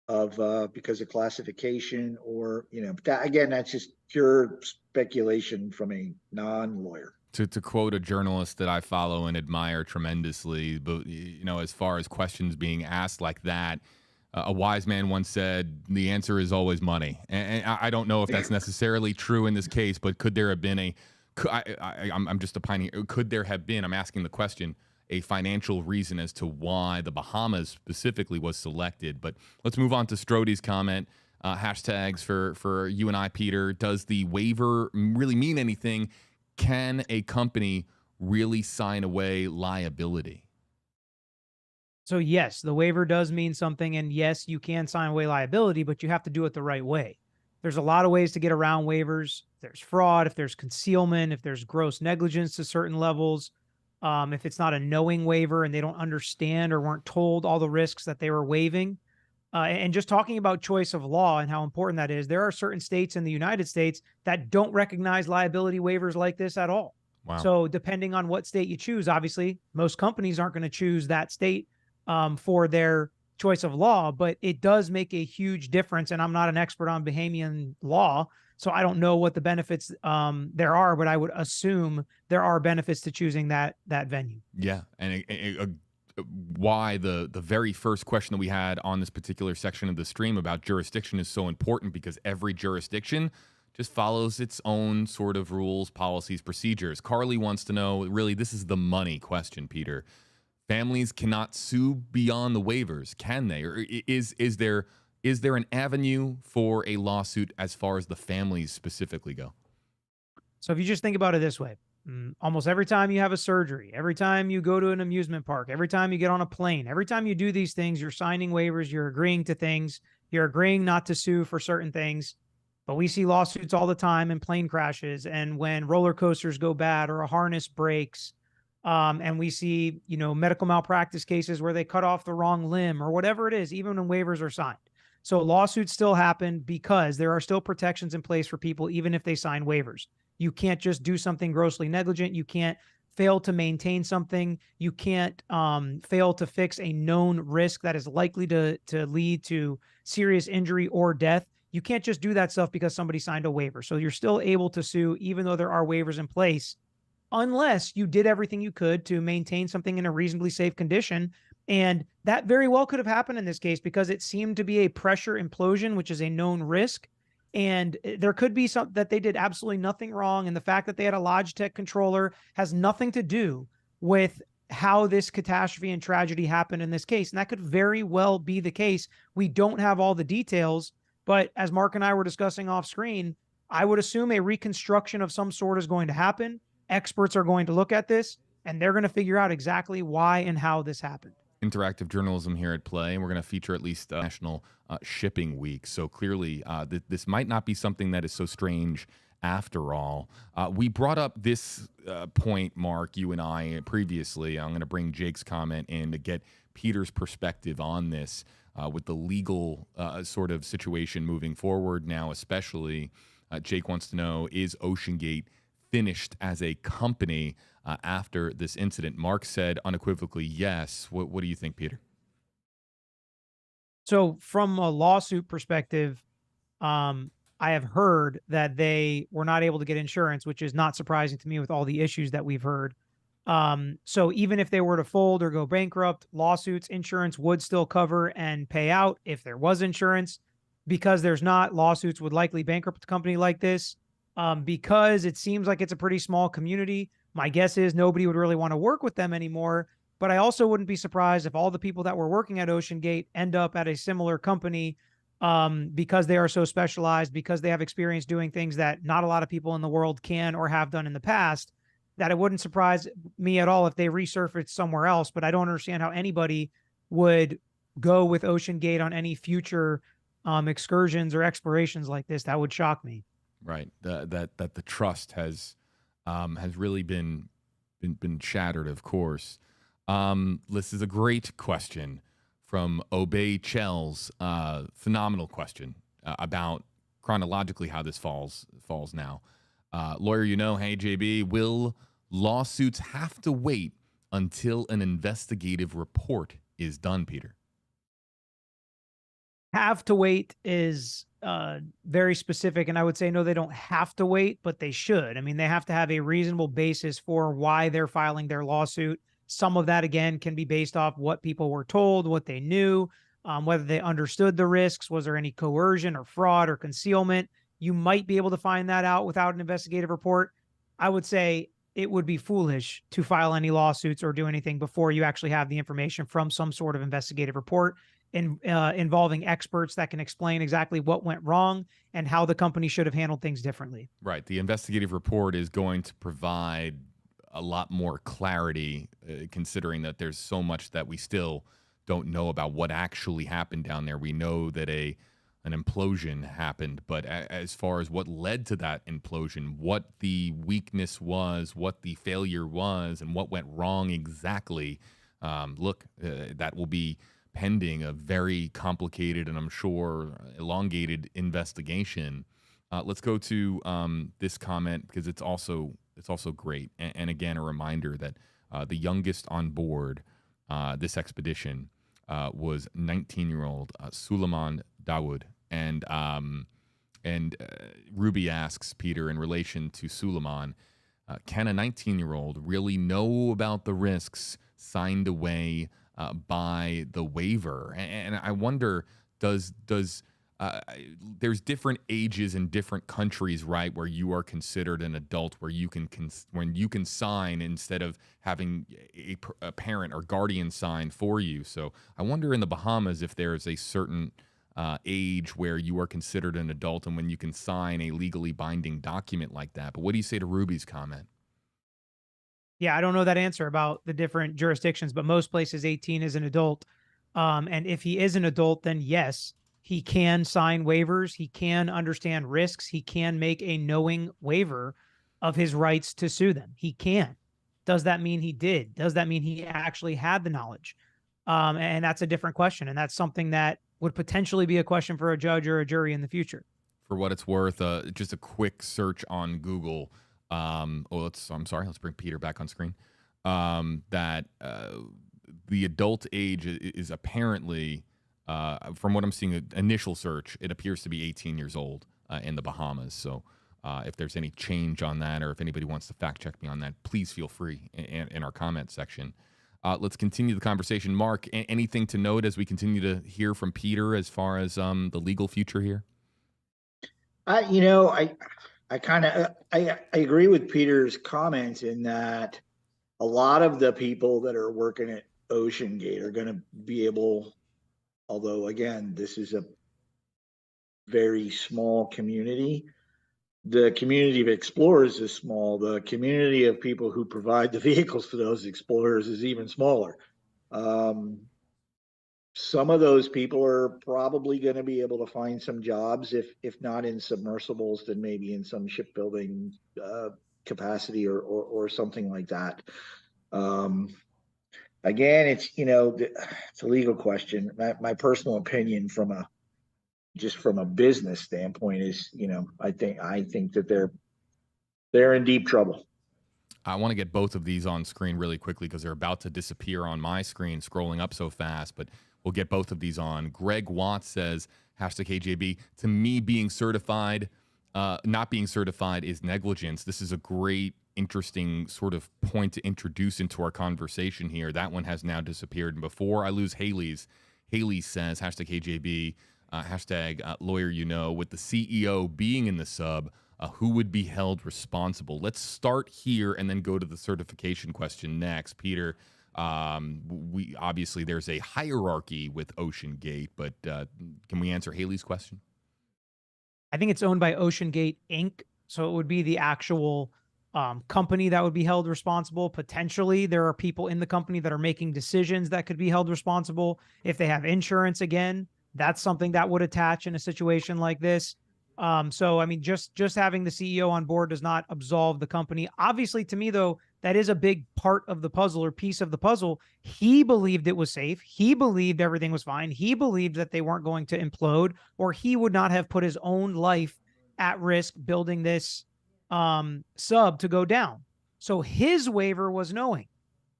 of classification, or that, again, that's just pure speculation from a non-lawyer. To quote a journalist that I follow and admire tremendously, but as far as questions being asked like that, a wise man once said, the answer is always money. And I don't know if that's necessarily true in this case, but could there have been I'm just opining here, could there have been, I'm asking the question, a financial reason as to why the Bahamas specifically was selected? But let's move on to Strode's comment. Hashtags for you and I, Peter. Does the waiver really mean anything? Can a company really sign away liability? So yes, the waiver does mean something, and yes, you can sign away liability, but you have to do it the right way. There's a lot of ways to get around waivers. There's fraud, if there's concealment, if there's gross negligence to certain levels, if it's not a knowing waiver and they don't understand or weren't told all the risks that they were waiving. And just talking about choice of law and how important that is, there are certain states in the United States that don't recognize liability waivers like this at all. Wow. So depending on what state you choose, obviously, most companies aren't going to choose that state for their choice of law, but it does make a huge difference. And I'm not an expert on Bahamian law, so I don't know what the benefits there are, but I would assume there are benefits to choosing that venue. Yeah, and why the very first question that we had on this particular section of the stream about jurisdiction is so important, because every jurisdiction just follows its own sort of rules, policies, procedures. Carly wants to know, really, this is the money question, Peter. Families cannot sue beyond the waivers, can they? Or is there an avenue for a lawsuit as far as the families specifically go? So if you just think about it this way, almost every time you have a surgery, every time you go to an amusement park, every time you get on a plane, every time you do these things, you're signing waivers, you're agreeing to things, you're agreeing not to sue for certain things. But we see lawsuits all the time in plane crashes, and when roller coasters go bad or a harness breaks, and we see, medical malpractice cases where they cut off the wrong limb or whatever it is, even when waivers are signed. So lawsuits still happen because there are still protections in place for people, even if they sign waivers. You can't just do something grossly negligent. You can't fail to maintain something. You can't fail to fix a known risk that is likely to lead to serious injury or death. You can't just do that stuff because somebody signed a waiver. So you're still able to sue even though there are waivers in place, unless you did everything you could to maintain something in a reasonably safe condition. And that very well could have happened in this case because it seemed to be a pressure implosion, which is a known risk. And there could be some that they did absolutely nothing wrong. And the fact that they had a Logitech controller has nothing to do with how this catastrophe and tragedy happened in this case. And that could very well be the case. We don't have all the details, but as Mark and I were discussing off screen, I would assume a reconstruction of some sort is going to happen. Experts are going to look at this and they're going to figure out exactly why and how this happened. Interactive journalism here at play, and we're going to feature at least National Shipping Week. So clearly, this might not be something that is so strange after all. We brought up this point, Mark, you and I previously. I'm going to bring Jake's comment in to get Peter's perspective on this with the legal sort of situation moving forward now, especially. Jake wants to know, is OceanGate finished as a company after this incident? Mark said unequivocally yes. What do you think, Peter? So from a lawsuit perspective, I have heard that they were not able to get insurance, which is not surprising to me with all the issues that we've heard. So even if they were to fold or go bankrupt, lawsuits, insurance would still cover and pay out if there was insurance. Because there's not, lawsuits would likely bankrupt a company like this. Because it seems like it's a pretty small community, my guess is nobody would really want to work with them anymore. But I also wouldn't be surprised if all the people that were working at OceanGate end up at a similar company because they are so specialized, because they have experience doing things that not a lot of people in the world can or have done in the past, that it wouldn't surprise me at all if they resurfaced somewhere else. But I don't understand how anybody would go with OceanGate on any future excursions or explorations like this. That would shock me. Right. That the trust has really been shattered, of course. This is a great question from Obey Chels. Phenomenal question about chronologically how this falls now. Lawyer, hey, JB, will lawsuits have to wait until an investigative report is done, Peter? Have to wait is very specific, and I would say no, they don't have to wait, but they should. I mean, they have to have a reasonable basis for why they're filing their lawsuit. Some of that, again, can be based off what people were told, what they knew, whether they understood the risks. Was there any coercion or fraud or concealment? You might be able to find that out without an investigative report. I would say it would be foolish to file any lawsuits or do anything before you actually have the information from some sort of investigative report involving experts that can explain exactly what went wrong and how the company should have handled things differently. Right. The investigative report is going to provide a lot more clarity, considering that there's so much that we still don't know about what actually happened down there. We know that an implosion happened, but as far as what led to that implosion, what the weakness was, what the failure was, and what went wrong exactly, that will be pending a very complicated and I'm sure elongated investigation. Let's go to this comment because it's also great. And again, a reminder that the youngest on board this expedition was 19-year-old Suleiman Dawood. And Ruby asks, Peter, in relation to Suleiman, can a 19-year-old really know about the risks signed away by the waiver? And I wonder, there's different ages in different countries, right, where you are considered an adult, where you can sign instead of having a parent or guardian sign for you. So I wonder in the Bahamas if there's a certain age where you are considered an adult and when you can sign a legally binding document like that. But what do you say to Ruby's comment? Yeah, I don't know that answer about the different jurisdictions, but most places 18 is an adult. And if he is an adult, then yes, he can sign waivers. He can understand risks. He can make a knowing waiver of his rights to sue them. He can. Does that mean he did? Does that mean he actually had the knowledge? And that's a different question. And that's something that would potentially be a question for a judge or a jury in the future. For what it's worth, just a quick search on Google. Let's bring Peter back on screen. That the adult age is apparently, from what I'm seeing, initial search, it appears to be 18 years old in the Bahamas. So if there's any change on that, or if anybody wants to fact check me on that, please feel free in our comment section. Let's continue the conversation. Mark, anything to note as we continue to hear from Peter as far as the legal future here? I agree with Peter's comments in that a lot of the people that are working at OceanGate are going to be able, although again, this is a very small community, the community of explorers is small. The community of people who provide the vehicles for those explorers is even smaller. Some of those people are probably going to be able to find some jobs, if not in submersibles, then maybe in some shipbuilding capacity or something like that. Again, it's it's a legal question. My personal opinion from a business standpoint is, I think that they're in deep trouble. I want to get both of these on screen really quickly because they're about to disappear on my screen, scrolling up so fast, but we'll get both of these on. Greg Watts says, #KJB, to me, being certified, not being certified is negligence. This is a great, interesting sort of point to introduce into our conversation here. That one has now disappeared. And before I lose Haley says, #KJB, #lawyer, with the CEO being in the sub, who would be held responsible? Let's start here and then go to the certification question next. Peter, we obviously there's a hierarchy with OceanGate, but can we answer Haley's question? I think it's owned by OceanGate Inc. So it would be the actual company that would be held responsible. Potentially, there are people in the company that are making decisions that could be held responsible. If they have insurance, again, that's something that would attach in a situation like this. So, I mean, just having the CEO on board does not absolve the company. Obviously, to me, though, that is a big part of the puzzle or piece of the puzzle. He believed it was safe. He believed everything was fine. He believed that they weren't going to implode, or he would not have put his own life at risk building this sub to go down. So his waiver was knowing,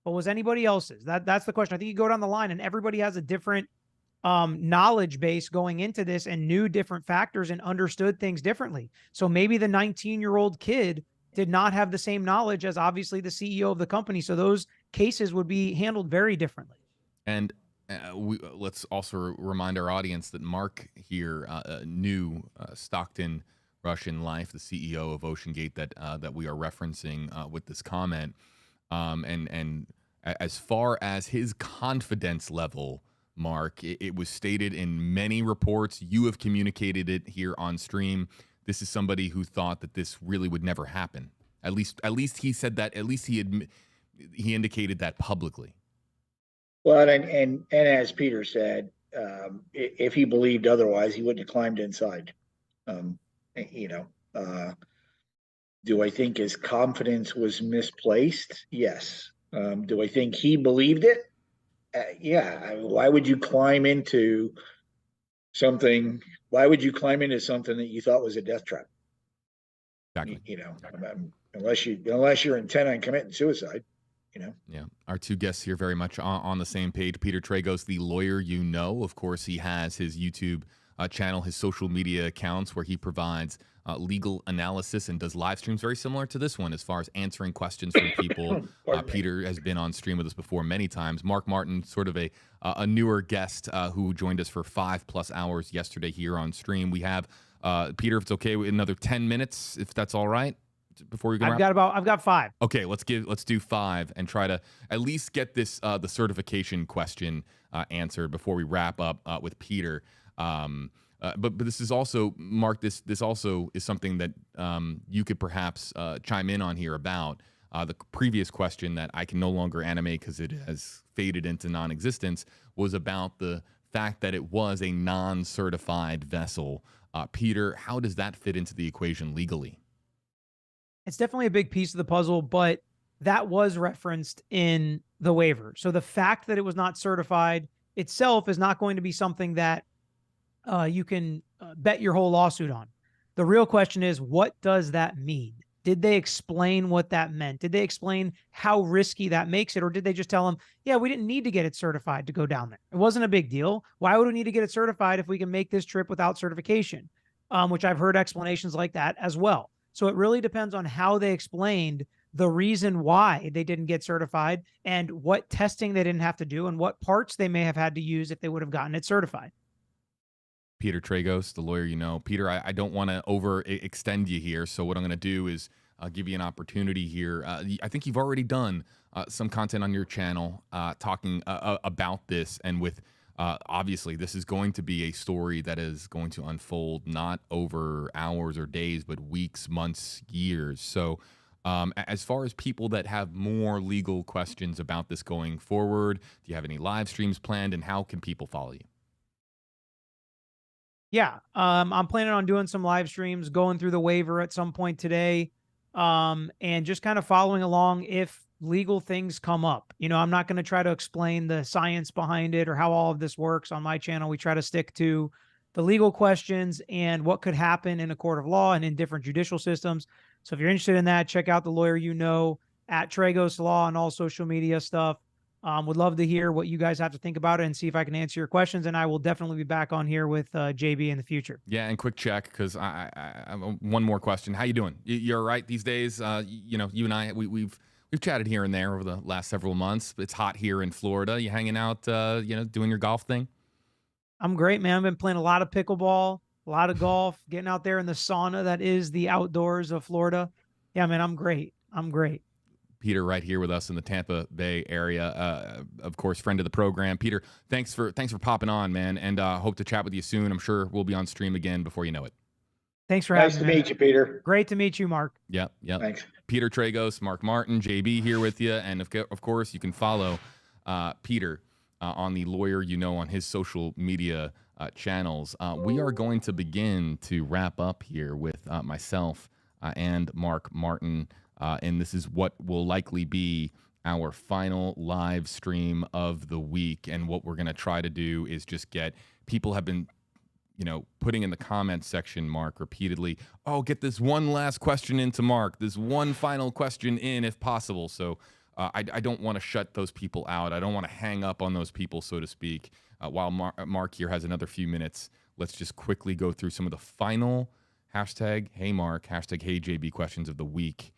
but was anybody else's? That's the question. I think you go down the line and everybody has a different knowledge base going into this and knew different factors and understood things differently. So maybe the 19-year-old kid did not have the same knowledge as obviously the CEO of the company. So those cases would be handled very differently. And let's also remind our audience that Mark here knew Stockton Russian Life, the CEO of OceanGate that we are referencing with this comment. And as far as his confidence level, Mark, it was stated in many reports. You have communicated it here on stream. This is somebody who thought that this really would never happen. At least he said that. At least he indicated that publicly. Well, and as Peter said, if he believed otherwise, he wouldn't have climbed inside. Do I think his confidence was misplaced? Yes. Do I think he believed it? Yeah. Why would you climb into something? Why would you climb into something that you thought was a death trap? Exactly. Unless you're intent on committing suicide. Yeah. Our two guests here very much on the same page. Peter Tragos, the lawyer, of course, he has his YouTube channel, his social media accounts where he provides legal analysis and does live streams very similar to this one as far as answering questions from people. Peter has been on stream with us before many times. Mark Martin, sort of a newer guest who joined us for 5+ hours yesterday here on stream. We have Peter, if it's okay, another 10 minutes, if that's all right. Before we go, I've got 5. Okay, let's do 5 and try to at least get this the certification question answered before we wrap up with Peter. But this is also, Mark, this also is something that you could perhaps chime in on here about. The previous question that I can no longer animate because it has faded into non-existence was about the fact that it was a non-certified vessel. Peter, how does that fit into the equation legally? It's definitely a big piece of the puzzle, but that was referenced in the waiver. So the fact that it was not certified itself is not going to be something that you can bet your whole lawsuit on. The real question is, what does that mean? Did they explain what that meant? Did they explain how risky that makes it? Or did they just tell them, yeah, we didn't need to get it certified to go down there. It wasn't a big deal. Why would we need to get it certified if we can make this trip without certification? Which I've heard explanations like that as well. So it really depends on how they explained the reason why they didn't get certified and what testing they didn't have to do and what parts they may have had to use if they would have gotten it certified. Peter Tragos, the lawyer, Peter, I don't want to overextend you here. So what I'm going to do is give you an opportunity here. I think you've already done some content on your channel talking about this and with Obviously, this is going to be a story that is going to unfold not over hours or days, but weeks, months, years. So as far as people that have more legal questions about this going forward, do you have any live streams planned, and how can people follow you? Yeah, I'm planning on doing some live streams, going through the waiver at some point today, and just kind of following along if legal things come up. I'm not going to try to explain the science behind it or how all of this works on my channel. We try to stick to the legal questions and what could happen in a court of law and in different judicial systems. So if you're interested in that, check out the lawyer at Tragos Law and all social media stuff. Would love to hear what you guys have to think about it and see if I can answer your questions. And I will definitely be back on here with JB in the future. Yeah, and quick check, because I one more question. How you doing? You're all right these days? You and I, we've chatted here and there over the last several months. It's hot here in Florida. You hanging out, doing your golf thing? I'm great, man. I've been playing a lot of pickleball, a lot of golf, getting out there in the sauna that is the outdoors of Florida. Yeah, man, I'm great. I'm great. Peter right here with us in the Tampa Bay area, of course, friend of the program. Peter, thanks for popping on, man, and hope to chat with you soon. I'm sure we'll be on stream again before you know it. Thanks for having me. Nice to meet you, Peter. Great to meet you, Mark. Yep. Thanks. Peter Tragos, Mark Martin, JB here with you, and of course, you can follow Peter on the lawyer on his social media channels. We are going to begin to wrap up here with myself and Mark Martin. And this is what will likely be our final live stream of the week. And what we're going to try to do is just get people have been, putting in the comments section, Mark, repeatedly, get this one last question into Mark, this one final question in if possible. So I don't want to shut those people out. I don't want to hang up on those people, so to speak. While Mark here has another few minutes, let's just quickly go through some of the final #HeyMark, #HeyJB questions of the week.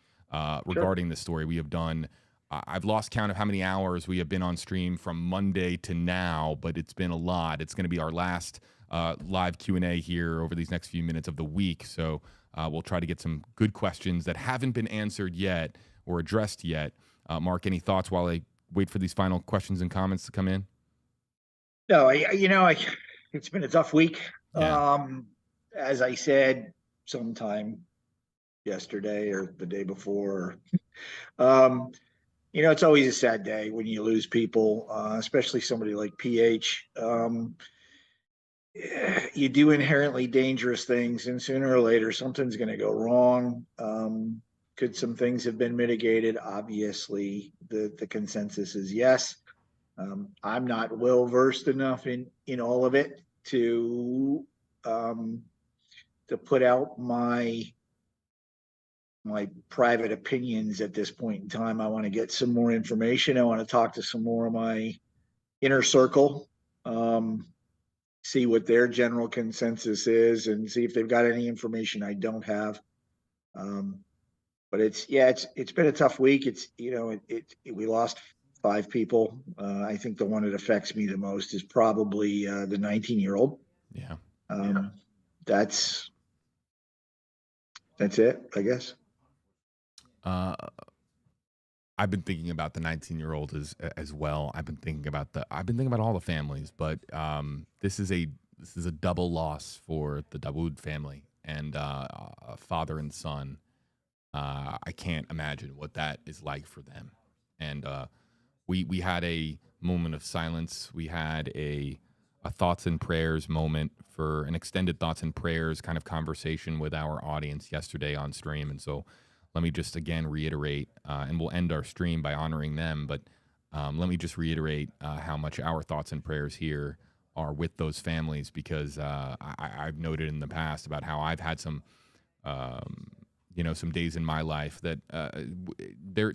Regarding this story. We have done, I've lost count of how many hours we have been on stream from Monday to now, but it's been a lot. It's going to be our last live Q&A here over these next few minutes of the week. So we'll try to get some good questions that haven't been answered yet or addressed yet. Mark, any thoughts while I wait for these final questions and comments to come in? No, it's been a tough week. Yeah. As I said, sometime yesterday or the day before. It's always a sad day when you lose people, especially somebody like PH. You do inherently dangerous things, and sooner or later something's going to go wrong. Could some things have been mitigated? Obviously, the consensus is yes. I'm not well versed enough in all of it to put out my private opinions at this point in time. I want to get some more information. I want to talk to some more of my inner circle, see what their general consensus is, and see if they've got any information I don't have. But it's been a tough week. We lost 5 people. I think the one that affects me the most is probably the 19-year-old. Yeah. That's it, I guess. I've been thinking about the 19-year-old as well. I've been thinking about all the families, but this is a double loss for the Dawood family and a father and son. I can't imagine what that is like for them. And we had a moment of silence. We had a thoughts and prayers moment for an extended thoughts and prayers kind of conversation with our audience yesterday on stream. And so let me just again reiterate, and we'll end our stream by honoring them, but let me just reiterate how much our thoughts and prayers here are with those families, because I've noted in the past about how I've had some days in my life that their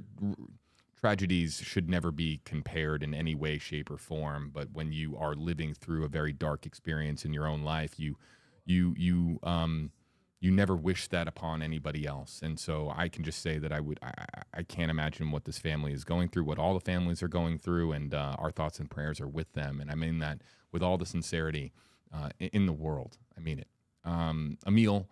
tragedies should never be compared in any way, shape, or form. But when you are living through a very dark experience in your own life, you never wish that upon anybody else. And so I can just say that I can't imagine what this family is going through, what all the families are going through, and our thoughts and prayers are with them. And I mean that with all the sincerity in the world. I mean it. Emil,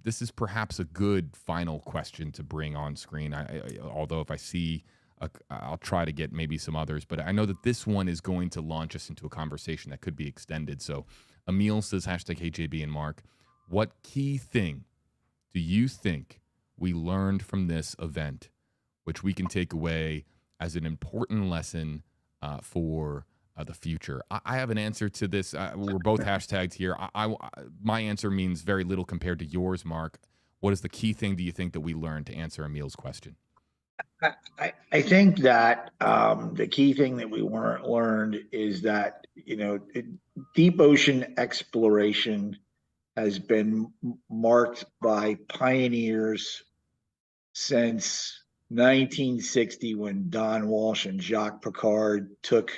this is perhaps a good final question to bring on screen. Although if I see I'll try to get maybe some others, but I know that this one is going to launch us into a conversation that could be extended. So Emil says, hashtag HJB and Mark, what key thing do you think we learned from this event, which we can take away as an important lesson for the future? I have an answer to this. We're both hashtagged here. My answer means very little compared to yours, Mark. What is the key thing do you think that we learned to answer Emil's question? I think that the key thing that we weren't learned is that, deep ocean exploration has been marked by pioneers since 1960, when Don Walsh and Jacques Piccard took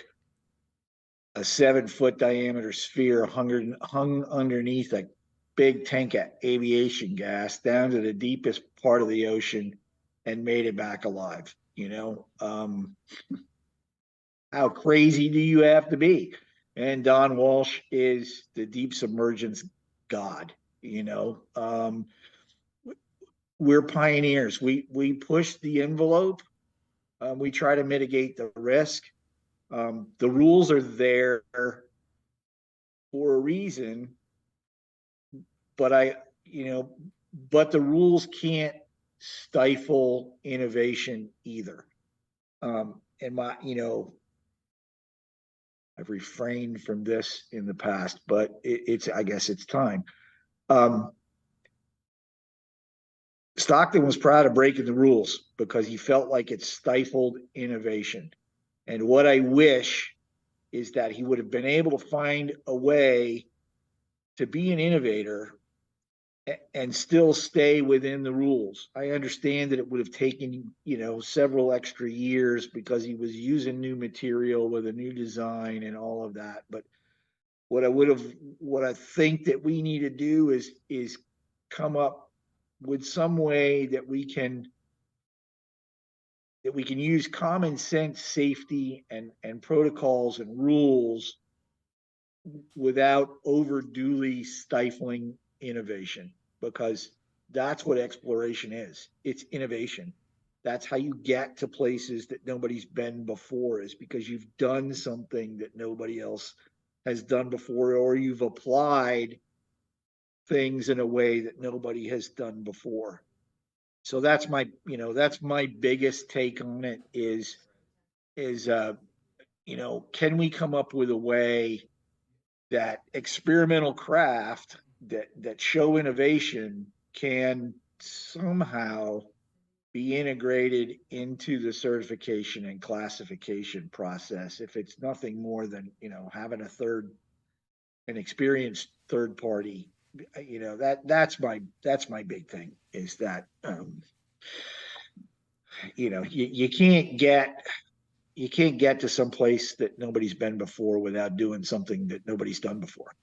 a 7-foot diameter sphere hung underneath a big tank of aviation gas down to the deepest part of the ocean and made it back alive. How crazy do you have to be? And Don Walsh is the deep submergence god. We're pioneers. We push the envelope. We try to mitigate the risk. The rules are there for a reason, but but the rules can't stifle innovation either. I've refrained from this in the past, but I guess it's time. Stockton was proud of breaking the rules because he felt like it stifled innovation. And what I wish is that he would have been able to find a way to be an innovator and still stay within the rules. I understand that it would have taken, several extra years because he was using new material with a new design and all of that. But what I think that we need to do is come up with some way that we can use common sense safety and protocols and rules without overduly stifling innovation, because that's what exploration is. It's innovation. That's how you get to places that nobody's been before, is because you've done something that nobody else has done before, or you've applied things in a way that nobody has done before. So that's my biggest take on it is can we come up with a way that experimental craft that show innovation can somehow be integrated into the certification and classification process, if it's nothing more than having an experienced third party. That's my big thing, is that you can't get to some place that nobody's been before without doing something that nobody's done before.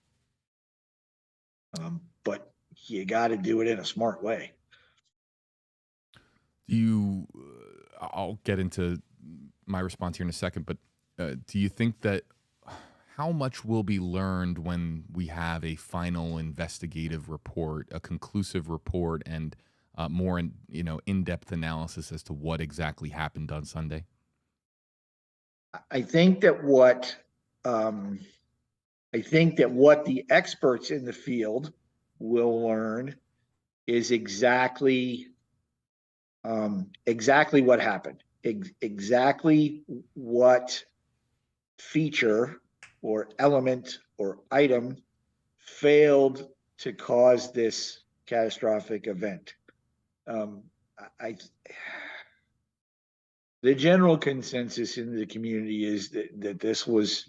But you got to do it in a smart way. I'll get into my response here in a second, but do you think that how much will be learned when we have a final investigative report, a conclusive report, and more in-depth analysis as to what exactly happened on Sunday? I think that what the experts in the field will learn is exactly what happened, exactly what feature or element or item failed to cause this catastrophic event. The general consensus in the community is that this was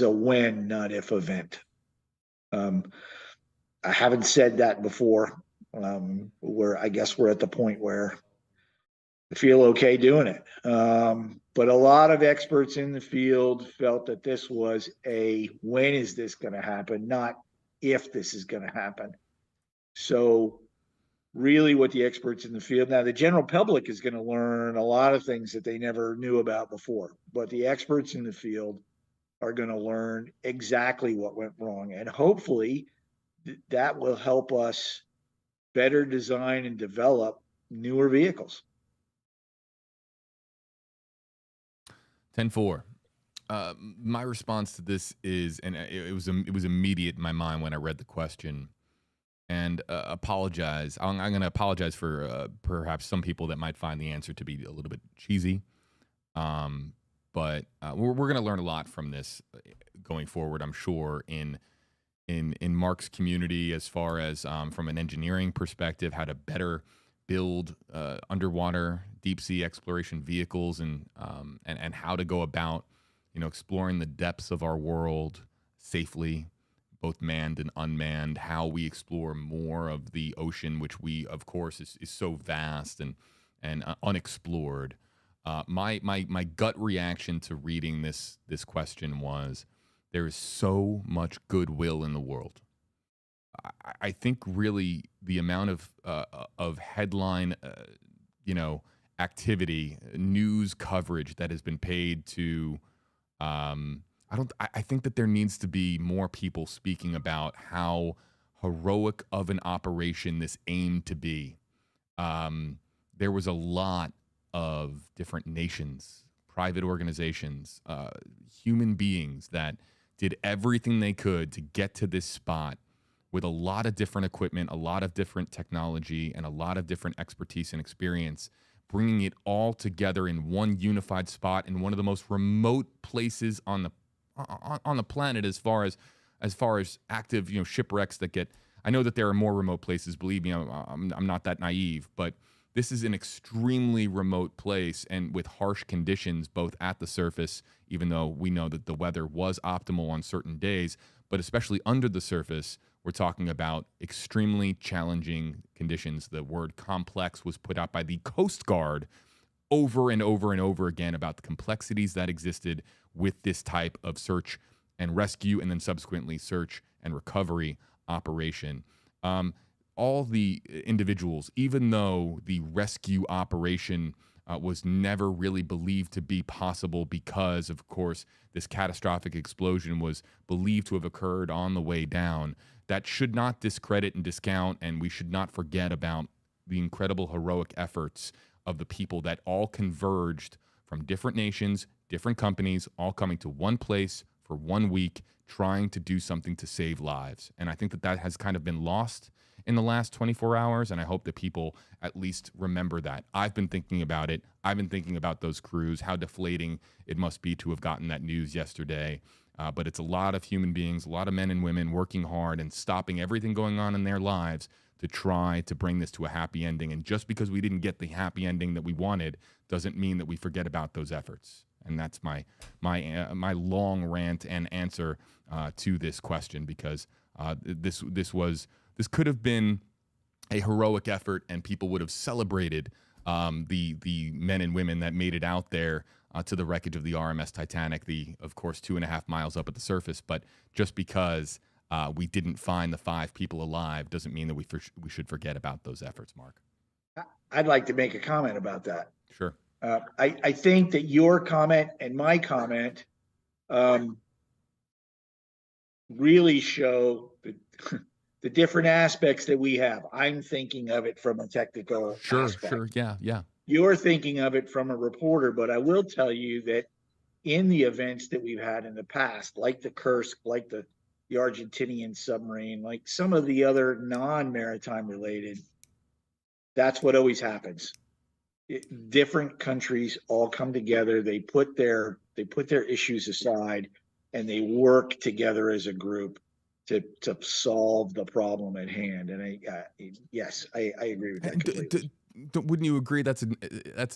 a when, not if event. I haven't said that before. Where I guess we're at the point where I feel okay doing it. But a lot of experts in the field felt that this was a when is this going to happen, not if this is going to happen. So really what the experts in the field, now the general public is going to learn a lot of things that they never knew about before, but the experts in the field are going to learn exactly what went wrong. And hopefully that will help us better design and develop newer vehicles. 10-4. My response to this is, and it was immediate in my mind when I read the question, and apologize. I'm going to apologize for perhaps some people that might find the answer to be a little bit cheesy, but we're going to learn a lot from this going forward, I'm sure, in Mark's community, as far as from an engineering perspective, how to better build underwater deep sea exploration vehicles, and how to go about exploring the depths of our world safely, both manned and unmanned, how we explore more of the ocean, which we, of course, is so vast and unexplored. My gut reaction to reading this question was, there is so much goodwill in the world. I think really the amount of headline, activity, news coverage that has been paid to, I think that there needs to be more people speaking about how heroic of an operation this aimed to be. There was a lot of different nations, private organizations, human beings that did everything they could to get to this spot with a lot of different equipment, a lot of different technology, and a lot of different expertise and experience, bringing it all together in one unified spot in one of the most remote places on the planet, as far as active shipwrecks that get. I know that there are more remote places. Believe me, I'm not that naive, but this is an extremely remote place, and with harsh conditions both at the surface, even though we know that the weather was optimal on certain days, but especially under the surface, we're talking about extremely challenging conditions. The word complex was put out by the Coast Guard over and over and over again about the complexities that existed with this type of search and rescue, and then subsequently search and recovery operation. All the individuals, even though the rescue operation was never really believed to be possible because, of course, this catastrophic explosion was believed to have occurred on the way down, that should not discredit and discount, and we should not forget about the incredible heroic efforts of the people that all converged from different nations, different companies, all coming to one place for 1 week, trying to do something to save lives. And I think that has kind of been lost in the last 24 hours, and I hope that people at least remember that. I've been thinking about it. I've been thinking about those crews, how deflating it must be to have gotten that news yesterday. But it's a lot of human beings, a lot of men and women working hard and stopping everything going on in their lives to try to bring this to a happy ending. And just because we didn't get the happy ending that we wanted doesn't mean that we forget about those efforts. And that's my long rant and answer to this question, because this could have been a heroic effort, and people would have celebrated the men and women that made it out there to the wreckage of the RMS Titanic, of course, 2.5 miles up at the surface. But just because we didn't find the 5 people alive doesn't mean that we should forget about those efforts, Mark. I'd like to make a comment about that. Sure. I think that your comment and my comment really show the different aspects that we have. I'm thinking of it from a technical aspect. Sure. Yeah. You're thinking of it from a reporter, but I will tell you that in the events that we've had in the past, like the Kursk, like the Argentinian submarine, like some of the other non-maritime related, that's what always happens. Different countries all come together. They put their issues aside, and they work together as a group to solve the problem at hand. And yes, I agree with that completely. Wouldn't you agree that's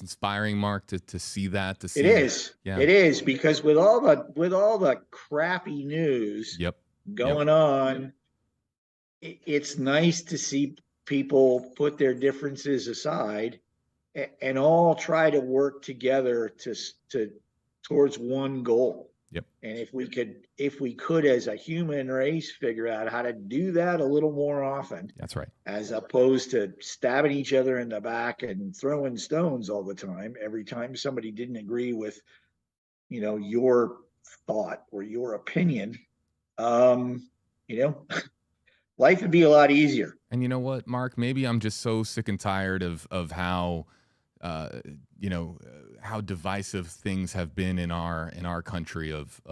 inspiring, Mark, to see that? To see it is. Yeah. It is, because with all the crappy news going on, it's nice to see people put their differences aside and all try to work together towards one goal. Yep. And if we could as a human race figure out how to do that a little more often. That's right. As opposed to stabbing each other in the back and throwing stones all the time, every time somebody didn't agree with, your thought or your opinion, life would be a lot easier. And you know what, Mark? Maybe I'm just so sick and tired of how how divisive things have been in our country of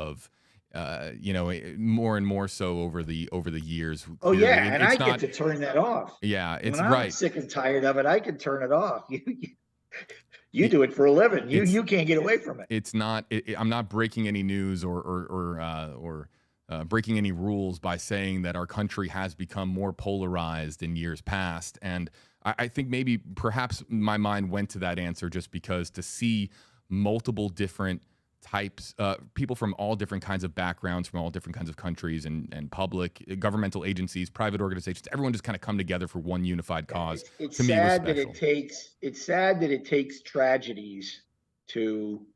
more and more so over the years. Oh Clearly. yeah, and It's I not, get to turn that off. yeah, When it's I'm right. sick and tired of it, I can turn it off. You do it for a living. You can't get away from it. It's not. I'm not breaking any news or breaking any rules by saying that our country has become more polarized in years past. And I think maybe perhaps my mind went to that answer just because to see multiple different types, people from all different kinds of backgrounds, from all different kinds of countries and public, governmental agencies, private organizations, everyone just kind of come together for one unified cause. It's to me, was sad that special. it's sad that it takes tragedies to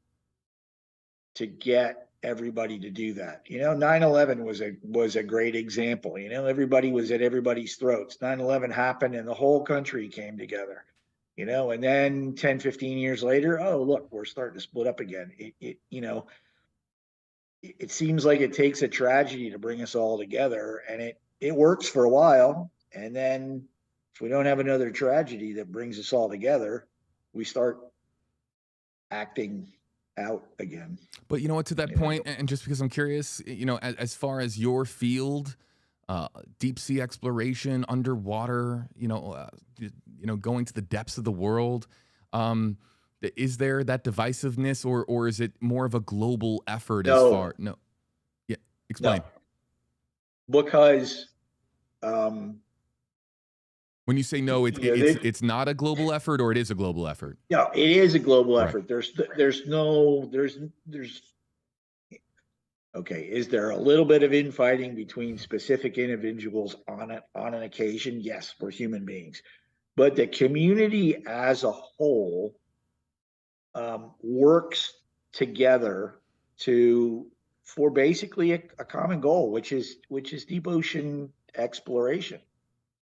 get everybody to do that. 9/11 was a great example. Everybody was at everybody's throats. 9/11 happened and the whole country came together. And then 10, 15 years later, oh, look, we're starting to split up again. It seems like it takes a tragedy to bring us all together, and it works for a while. And then if we don't have another tragedy that brings us all together, we start acting out again. But you know what, to that point, and just because I'm curious, as far as your field, deep sea exploration, underwater, going to the depths of the world, is there that divisiveness, or is it more of a global effort? No. As far yeah, explain. No. Because when you say no, it's not a global effort, or it is a global effort? No, it is a global Right. effort. There's okay. Is there a little bit of infighting between specific individuals on an occasion? Yes, we're human beings, but the community as a whole works together for basically a common goal, which is deep ocean exploration.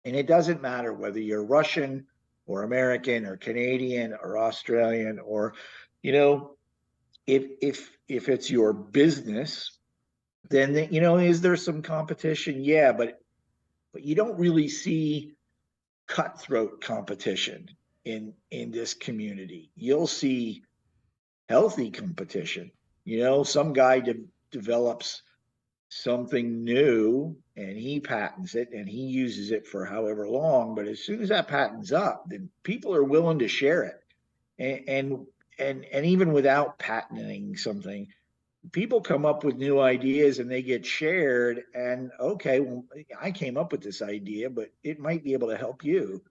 And it doesn't matter whether you're Russian or American or Canadian or Australian, or if it's your business, then is there some competition? Yeah, but you don't really see cutthroat competition in this community. You'll see healthy competition. Some guy develops something new and he patents it and he uses it for however long, but as soon as that patent's up, then people are willing to share it. And even without patenting something, people come up with new ideas and they get shared, and okay, well, I came up with this idea, but it might be able to help you.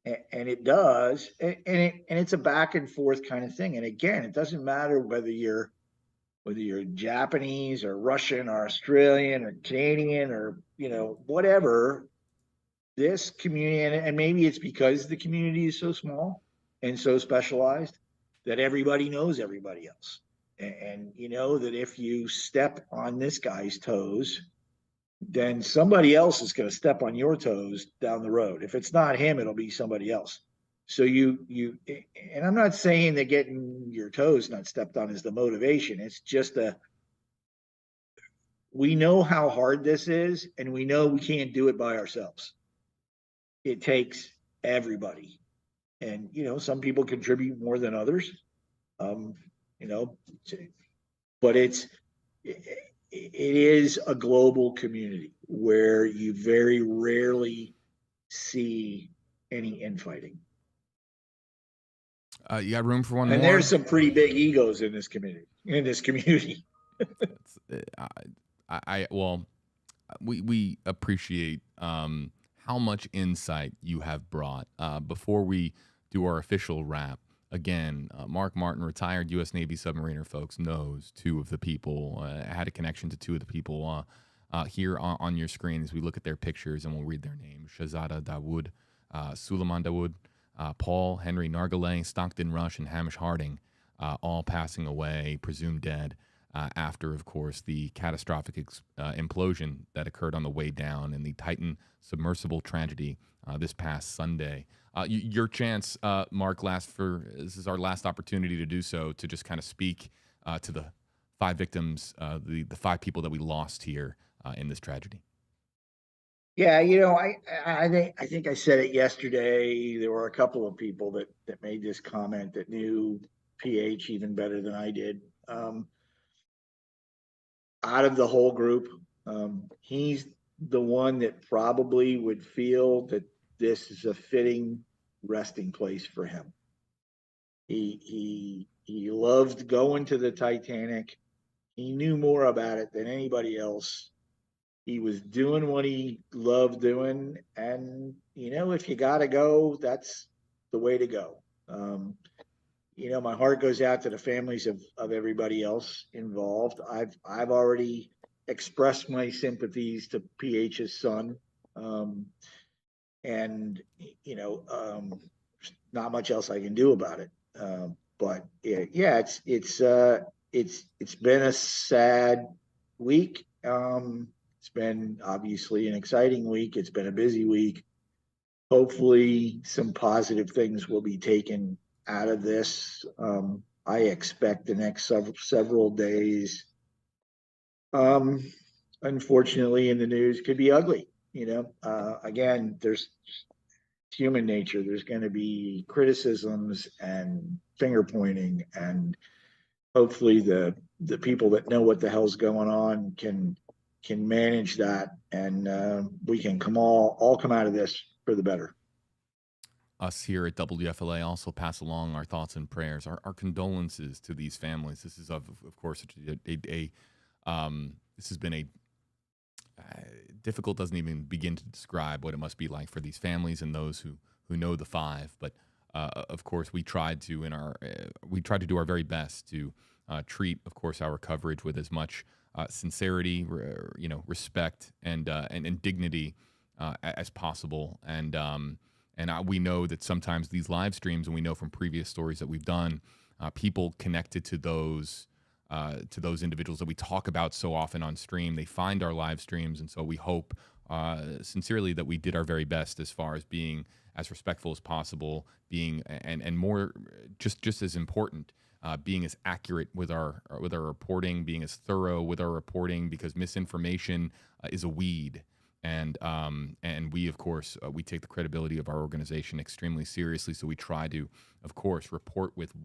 And it does, and it's a back and forth kind of thing. And again, it doesn't matter whether you're Japanese or Russian or Australian or Canadian or whatever. This community, and maybe it's because the community is so small and so specialized that everybody knows everybody else, and that if you step on this guy's toes, then somebody else is going to step on your toes down the road. If it's not him, it'll be somebody else. So and I'm not saying that getting your toes not stepped on is the motivation. It's just we know how hard this is, and we know we can't do it by ourselves. It takes everybody. And, some people contribute more than others, but it is a global community where you very rarely see any infighting. You got room for one more? And there's some pretty big egos in this community. We appreciate how much insight you have brought. Before we do our official wrap, again, Mark Martin, retired U.S. Navy submariner, folks, knows two of the people, had a connection to two of the people here on your screen as we look at their pictures, and we'll read their names. Shahzada Dawood, Suleiman Dawood, Paul Henry Nargileh, Stockton Rush, and Hamish Harding, all passing away, presumed dead, after, of course, the catastrophic implosion that occurred on the way down in the Titan Submersible Tragedy this past Sunday. Your chance, Mark, this is our last opportunity to do so, to just kind of speak to the five victims, the five people that we lost here in this tragedy. Yeah, I think I said it yesterday. There were a couple of people that made this comment that knew PH even better than I did. Out of the whole group, he's the one that probably would feel that this is a fitting resting place for him. He loved going to the Titanic. He knew more about it than anybody else. He was doing what he loved doing, and if you got to go, that's the way to go. My heart goes out to the families of everybody else involved. I've already expressed my sympathies to PH's son, and not much else I can do about it. But yeah, it's been a sad week. It's been obviously an exciting week. It's been a busy week. Hopefully, some positive things will be taken out of this. I expect the next several days, unfortunately, in the news could be ugly. Again, there's human nature. There's going to be criticisms and finger pointing, and hopefully the people that know what the hell's going on can manage that, and we can all come out of this for the better. Us here at WFLA also pass along our thoughts and prayers, our condolences to these families. This is of course this has been a difficult, doesn't even begin to describe what it must be like for these families and those who know the five. But of course, we tried to do our very best to treat, of course, our coverage with as much sincerity, respect, and dignity as possible. And we know that sometimes these live streams, and we know from previous stories that we've done, people connected to those individuals that we talk about so often on stream, they find our live streams. And so we hope sincerely that we did our very best as far as being as respectful as possible, being and more just as important, being as accurate with our reporting, being as thorough with our reporting, because misinformation is a weed. And we, of course, we take the credibility of our organization extremely seriously. So we try to, of course, report with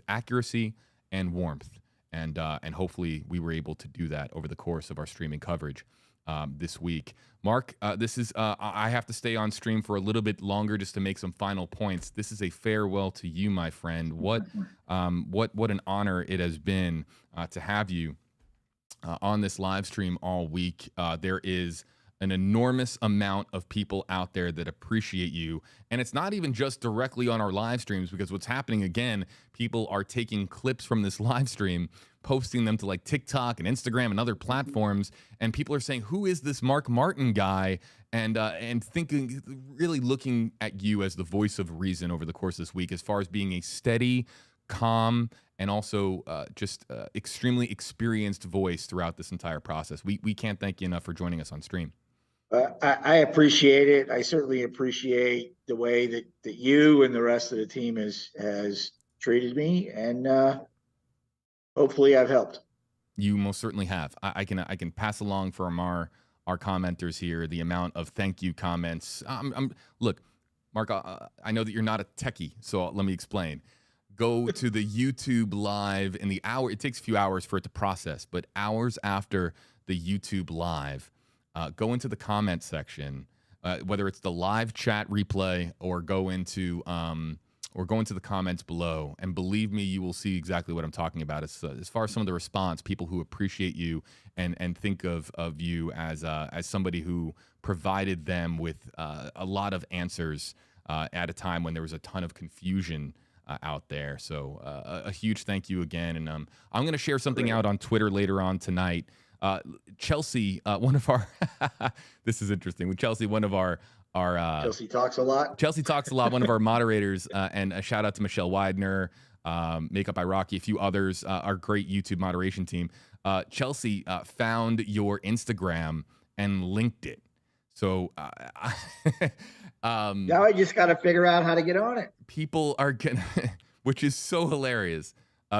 accuracy and warmth. And hopefully we were able to do that over the course of our streaming coverage this week. Mark, this is I have to stay on stream for a little bit longer just to make some final points. This is a farewell to you, my friend. What an honor it has been to have you on this live stream all week. There is an enormous amount of people out there that appreciate you. And it's not even just directly on our live streams, because what's happening, again, people are taking clips from this live stream, posting them to like TikTok and Instagram and other platforms. And people are saying, who is this Mark Martin guy? And thinking, really looking at you as the voice of reason over the course of this week, as far as being a steady, calm, and also just extremely experienced voice throughout this entire process. We can't thank you enough for joining us on stream. I appreciate it. I certainly appreciate the way that you and the rest of the team has treated me, and hopefully I've helped. You most certainly have. I can pass along from our commenters here the amount of thank you comments. Look, Mark, I know that you're not a techie, so let me explain. Go to the YouTube live in the hour. It takes a few hours for it to process, but hours after the YouTube live, go into the comment section, whether it's the live chat replay or go into the comments below, and believe me, you will see exactly what I'm talking about. As far as some of the response, people who appreciate you and think of you as somebody who provided them with a lot of answers at a time when there was a ton of confusion out there. So a huge thank you again. And I'm going to share something out on Twitter later on tonight. Chelsea, one of our this is interesting. Chelsea, one of our Chelsea talks a lot. Chelsea talks a lot. One of our moderators, and a shout out to Michelle Widener, Makeup by Rocky, a few others, our great YouTube moderation team. Chelsea found your Instagram and linked it. So now I just got to figure out how to get on it. People are gonna, which is so hilarious,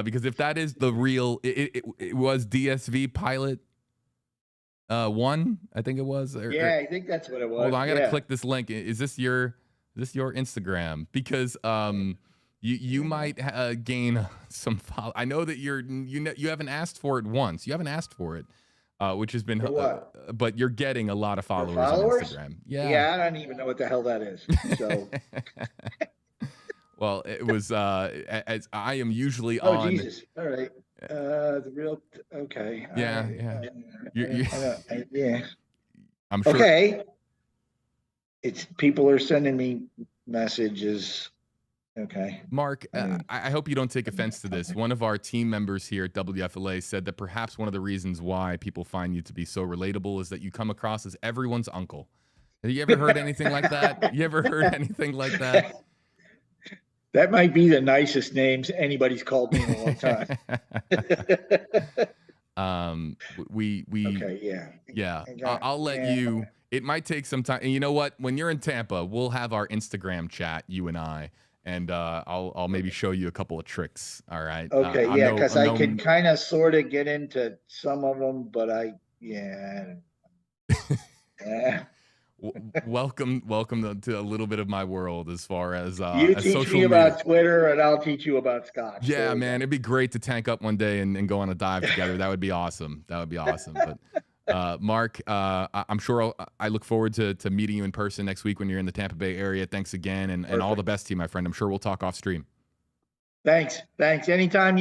because if that is the real, it was DSV pilot. one, I think it was. Yeah, I think that's what it was. Hold on, I gotta yeah. click this link. Is this your Instagram? Because you might gain some follow. I know that you haven't asked for it once. You haven't asked for it, which has been but you're getting a lot of followers on Instagram. Yeah, I don't even know what the hell that is. So well, it was as I am usually oh on. Jesus. All right. The real okay. Yeah, Yeah. I'm sure. Okay. It's people are sending me messages. Okay. Mark, I hope you don't take offense to this. One of our team members here at WFLA said that perhaps one of the reasons why people find you to be so relatable is that you come across as everyone's uncle. Have you ever heard anything like that? You ever heard anything like that? That might be the nicest names anybody's called me in a long time. Okay, yeah. I'll let you. It might take some time. And you know what? When you're in Tampa, we'll have our Instagram chat, you and I, and I'll maybe show you a couple of tricks. All right. Okay, yeah, because I can kind of sort of get into some of them, but yeah. Welcome to a little bit of my world as far as you as teach social me media. about Twitter and I'll teach you about Scotch. Yeah, man, it'd be great to tank up one day and go on a dive together. That would be awesome. But Mark, I'm sure I look forward to meeting you in person next week when you're in the Tampa Bay area. Thanks again, and all the best to you, my friend. I'm sure we'll talk off stream. Thanks. Anytime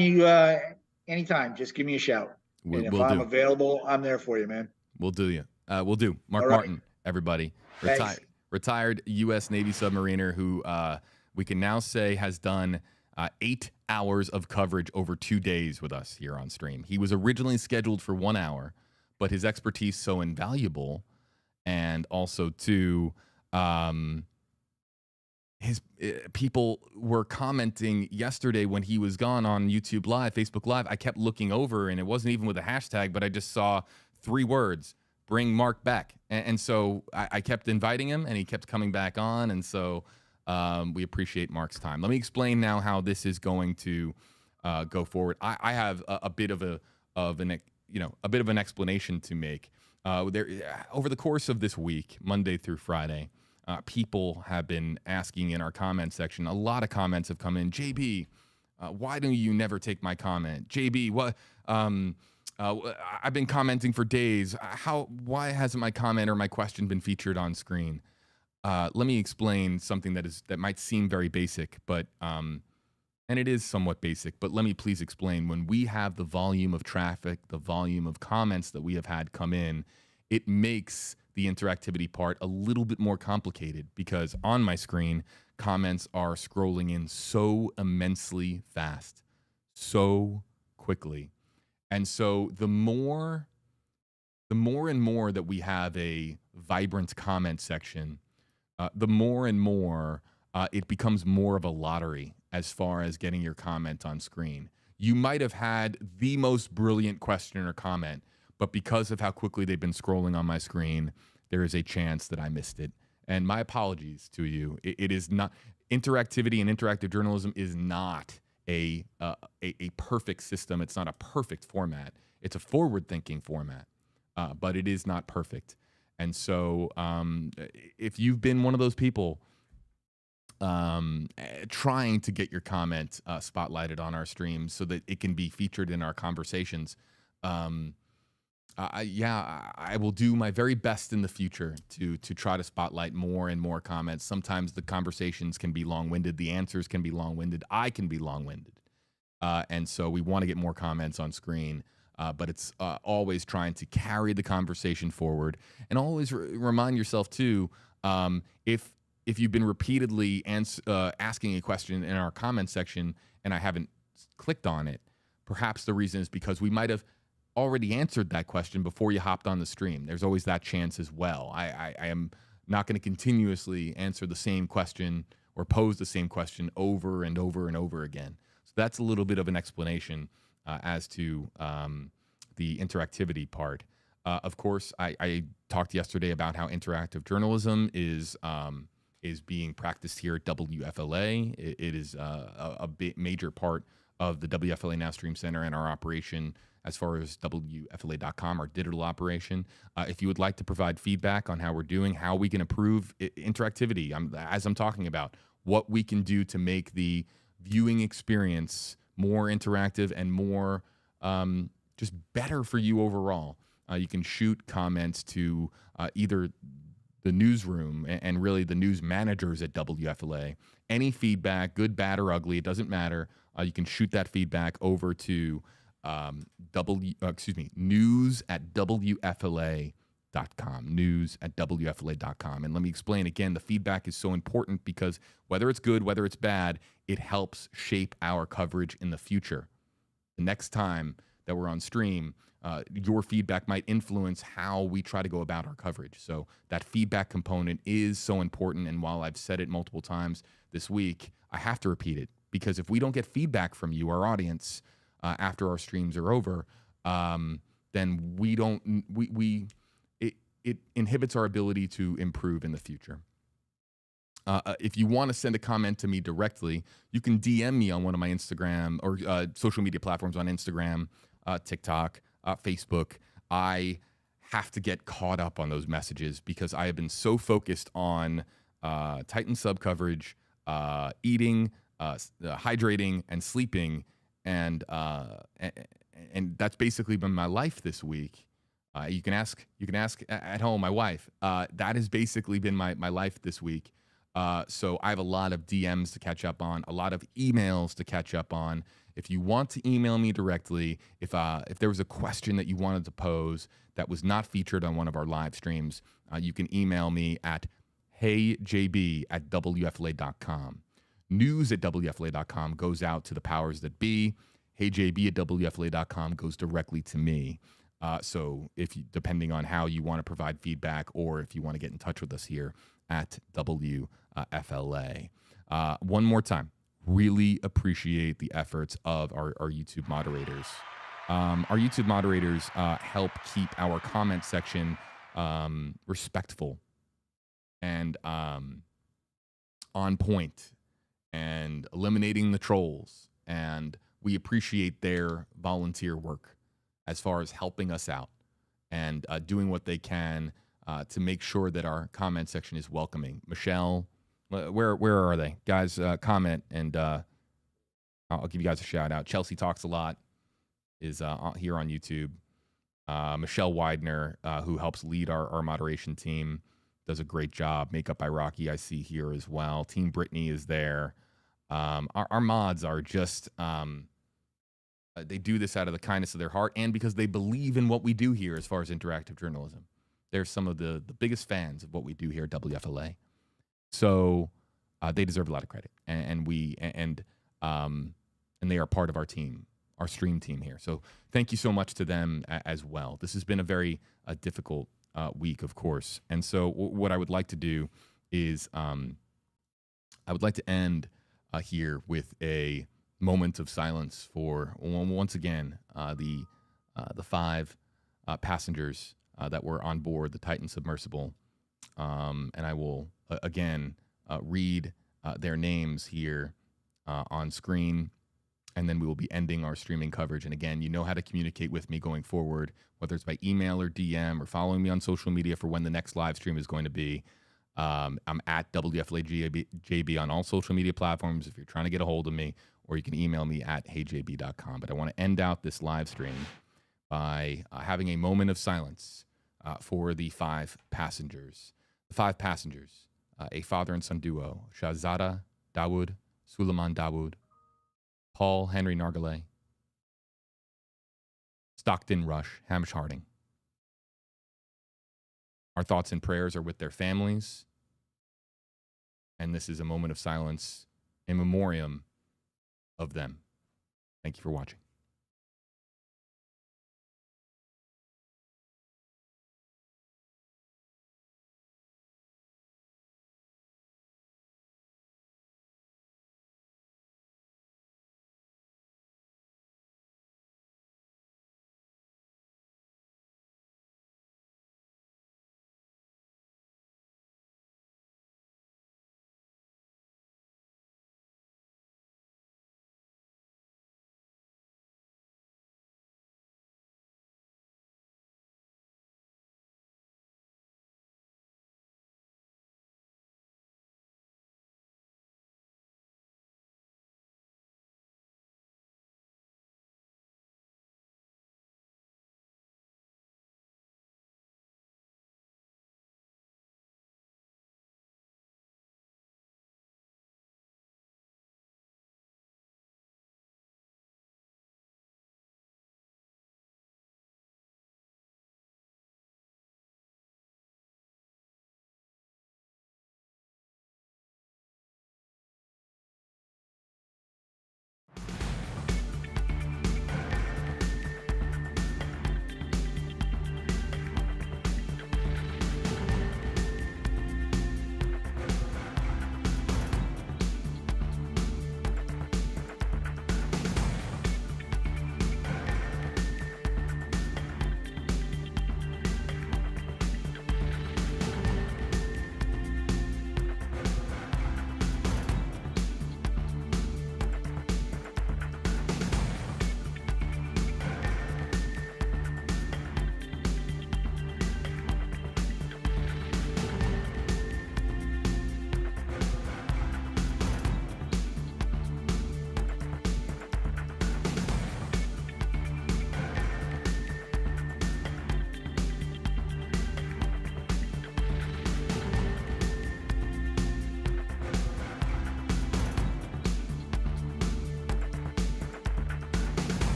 just give me a shout. And if I'm available, I'm there for you, man. We'll do. Mark Martin. Everybody, retired U.S. Navy submariner who we can now say has done 8 hours of coverage over 2 days with us here on stream. He was originally scheduled for 1 hour, but his expertise so invaluable, and also too, his people were commenting yesterday when he was gone on YouTube Live, Facebook Live. I kept looking over, and it wasn't even with a hashtag, but I just saw 3 words. Bring Mark back. And so I kept inviting him, and he kept coming back on. And so we appreciate Mark's time. Let me explain now how this is going to go forward. I have a bit of an explanation to make. Over the course of this week, Monday through Friday, people have been asking in our comment section. A lot of comments have come in. JB, why do you never take my comment? JB, what? I've been commenting for days. Why hasn't my comment or my question been featured on screen? Let me explain something that might seem very basic, but and it is somewhat basic. But let me please explain. When we have the volume of traffic, the volume of comments that we have had come in, it makes the interactivity part a little bit more complicated because on my screen, comments are scrolling in so immensely fast, so quickly. And so the more and more that we have a vibrant comment section, the more and more it becomes more of a lottery as far as getting your comment on screen. You might have had the most brilliant question or comment, but because of how quickly they've been scrolling on my screen, there is a chance that I missed it. And my apologies to you. It is not interactivity, and interactive journalism is not a perfect system. It's not a perfect format. It's a forward-thinking format, but it is not perfect. And so if you've been one of those people trying to get your comment spotlighted on our stream so that it can be featured in our conversations, I will do my very best in the future to try to spotlight more and more comments. Sometimes the conversations can be long-winded. The answers can be long-winded. I can be long-winded. And so we want to get more comments on screen, but it's always trying to carry the conversation forward. And always remind yourself, too, if you've been repeatedly asking a question in our comment section and I haven't clicked on it, perhaps the reason is because we might have already answered that question before you hopped on the stream. There's always that chance as well. I am not going to continuously answer the same question or pose the same question over and over and over again. So that's a little bit of an explanation as to the interactivity part. Of course, I talked yesterday about how interactive journalism is being practiced here at WFLA. It is a major part of the WFLA Now Stream Center and our operation as far as WFLA.com, our digital operation. If you would like to provide feedback on how we're doing, how we can improve interactivity, as I'm talking about, what we can do to make the viewing experience more interactive and more just better for you overall. You can shoot comments to either the newsroom and really the news managers at WFLA. Any feedback, good, bad, or ugly, it doesn't matter. You can shoot that feedback over to news at WFLA.com. News at WFLA.com. And let me explain again, the feedback is so important because whether it's good, whether it's bad, it helps shape our coverage in the future. The next time that we're on stream, your feedback might influence how we try to go about our coverage. So that feedback component is so important. And while I've said it multiple times this week, I have to repeat it, because if we don't get feedback from you, our audience, after our streams are over, then it inhibits our ability to improve in the future. If you want to send a comment to me directly, you can DM me on one of my Instagram or social media platforms on Instagram, TikTok, Facebook. I have to get caught up on those messages because I have been so focused on Titan sub coverage, eating, hydrating, and sleeping, and that's basically been my life this week. You can ask at home my wife. That has basically been my life this week. So I have a lot of DMs to catch up on, a lot of emails to catch up on. If you want to email me directly, if there was a question that you wanted to pose that was not featured on one of our live streams, you can email me at heyjb@wfla.com. News at WFLA.com goes out to the powers that be. HeyJB at WFLA.com goes directly to me. So depending on how you want to provide feedback or if you want to get in touch with us here at WFLA. One more time, really appreciate the efforts of our YouTube moderators. Our YouTube moderators help keep our comment section respectful and on point and eliminating the trolls. And we appreciate their volunteer work as far as helping us out and doing what they can to make sure that our comment section is welcoming. Michelle, where are they? Guys, comment, and I'll give you guys a shout out. Chelsea Talks a Lot is here on YouTube. Michelle Widener, who helps lead our moderation team, does a great job. Makeup by Rocky, I see here as well. Team Brittany is there. Our mods are just, they do this out of the kindness of their heart and because they believe in what we do here as far as interactive journalism. They're some of the biggest fans of what we do here at WFLA. So they deserve a lot of credit. And they are part of our team, our stream team here. So thank you so much to them as well. This has been a very difficult week, of course. And so what I would like to do is I would like to end here with a moment of silence for, once again, the 5 passengers that were on board the Titan Submersible. And I will, again, read their names here on screen, and then we will be ending our streaming coverage. And again, you know how to communicate with me going forward, whether it's by email or DM or following me on social media for when the next live stream is going to be. I'm at WFLAJB on all social media platforms if you're trying to get a hold of me, or you can email me at heyjb.com. But I want to end out this live stream by having a moment of silence for the 5 passengers. The 5 passengers, a father and son duo, Shahzada Dawood, Suleiman Dawood, Paul Henry Nargile, Stockton Rush, Hamish Harding. Our thoughts and prayers are with their families, and this is a moment of silence in memoriam of them. Thank you for watching.